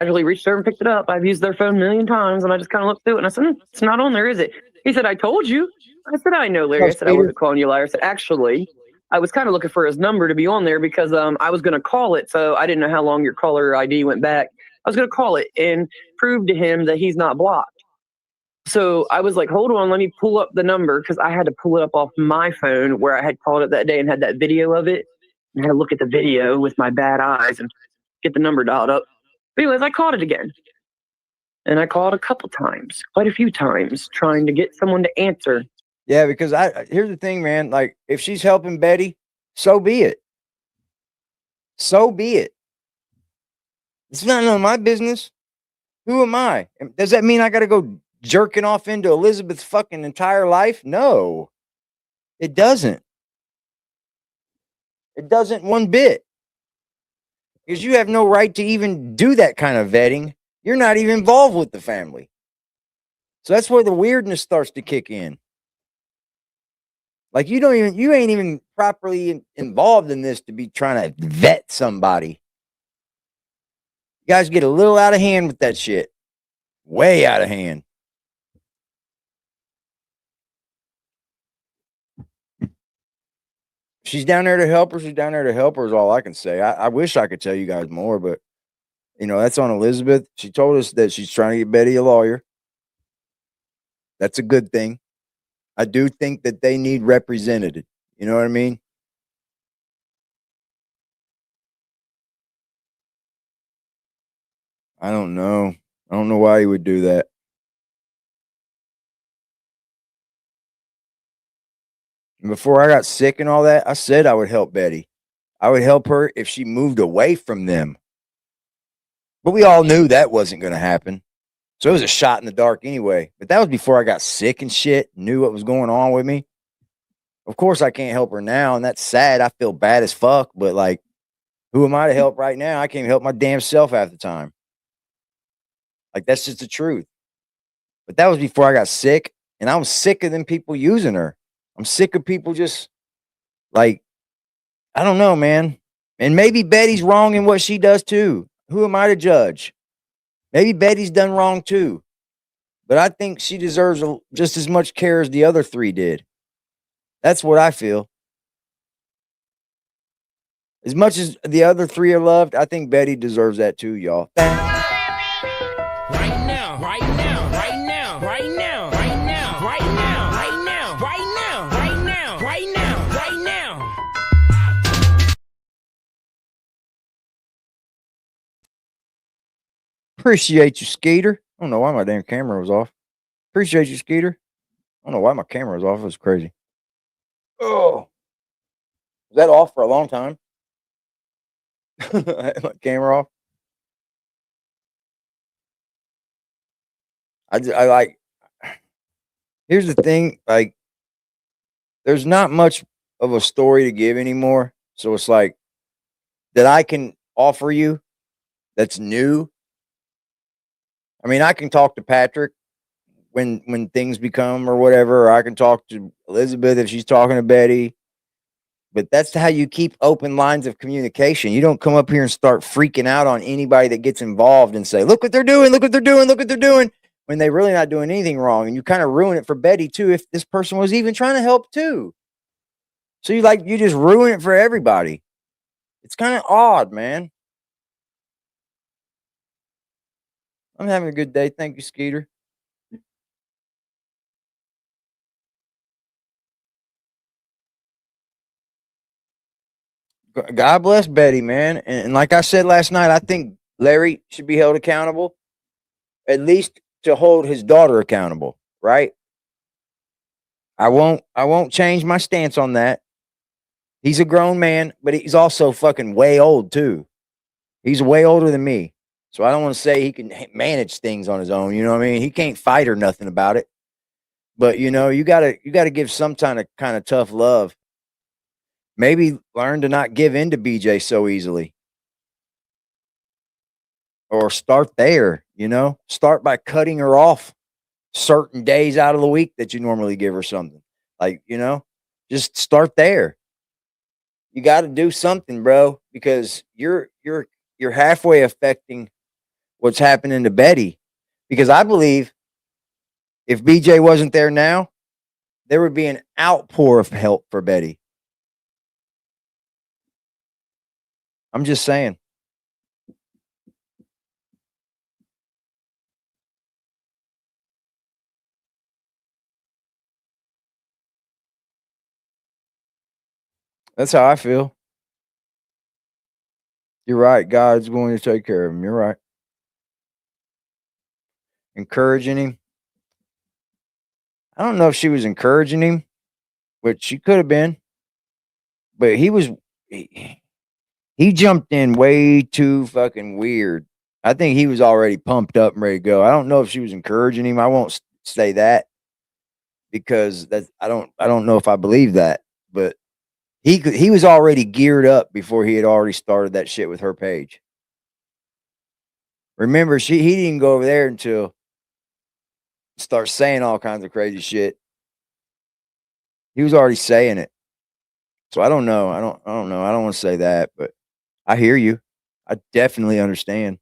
Actually reached over and picked it up. I've used their phone a million times, and I just kind of looked through it, and I said, it's not on there, is it? He said, I told you. I said, I know, Larry. I said, I wasn't calling you a liar. I said, actually, I was kind of looking for his number to be on there because I was going to call it, so I didn't know how long your caller ID went back. I was going to call it and prove to him that he's not blocked. So I was like, hold on, let me pull up the number, because I had to pull it up off my phone where I had called it that day and had that video of it. And I had to look at the video with my bad eyes and get the number dialed up. But anyways, I called it again. And I called a couple times, quite a few times, trying to get someone to answer. Yeah, because here's the thing, man. Like, if she's helping Betty, so be it. So be it. It's not none of my business. Who am I? Does that mean I got to go jerking off into Elizabeth's fucking entire life? No, it doesn't. It doesn't one bit. Because you have no right to even do that kind of vetting. You're not even involved with the family. So that's where the weirdness starts to kick in. Like, you ain't even properly involved in this to be trying to vet somebody. You guys get a little out of hand with that shit. Way out of hand. She's down there to help her. She's down there to help her is all I can say. I wish I could tell you guys more, but, that's on Elizabeth. She told us that she's trying to get Betty a lawyer. That's a good thing. I do think that they need represented. You know what I mean? I don't know. I don't know why he would do that. And before I got sick and all that, I said I would help Betty. I would help her if she moved away from them. But we all knew that wasn't going to happen. So it was a shot in the dark anyway. But that was before I got sick and shit, knew what was going on with me. Of course, I can't help her now, and that's sad. I feel bad as fuck, but like, who am I to help right now? I can't help my damn self half the time. Like, that's just the truth. But that was before I got sick, and I'm sick of them people using her. I'm sick of people just, like, I don't know, man. And maybe Betty's wrong in what she does too. Who am I to judge? Maybe Betty's done wrong too. But I think she deserves just as much care as the other three did. That's what I feel. As much as the other three are loved, I think Betty deserves that too, y'all. Right now, right now, right now, right now, right now, right now, right now, right now, right now, right now, right now. Appreciate you, Skeeter. I don't know why my damn camera was off. Appreciate you, Skeeter. I don't know why my camera was off. It was crazy. Oh, was that off for a long time? I had my camera off. I like. Here's the thing. Like, there's not much of a story to give anymore. So it's like that I can offer you that's new. I mean, I can talk to Patrick when things become or whatever, or I can talk to Elizabeth if she's talking to Betty. But that's how you keep open lines of communication. You don't come up here and start freaking out on anybody that gets involved and say, look what they're doing, look what they're doing, look what they're doing, when they're really not doing anything wrong. And you kind of ruin it for Betty too, if this person was even trying to help too. So you just ruin it for everybody. It's kind of odd, man. I'm having a good day. Thank you, Skeeter. God bless Betty, man. And like I said last night, I think Larry should be held accountable, at least to hold his daughter accountable, right? I won't change my stance on that. He's a grown man, but he's also fucking way old too. He's way older than me. So I don't want to say he can manage things on his own. You know what I mean? He can't fight or nothing about it. But you gotta give some kind of tough love. Maybe learn to not give in to BJ so easily. Or start there, start by cutting her off certain days out of the week that you normally give her something. Like, just start there. You got to do something, bro, because you're halfway affecting what's happening to Betty, because I believe if BJ wasn't there now, there would be an outpour of help for Betty. I'm just saying. That's how I feel. You're right. God's going to take care of him. You're right. Encouraging him. I don't know if she was encouraging him, but she could have been. But he jumped in way too fucking weird. I think he was already pumped up and ready to go. I don't know if she was encouraging him. I won't say that because I don't know if I believe that. But he was already geared up before he had already started that shit with her page. Remember, he didn't go over there until start saying all kinds of crazy shit. He was already saying it. So I don't know. I don't know. I don't want to say that, but I hear you. I definitely understand.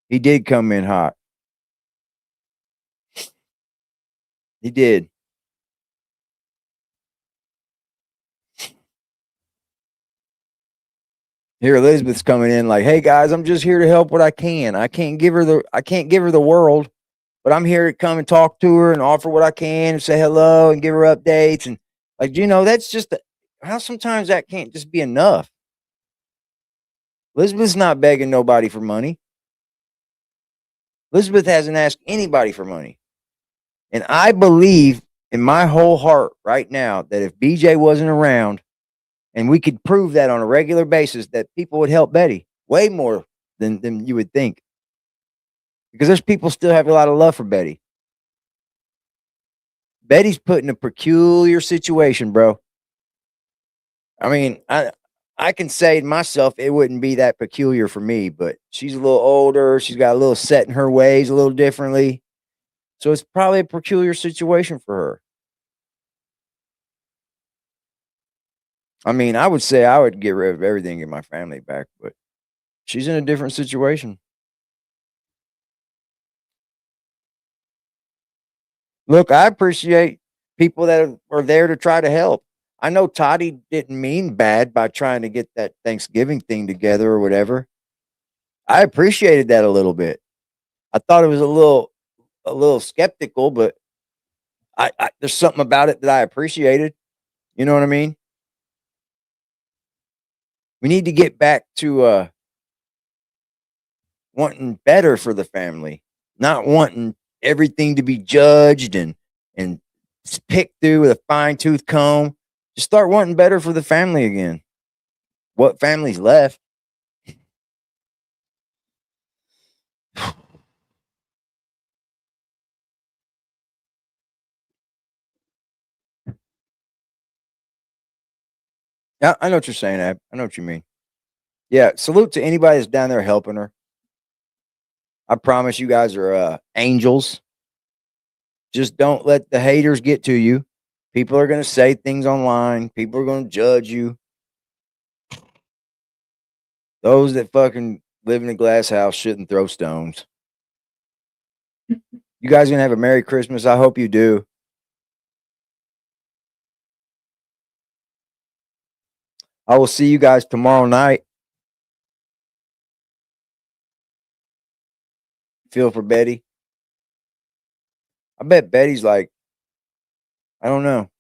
He did come in hot. He did. Here Elizabeth's coming in like, "Hey guys, I'm just here to help what I can. I can't give her the world, but I'm here to come and talk to her and offer what I can and say hello and give her updates." And like, that's just how sometimes that can't just be enough. Elizabeth's not begging nobody for money. Elizabeth hasn't asked anybody for money. And I believe in my whole heart right now that if BJ wasn't around and we could prove that on a regular basis, that people would help Betty way more than you would think. Because there's people still have a lot of love for Betty. Betty's put in a peculiar situation, bro. I mean, I can say to myself, it wouldn't be that peculiar for me, but she's a little older. She's got a little set in her ways a little differently. So it's probably a peculiar situation for her. I mean, I would say I would get rid of everything in my family back, but she's in a different situation. Look, I appreciate people that are there to try to help. I know Toddy didn't mean bad by trying to get that Thanksgiving thing together or whatever. I appreciated that a little bit. I thought it was a little skeptical, but I there's something about it that I appreciated. You know what I mean? We need to get back to wanting better for the family, not wanting everything to be judged and picked through with a fine tooth comb. Just start wanting better for the family again. What family's left? Yeah, I know what you're saying, Ab. I know what you mean. Yeah, salute to anybody that's down there helping her. I promise you guys are angels. Just don't let the haters get to you. People are going to say things online. People are going to judge you. Those that fucking live in a glass house shouldn't throw stones. You guys going to have a Merry Christmas? I hope you do. I will see you guys tomorrow night. Feel for Betty. I bet Betty's like, I don't know.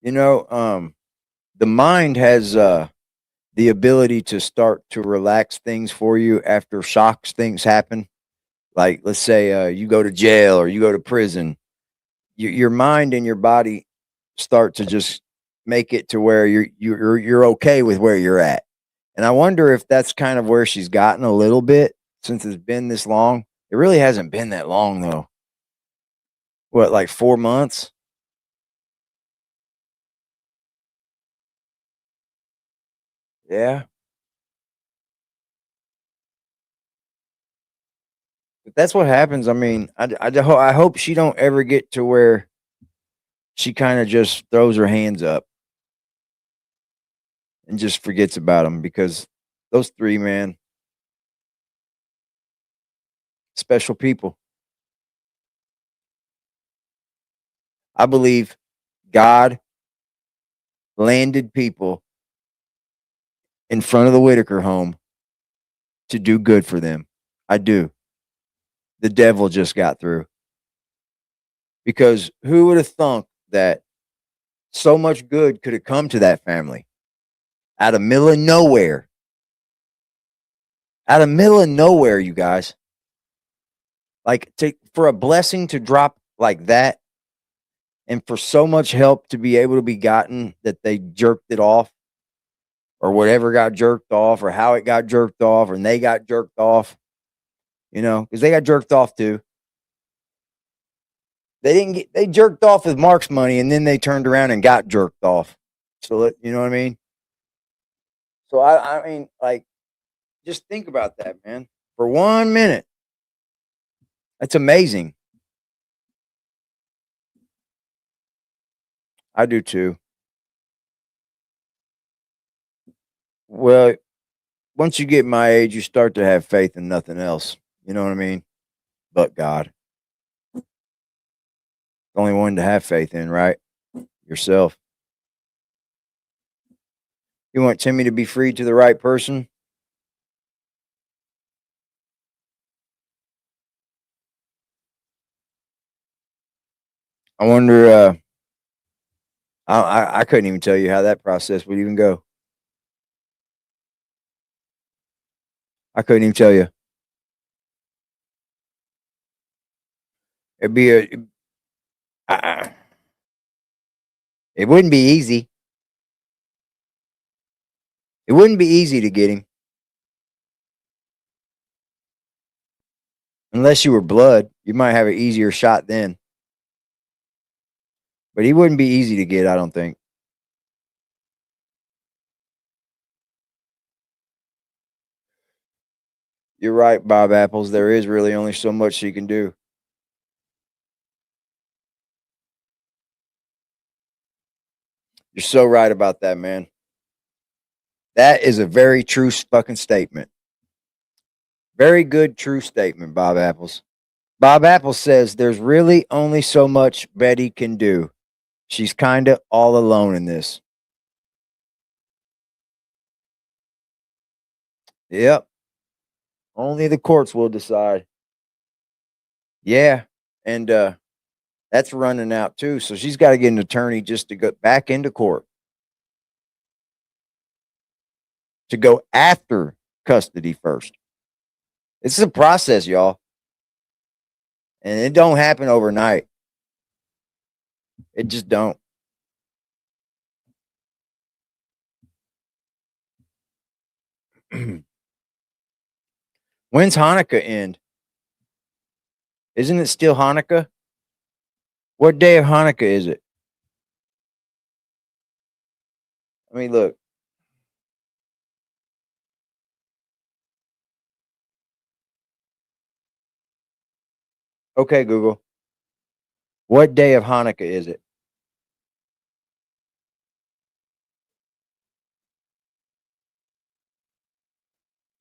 The mind has the ability to start to relax things for you after shocks things happen. Like, let's say you go to jail or you go to prison. Your mind and your body start to just make it to where you're okay with where you're at. And I wonder if that's kind of where she's gotten a little bit since it's been this long. It really hasn't been that long though. What, like 4 months? Yeah. But that's what happens. I mean, I hope she don't ever get to where she kind of just throws her hands up and just forgets about them, because Those three, man. Special people. I believe God landed people in front of the Whittaker home to do good for them. I do. The devil just got through. Because who would have thunk that so much good could have come to that family out of middle of nowhere? Out of middle of nowhere, you guys. Like for a blessing to drop like that, and for so much help to be able to be gotten that they jerked it off, or whatever got jerked off, or how it got jerked off, and they got jerked off, because they got jerked off too. They jerked off with Mark's money, and then they turned around and got jerked off. So, you know what I mean? So, I mean, like, just think about that, man. For 1 minute. That's amazing. I do too. Well, once you get my age, you start to have faith in nothing else. You know what I mean? But God. The only one to have faith in, right? Yourself. You want Timmy to be free to the right person? I wonder, I couldn't even tell you how that process would even go. I couldn't even tell you. It'd be it wouldn't be easy. It wouldn't be easy to get him. Unless you were blood, you might have an easier shot then. But he wouldn't be easy to get, I don't think. You're right, Bob Apples. There is really only so much she can do. You're so right about that, man. That is a very true fucking statement. Very good, true statement, Bob Apples. Bob Apples says there's really only so much Betty can do. She's kind of all alone in this. Yep. Only the courts will decide. Yeah. And that's running out too. So she's got to get an attorney just to go back into court. To go after custody first. It's a process, y'all. And it don't happen overnight. It just don't. When's Hanukkah end? Isn't it still Hanukkah? What day of Hanukkah is it? I mean, look. Okay, Google. What day of Hanukkah is it?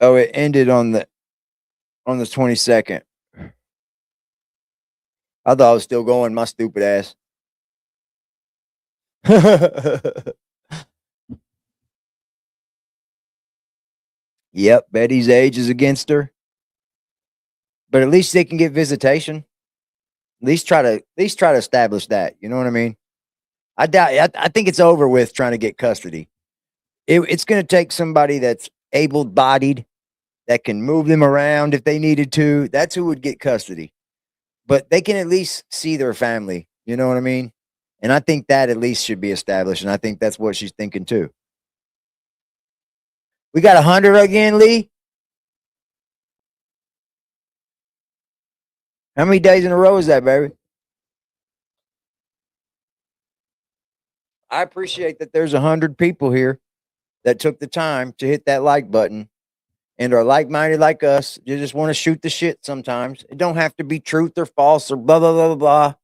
Oh, it ended on the 22nd. I thought I was still going, my stupid ass. Yep, Betty's age is against her. But at least they can get visitation. At least try to establish that. You know what I mean? I think it's over with trying to get custody. It's going to take somebody that's able-bodied, that can move them around if they needed to. That's who would get custody. But they can at least see their family. You know what I mean? And I think that at least should be established. And I think that's what she's thinking too. We got 100 again, Lee? How many days in a row is that, baby? I appreciate that there's 100 people here that took the time to hit that like button and are like-minded like us. You just want to shoot the shit sometimes. It don't have to be truth or false or blah, blah, blah, blah, blah.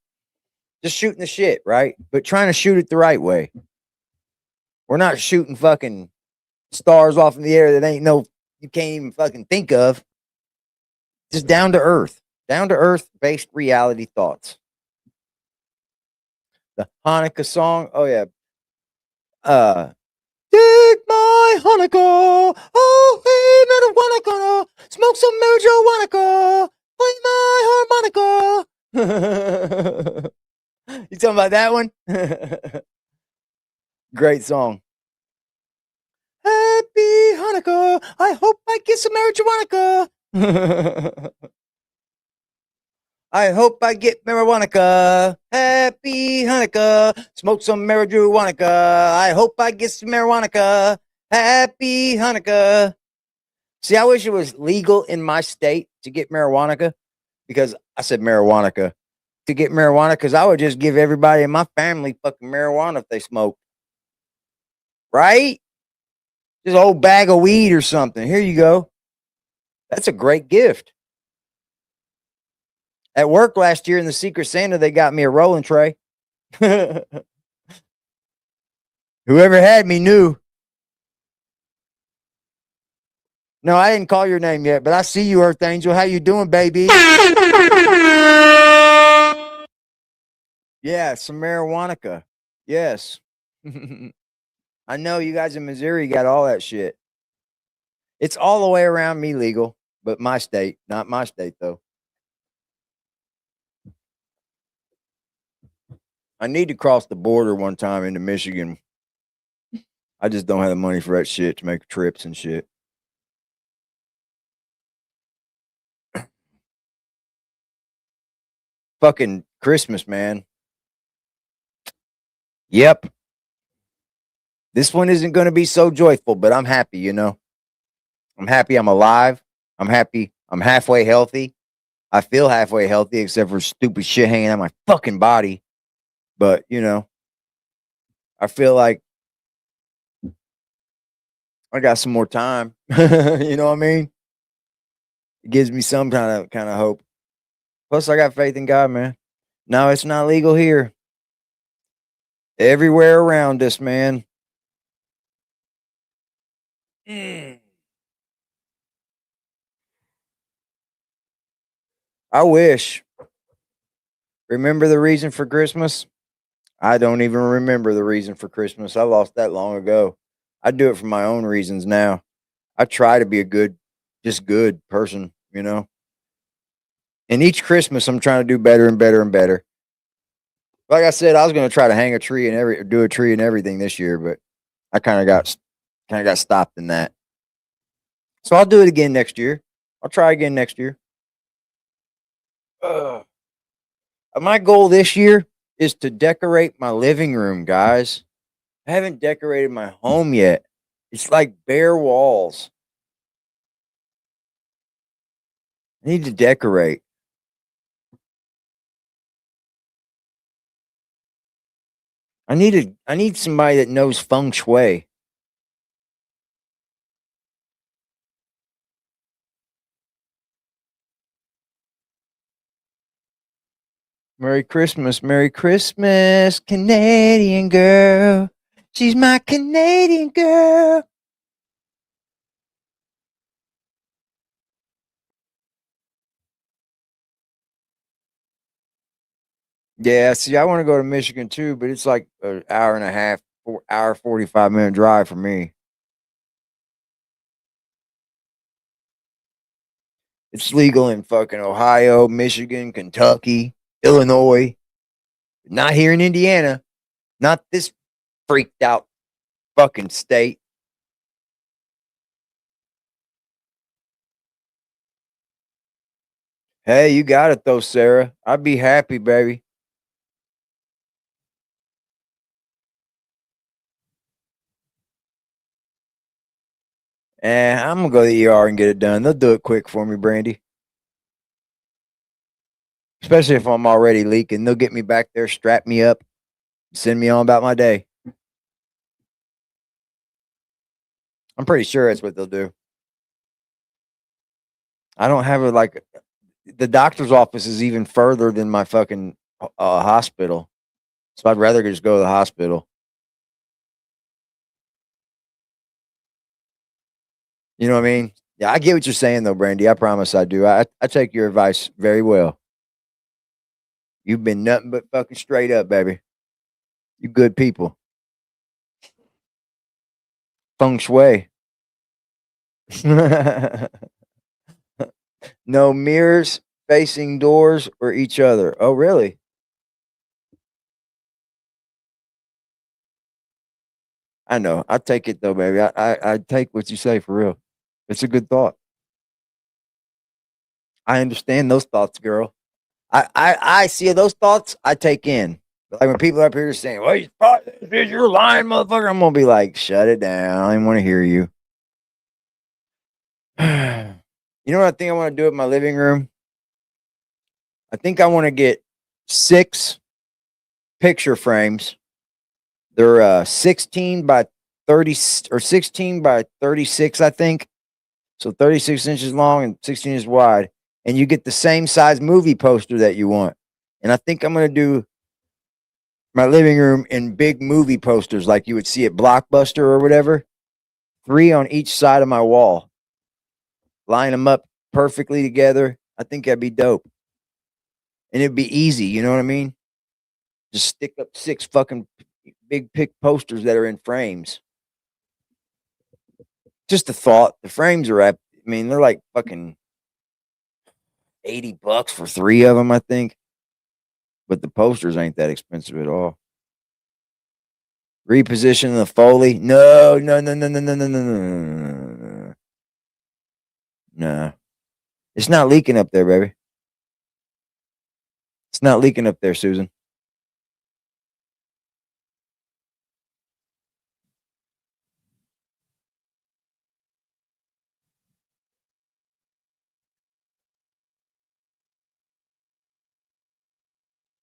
Just shooting the shit, right? But trying to shoot it the right way. We're not shooting fucking stars off in the air that ain't no you can't even fucking think of. Just down to earth based reality thoughts. The Hanukkah song. Oh yeah. Dig my Hanukkah. Oh, hey, marijuana. Smoke some marijuana. Play my harmonica. You talking about that one? Great song. Happy Hanukkah. I hope I get some marijuana. I hope I get marijuana. Happy Hanukkah. Smoke some marijuana. I hope I get some marijuana. Happy Hanukkah. See, I wish it was legal in my state to get marijuana, because I said marijuana, to get marijuana, because I would just give everybody in my family fucking marijuana if they smoke. Right? Just an old bag of weed or something. Here you go. That's a great gift. At work last year in the Secret Santa, they got me a Rollin tray. Whoever had me knew. No, I didn't call your name yet, but I see you, Earth Angel. How you doing, baby? Yeah, some marijuana. Yes. I know you guys in Missouri got all that shit. It's all the way around me legal, but my state, not my state, though. I need to cross the border one time into Michigan. I just don't have the money for that shit to make trips and shit. Fucking Christmas, man. Yep. This one isn't going to be so joyful, but I'm happy, you know. I'm happy I'm alive. I'm happy I'm halfway healthy. I feel halfway healthy, except for stupid shit hanging out my fucking body. But, you know, I feel like I got some more time. You know what I mean? It gives me some kind of hope. Plus, I got faith in God, man. No, it's not legal here. Everywhere around us, man. I wish. Remember the reason for Christmas? I don't even remember the reason for Christmas. I lost that long ago. I do it for my own reasons now. I try to be a good person, you know. And each Christmas, I'm trying to do better and better and better. Like I said, I was going to try to hang a tree and do a tree and everything this year, but I kind of got stopped in that. So I'll do it again next year. I'll try again next year. My goal this year is to decorate my living room, guys. I haven't decorated my home yet. It's like bare walls. I need to decorate. I need somebody that knows feng shui. Merry Christmas, Canadian girl. She's my Canadian girl. Yeah, see, I want to go to Michigan too, but it's like an hour and a half, 45-minute drive for me. It's legal in fucking Ohio, Michigan, Kentucky, Illinois. Not here in Indiana. Not this freaked out fucking state. Hey, you got it though, Sarah. I'd be happy, baby. I'm gonna go to the ER and get it done. They'll do it quick for me, Brandy. Especially if I'm already leaking. They'll get me back there, strap me up, send me on about my day. I'm pretty sure that's what they'll do. I don't have it like the doctor's office is even further than my fucking hospital. So I'd rather just go to the hospital. You know what I mean? Yeah, I get what you're saying though, Brandy. I promise I do. I take your advice very well. You've been nothing but fucking straight up, baby. You good people. Feng shui. No mirrors facing doors or each other. Oh, really? I know. I take it though, baby. I take what you say for real. It's a good thought. I understand those thoughts, girl. I see those thoughts. I take in. Like when people up here saying, "Well, you're lying, motherfucker," I'm gonna be like, "Shut it down. I don't even want to hear you." You know what I think I want to do in my living room? I think I want to get 6 picture frames. They're 16 by 30 or 16 by 36, I think. So 36 inches long and 16 inches wide. And you get the same size movie poster that you want. And I think I'm going to do my living room in big movie posters like you would see at Blockbuster or whatever. 3 on each side of my wall. Line them up perfectly together. I think that'd be dope. And it'd be easy, you know what I mean? Just stick up 6 fucking big pick posters that are in frames. Just a thought. The frames are at, I mean, they're like fucking $80 for 3 of them, I think. But the posters ain't that expensive at all. Reposition the Foley. No. No. It's not leaking up there, baby. It's not leaking up there, Susan.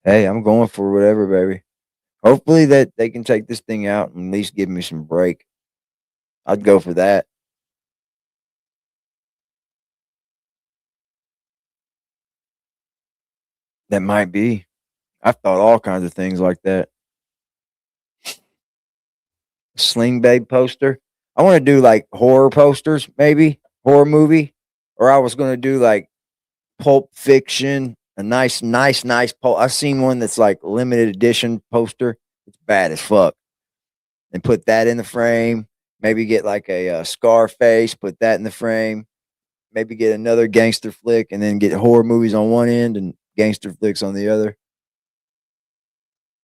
Hey, I'm going for whatever, baby. Hopefully that they can take this thing out and at least give me some break. I'd go for that. That might be. I've thought all kinds of things like that. Sling Babe poster. I want to do like horror posters, maybe horror movie, or I was going to do like Pulp Fiction, a nice. I've seen one that's like limited edition poster. It's bad as fuck. And put that in the frame. Maybe get like a Scarface, put that in the frame. Maybe get another gangster flick, and then get horror movies on one end and gangster flicks on the other.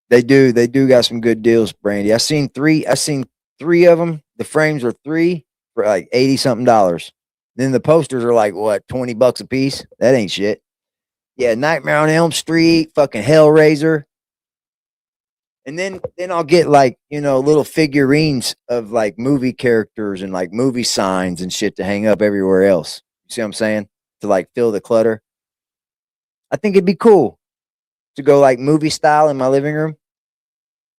They do got some good deals, Brandy. I seen 3 of them. The frames are 3 for like 80 something dollars. Then the posters are like what, $20 a piece? That ain't shit. Yeah, Nightmare on Elm Street, fucking Hellraiser. And then I'll get like, little figurines of like movie characters and like movie signs and shit to hang up everywhere else. You see what I'm saying? To like fill the clutter. I think it'd be cool to go like movie style in my living room.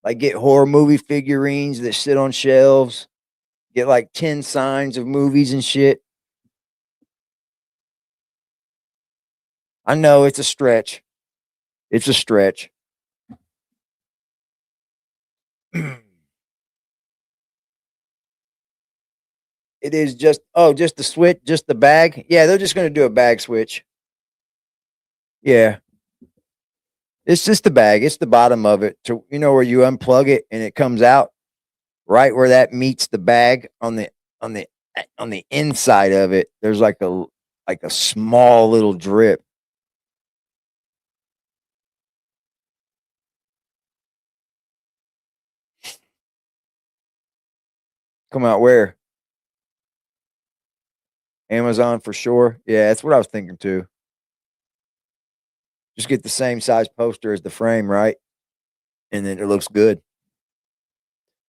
Like get horror movie figurines that sit on shelves. Get like 10 signs of movies and shit. I know it's a stretch. It's a stretch. It is just the switch, just the bag. Yeah, they're just gonna do a bag switch. Yeah. It's just the bag. It's the bottom of it to where you unplug it and it comes out right where that meets the bag on the inside of it. There's like a small little drip. Come out where? Amazon for sure. Yeah, that's what I was thinking too. Just get the same size poster as the frame, right? And then it looks good.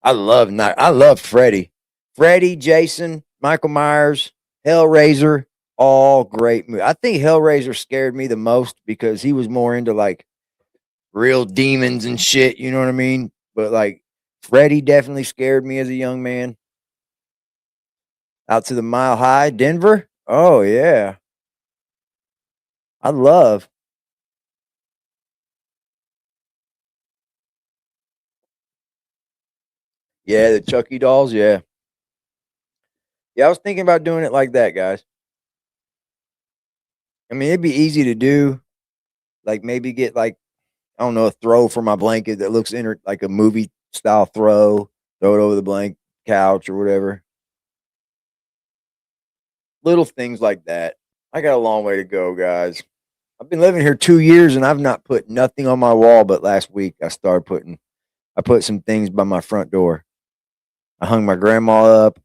I love Freddy. Freddy, Jason, Michael Myers, Hellraiser, all great movies. I think Hellraiser scared me the most because he was more into like real demons and shit, you know what I mean? But like Freddy definitely scared me as a young man. Out to the Mile High, Denver. Oh yeah. I love. Yeah, the Chucky dolls, yeah. Yeah, I was thinking about doing it like that, guys. I mean, it'd be easy to do. Like maybe get like, I don't know, a throw for my blanket that looks like a movie style throw. Throw it over the blank couch or whatever. Little things like that. I got a long way to go, guys. I've been living here 2 years and I've not put nothing on my wall. But last week I put some things by my front door. I hung my grandma up.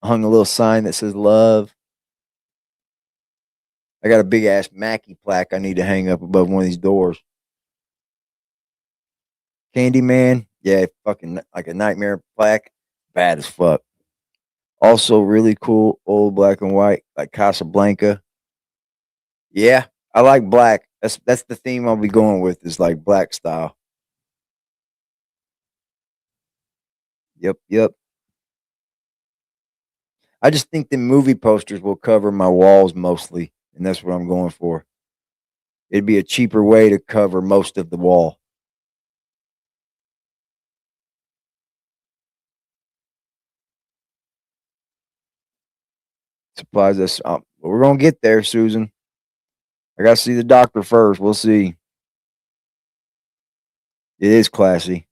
I hung a little sign that says love. I got a big ass Mackie plaque I need to hang up above one of these doors. Candyman, yeah, fucking like a nightmare plaque. Bad as fuck. Also, really cool old black and white, like Casablanca. Yeah, I like black. That's the theme I'll be going with, is like black style. Yep. I just think the movie posters will cover my walls mostly, and that's what I'm going for. It'd be a cheaper way to cover most of the wall. Supplies us. We're gonna get there, Susan. I gotta see the doctor first. We'll see. It is classy.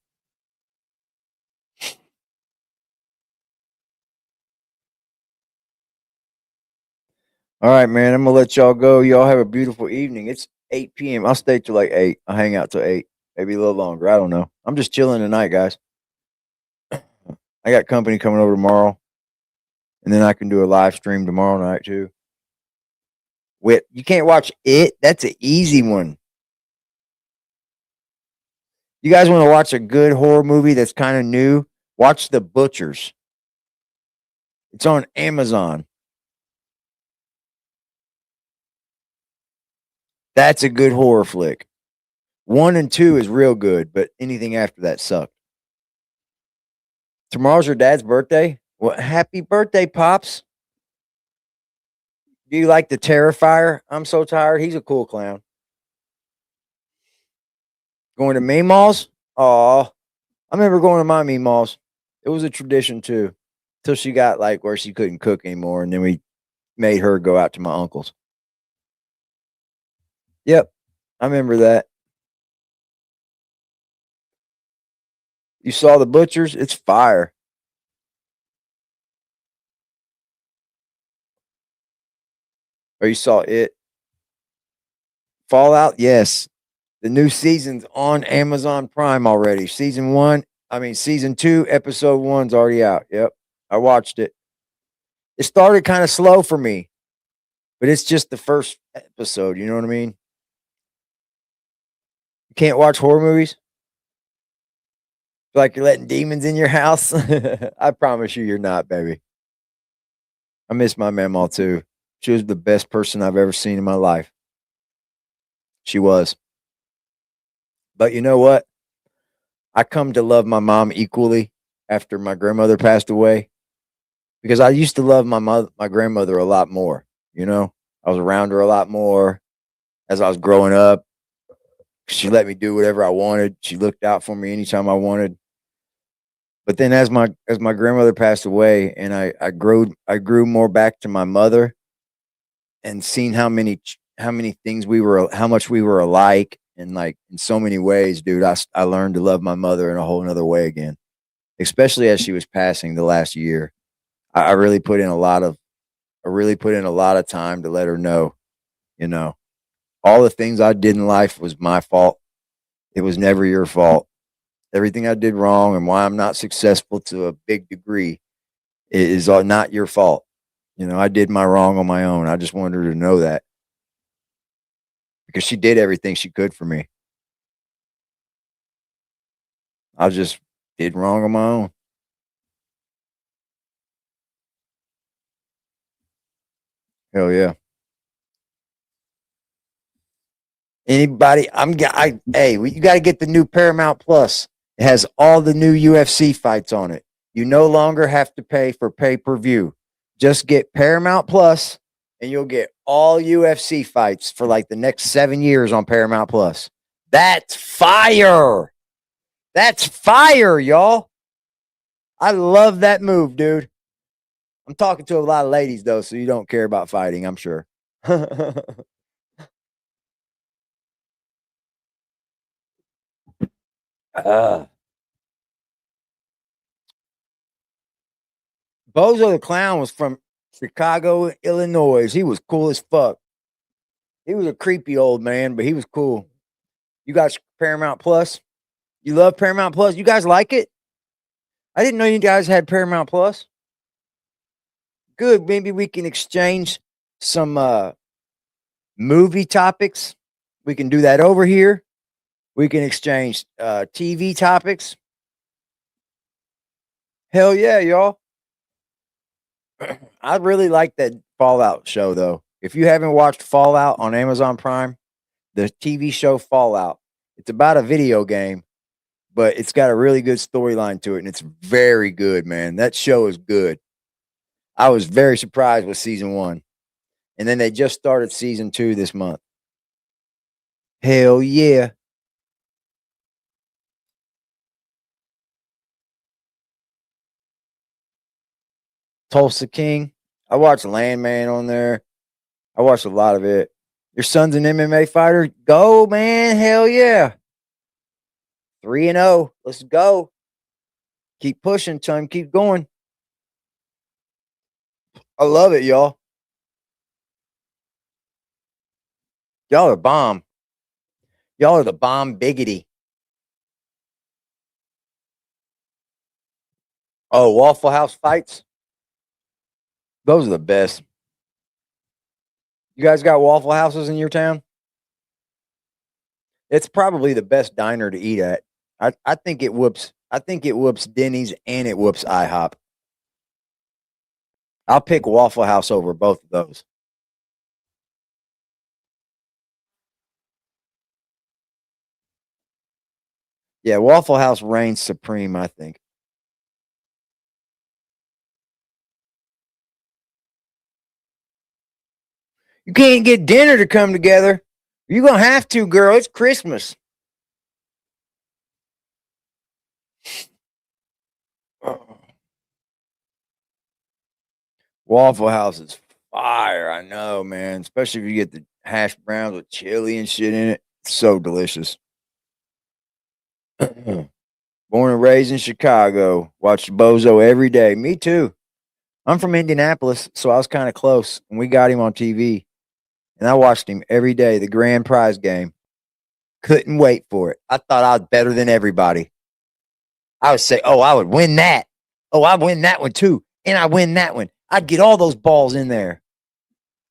All right, man. I'm gonna let y'all go. Y'all have a beautiful evening. It's 8 p.m. I'll stay till like 8. I'll hang out till 8, maybe a little longer. I don't know. I'm just chilling tonight, guys. I got company coming over tomorrow, and then I can do a live stream tomorrow night too. You can't watch it. That's an easy one. You guys want to watch a good horror movie that's kind of new? Watch The Butchers. It's on Amazon. That's a good horror flick. 1 and 2 is real good, but anything after that sucked. Tomorrow's your dad's birthday? Well, happy birthday, Pops. Do you like the Terrifier? I'm so tired. He's a cool clown. Going to Meemaws? Aw. I remember going to my Meemaws. It was a tradition too. Till she got like where she couldn't cook anymore, and then we made her go out to my uncle's. Yep. I remember that. You saw The Butchers? It's fire. Or you saw it? Fallout? Yes. The new season's on Amazon Prime already. Season 2, episode 1's already out. Yep. I watched it. It started kind of slow for me, but it's just the first episode. You know what I mean? You can't watch horror movies? Like you're letting demons in your house? I promise you're not, baby. I miss my mamaw too. She was the best person I've ever seen in my life. She was. But you know what? I come to love my mom equally after my grandmother passed away, because I used to love my grandmother a lot more. You know, I was around her a lot more as I was growing up. She let me do whatever I wanted. She looked out for me anytime I wanted. But then as my grandmother passed away, and I grew more back to my mother, and seen how many things how much we were alike, and like in so many ways, dude. I learned to love my mother in a whole nother way again, especially as she was passing the last year. I really put in a lot of time to let her know, you know, all the things I did in life was my fault. It was never your fault. Everything I did wrong and why I'm not successful to a big degree is not your fault. You know, I did my wrong on my own. I just wanted her to know that, because she did everything she could for me. I just did wrong on my own. Hell yeah. Anybody? You got to get the new Paramount Plus. It has all the new UFC fights on it. You no longer have to pay for pay-per-view. Just get Paramount Plus, and you'll get all UFC fights for like the next 7 years on Paramount Plus. That's fire. That's fire, y'all. I love that move, dude. I'm talking to a lot of ladies, though, so you don't care about fighting, I'm sure. Bozo the Clown was from Chicago, Illinois. He was cool as fuck. He was a creepy old man, but he was cool. You got Paramount Plus? You love Paramount Plus? You guys like it? I didn't know you guys had Paramount Plus. Good. Maybe we can exchange some movie topics. We can do that over here. We can exchange TV topics. Hell yeah, y'all. I really like that Fallout show, though. If you haven't watched Fallout on Amazon Prime, the TV show Fallout, it's about a video game, but it's got a really good storyline to it, and it's very good, man. That show is good. I was very surprised with season 1. And then they just started season 2 this month. Hell yeah. Tulsa King. I watched Landman on there. I watched a lot of it. Your son's an MMA fighter? Go, man. Hell yeah. 3-0. Let's go. Keep pushing, son. Keep going. I love it, y'all. Y'all are bomb. Y'all are the bomb biggity. Oh, Waffle House fights? Those are the best. You guys got Waffle Houses in your town? It's probably the best diner to eat at. I think it whoops. I think it whoops Denny's and it whoops IHOP. I'll pick Waffle House over both of those. Yeah, Waffle House reigns supreme, I think. You can't get dinner to come together. You're going to have to, girl. It's Christmas. Waffle House is fire. I know, man. Especially if you get the hash browns with chili and shit in it. It's so delicious. Born and raised in Chicago. Watched Bozo every day. Me too. I'm from Indianapolis, so I was kind of close. And we got him on TV. And I watched him every day, the grand prize game. Couldn't wait for it. I thought I was better than everybody. I would say, oh, I would win that. Oh, I win that one too. And I win that one. I'd get all those balls in there.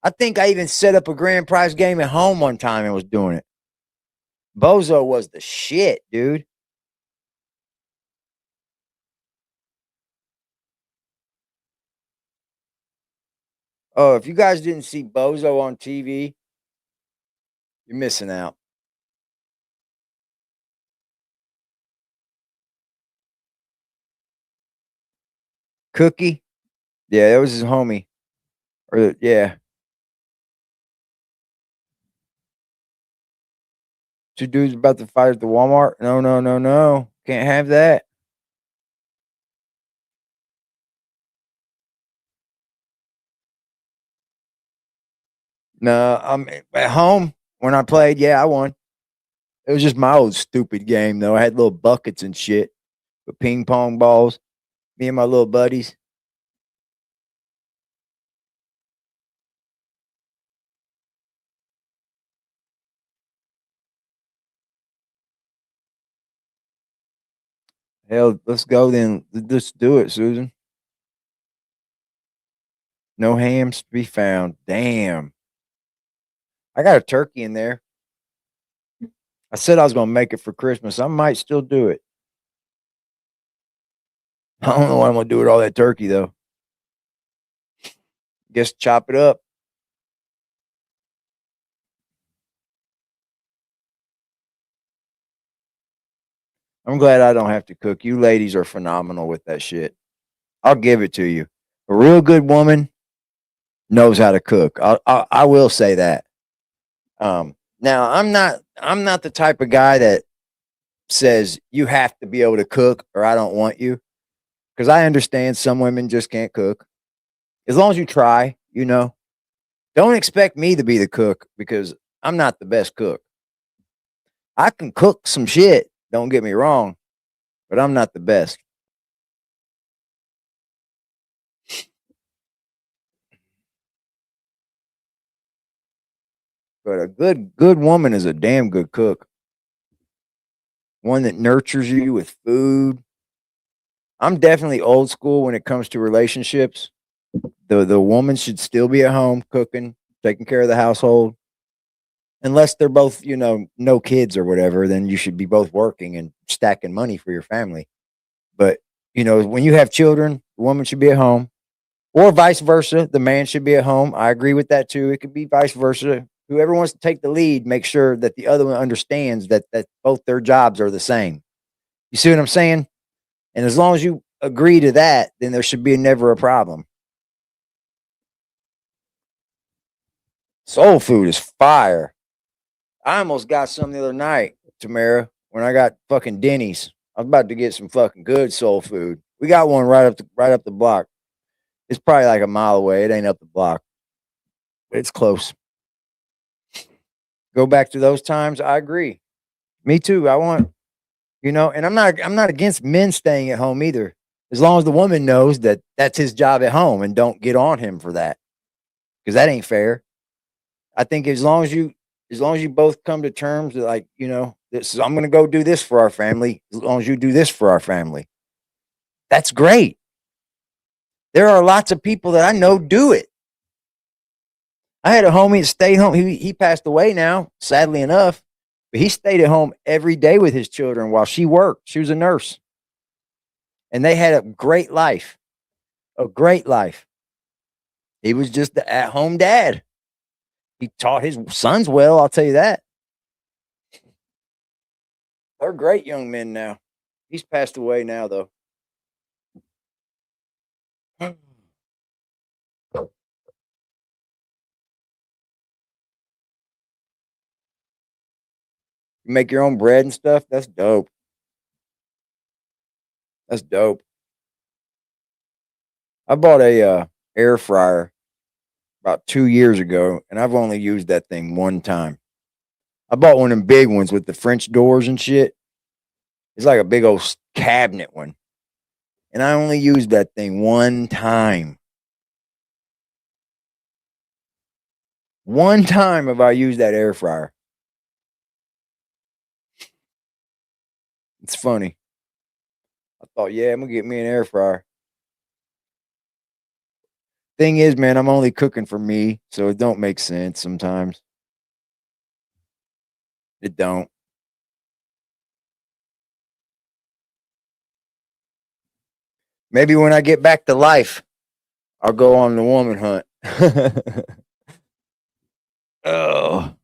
I think I even set up a grand prize game at home one time and was doing it. Bozo was the shit, dude. Oh, if you guys didn't see Bozo on TV, you're missing out. Cookie? Yeah, that was his homie. Or yeah. Two dudes about to fight at the Walmart. No, no, no, no. Can't have that. No, I'm at home when I played. Yeah, I won. It was just my old stupid game, though. I had little buckets and shit with ping pong balls. Me and my little buddies. Hell, let's go then. Let's do it, Susan. No hams to be found. Damn. I got a turkey in there. I said I was going to make it for Christmas. I might still do it. I don't know what I'm going to do with all that turkey, though. Guess chop it up. I'm glad I don't have to cook. You ladies are phenomenal with that shit. I'll give it to you. A real good woman knows how to cook. I will say that. Now I'm not the type of guy that says you have to be able to cook or I don't want you, because I understand some women just can't cook. As long as you try, you know. Don't expect me to be the cook because I'm not the best cook. I can cook some shit, don't get me wrong, but I'm not the best. But a good woman is a damn good cook. One that nurtures you with food. I'm definitely old school when it comes to relationships. The woman should still be at home cooking, taking care of the household. Unless they're both, you know, no kids or whatever, then you should be both working and stacking money for your family. But, you know, when you have children, the woman should be at home. Or vice versa, the man should be at home. I agree with that too. It could be vice versa. Whoever wants to take the lead, make sure that the other one understands that both their jobs are the same. You see what I'm saying? And as long as you agree to that, then there should be never a problem. Soul food is fire. I almost got some the other night, Tamara, when I got fucking Denny's. I was about to get some fucking good soul food. We got one right up the block. It's probably like a mile away. It ain't up the block. It's close. Go back to those times. I agree. Me too. I want, you know, and I'm not against men staying at home either. As long as the woman knows that that's his job at home and don't get on him for that. Because that ain't fair. I think as long as you both come to terms that, like, you know, I'm going to go do this for our family. As long as you do this for our family. That's great. There are lots of people that I know do it. I had a homie that stayed home. He passed away now, sadly enough, but he stayed at home every day with his children while she worked. She was a nurse. And they had a great life. A great life. He was just the at-home dad. He taught his sons well, I'll tell you that. They're great young men now. He's passed away now, though. You make your own bread and stuff? That's dope. That's dope. I bought a air fryer about 2 years ago, and I've only used that thing one time. I bought one of them big ones with the French doors and shit. It's like a big old cabinet one. And I only used that thing one time. One time have I used that air fryer. It's funny. I thought, yeah, I'm going to get me an air fryer. Thing is, man, I'm only cooking for me, so it don't make sense sometimes. It don't. Maybe when I get back to life, I'll go on the woman hunt. Oh.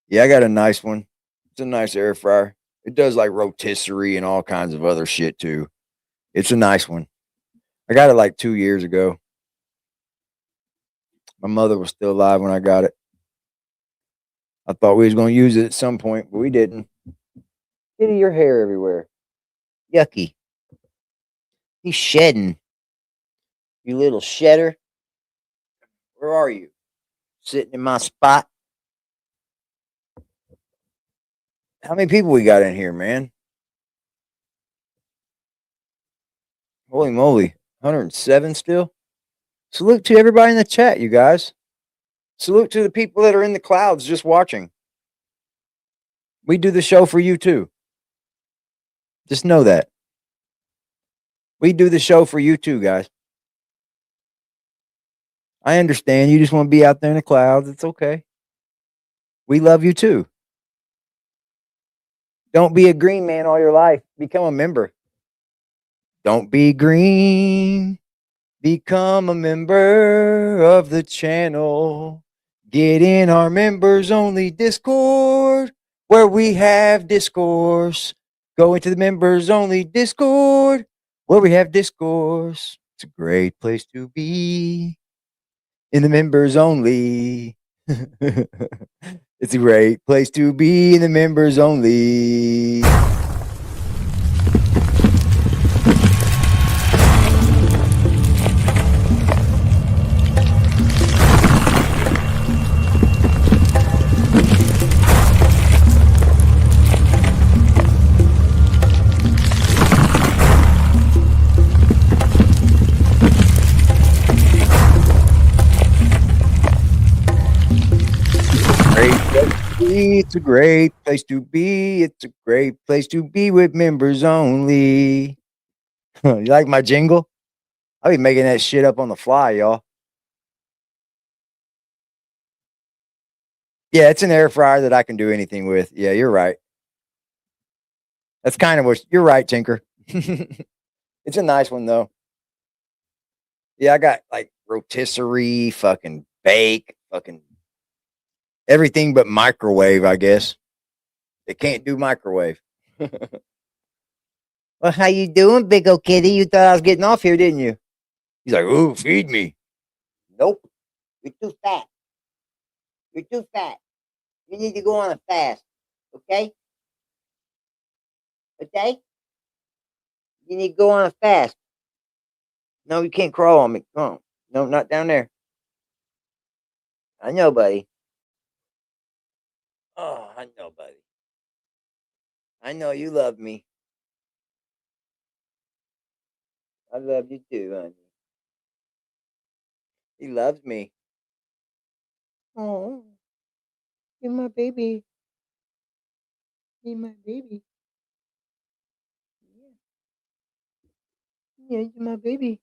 Yeah, I got a nice one. It's a nice air fryer. It does like rotisserie and all kinds of other shit too. It's a nice one. I got it like 2 years ago. My mother was still alive when I got it. I thought we was going to use it at some point, but we didn't. Get your hair everywhere. Yucky. He's shedding. You little shedder. Where are you? Sitting in my spot. How many people we got in here, man? Holy moly. 107 still? Salute to everybody in the chat, you guys. Salute to the people that are in the clouds just watching. We do the show for you too. Just know that. We do the show for you too, guys. I understand you just want to be out there in the clouds. It's okay. We love you too. Don't be a green man all your life. Become a member. Don't be green. Become a member of the channel. Get in our members only Discord where we have discourse. Go into the members only Discord where we have discourse. It's a great place to be. In the members only. It's a great place to be in the members only. It's a great place to be. It's a great place to be with members only. You like my jingle? I'll be making that shit up on the fly, y'all. Yeah, it's an air fryer that I can do anything with. Yeah, you're right. That's kind of what you're right, Tinker. It's a nice one though. Yeah, I got like rotisserie, fucking bake, fucking everything but microwave, I guess. They can't do microwave. Well, how you doing, big old kitty? You thought I was getting off here, didn't you? He's like, ooh, feed me. Nope. You're too fat. You're too fat. You need to go on a fast. Okay? Okay? You need to go on a fast. No, you can't crawl on me. Come on. No, not down there. I know, buddy. Oh, I know, buddy. I know you love me. I love you too, honey. He loves me. Oh, you're my baby. You're my baby. Yeah, you're my baby.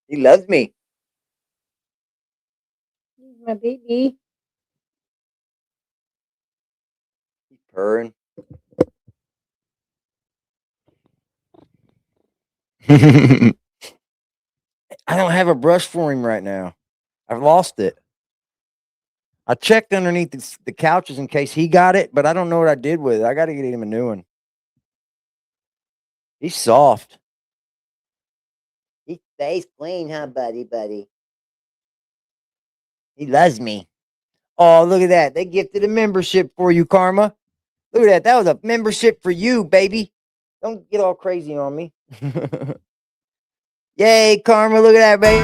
He loves me. He's my baby. He's purring. I don't have a brush for him right now. I've lost it. I checked underneath the couches in case he got it, but I don't know what I did with it. I got to get him a new one. He's soft. He stays clean, huh, buddy? He loves me. Oh, look at that. They gifted a membership for you, Karma. Look at that. That was a membership for you, baby. Don't get all crazy on me. Yay, Karma. Look at that, baby.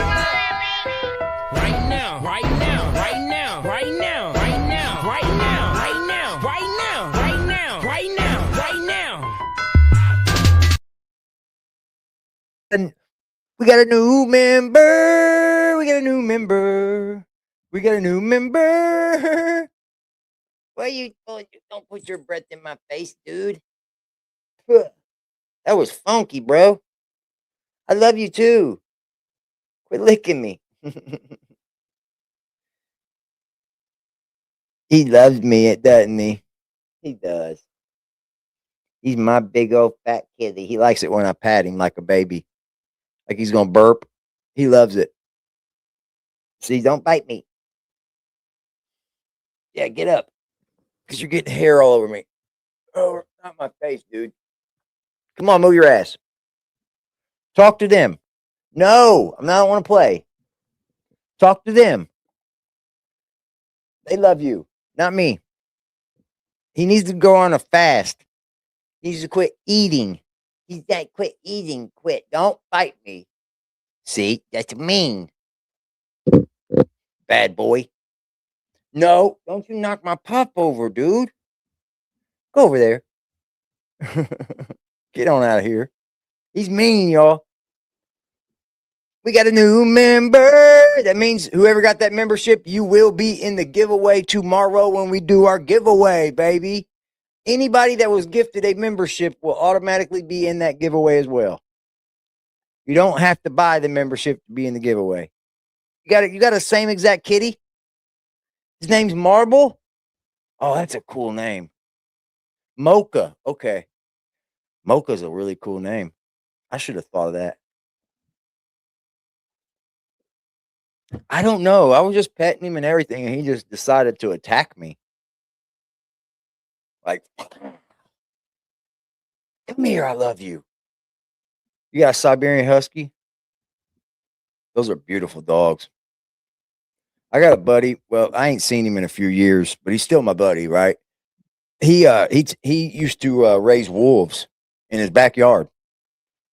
Right now, right now, right now, right now, right now, right now, right now, right now, right now, right now, right now. And we got a new member. We got a new member. We got a new member. Why you don't put your breath in my face, dude? That was funky, bro. I love you too. Quit licking me. He loves me, doesn't he? He does. He's my big old fat kitty. He likes it when I pat him like a baby. Like he's gonna burp. He loves it. See, don't bite me. Yeah, get up. Because you're getting hair all over me. Oh, not my face, dude. Come on, move your ass. Talk to them. No, I don't want to play. Talk to them. They love you, not me. He needs to go on a fast. He needs to quit eating. He's got to quit eating. Quit. Don't fight me. See, that's mean. Bad boy. No, don't you knock my pup over, dude. Go over there. Get on out of here. He's mean, y'all. We got a new member. That means whoever got that membership, you will be in the giveaway tomorrow when we do our giveaway, baby. Anybody that was gifted a membership will automatically be in that giveaway as well. You don't have to buy the membership to be in the giveaway. You got the same exact kitty? His name's Marble? Oh, that's a cool name. Mocha. Okay. Mocha's a really cool name. I should have thought of that. I don't know. I was just petting him and everything, and he just decided to attack me. Like, come here, I love you. You got a Siberian Husky? Those are beautiful dogs. I got a buddy. Well, I ain't seen him in a few years, but he's still my buddy, right? He used to raise wolves in his backyard.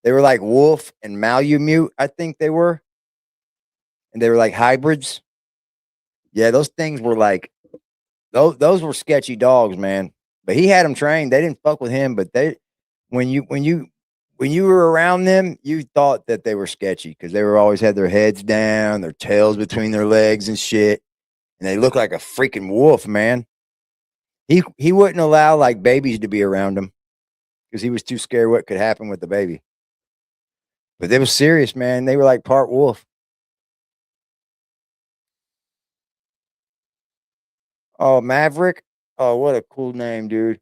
They were like wolf and Malamute, I think they were. And they were like hybrids. Yeah, those things were like those were sketchy dogs, man. But he had them trained. They didn't fuck with him, but they when you were around them, you thought that they were sketchy because they were always had their heads down, their tails between their legs and shit. And they look like a freaking wolf, man. He wouldn't allow like babies to be around him because he was too scared what could happen with the baby. But they was serious, man. They were like part wolf. Oh, Maverick. Oh, what a cool name, dude.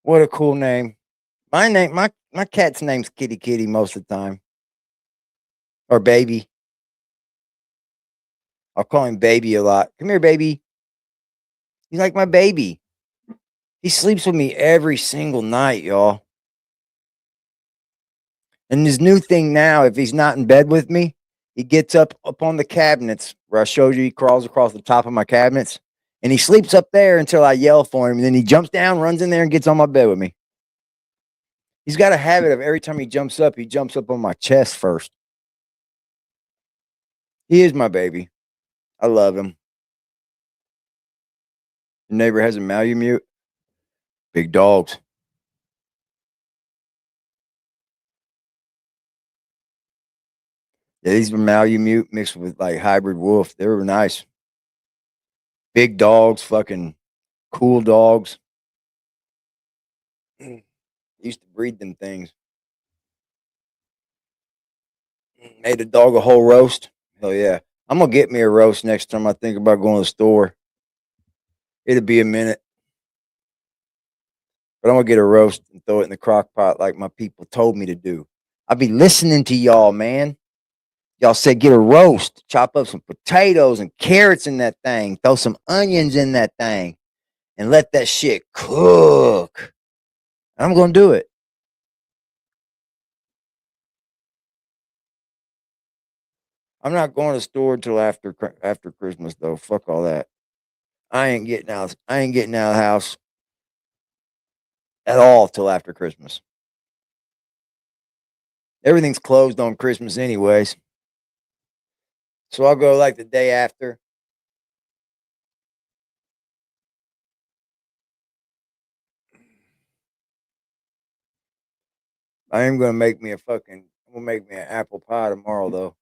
What a cool name. My cat's name's Kitty Kitty most of the time. Or Baby. I'll call him Baby a lot. Come here, baby. He's like my baby. He sleeps with me every single night, y'all. And his new thing now, if he's not in bed with me, he gets up on the cabinets where I showed you he crawls across the top of my cabinets. And he sleeps up there until I yell for him. And then he jumps down, runs in there, and gets on my bed with me. He's got a habit of every time he jumps up on my chest first. He is my baby. I love him. Your neighbor has a Malamute. Big dogs. Yeah, these were Malamute mixed with like hybrid wolf. They were nice. Big dogs, fucking cool dogs. Used to breed them things. Made a dog a whole roast. Hell yeah. I'm gonna get me a roast next time I think about going to the store. It'll be a minute. But I'm gonna get a roast and throw it in the crock pot like my people told me to do. I'll be listening to y'all, man. Y'all said get a roast, chop up some potatoes and carrots in that thing, throw some onions in that thing, and let that shit cook. And I'm gonna do it. I'm not going to the store till after Christmas though. Fuck all that. I ain't getting out of the house at all till after Christmas. Everything's closed on Christmas anyways. So I'll go like the day after. I am gonna make me I'm gonna make me an apple pie tomorrow though.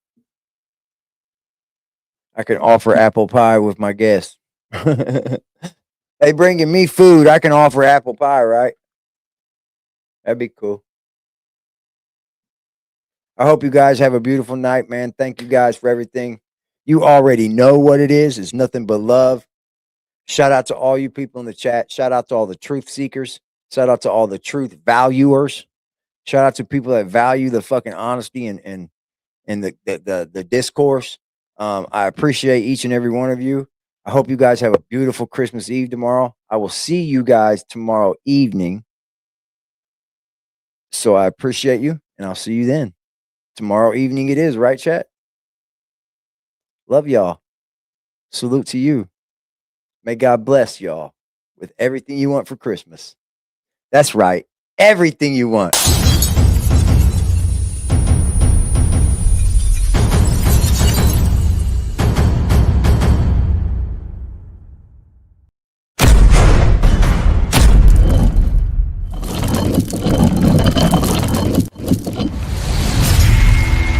I can offer apple pie with my guests. They bringing me food. I can offer apple pie, right? That'd be cool. I hope you guys have a beautiful night, man. Thank you guys for everything. You already know what it is. It's nothing but love. Shout out to all you people in the chat. Shout out to all the truth seekers. Shout out to all the truth valuers. Shout out to people that value the fucking honesty and the discourse. I appreciate each and every one of you. I hope you guys have a beautiful Christmas Eve tomorrow. I will see you guys tomorrow evening. So I appreciate you, and I'll see you then. Tomorrow evening it is, right, chat? Love y'all. Salute to you. May God bless y'all with everything you want for Christmas. That's right. Everything you want.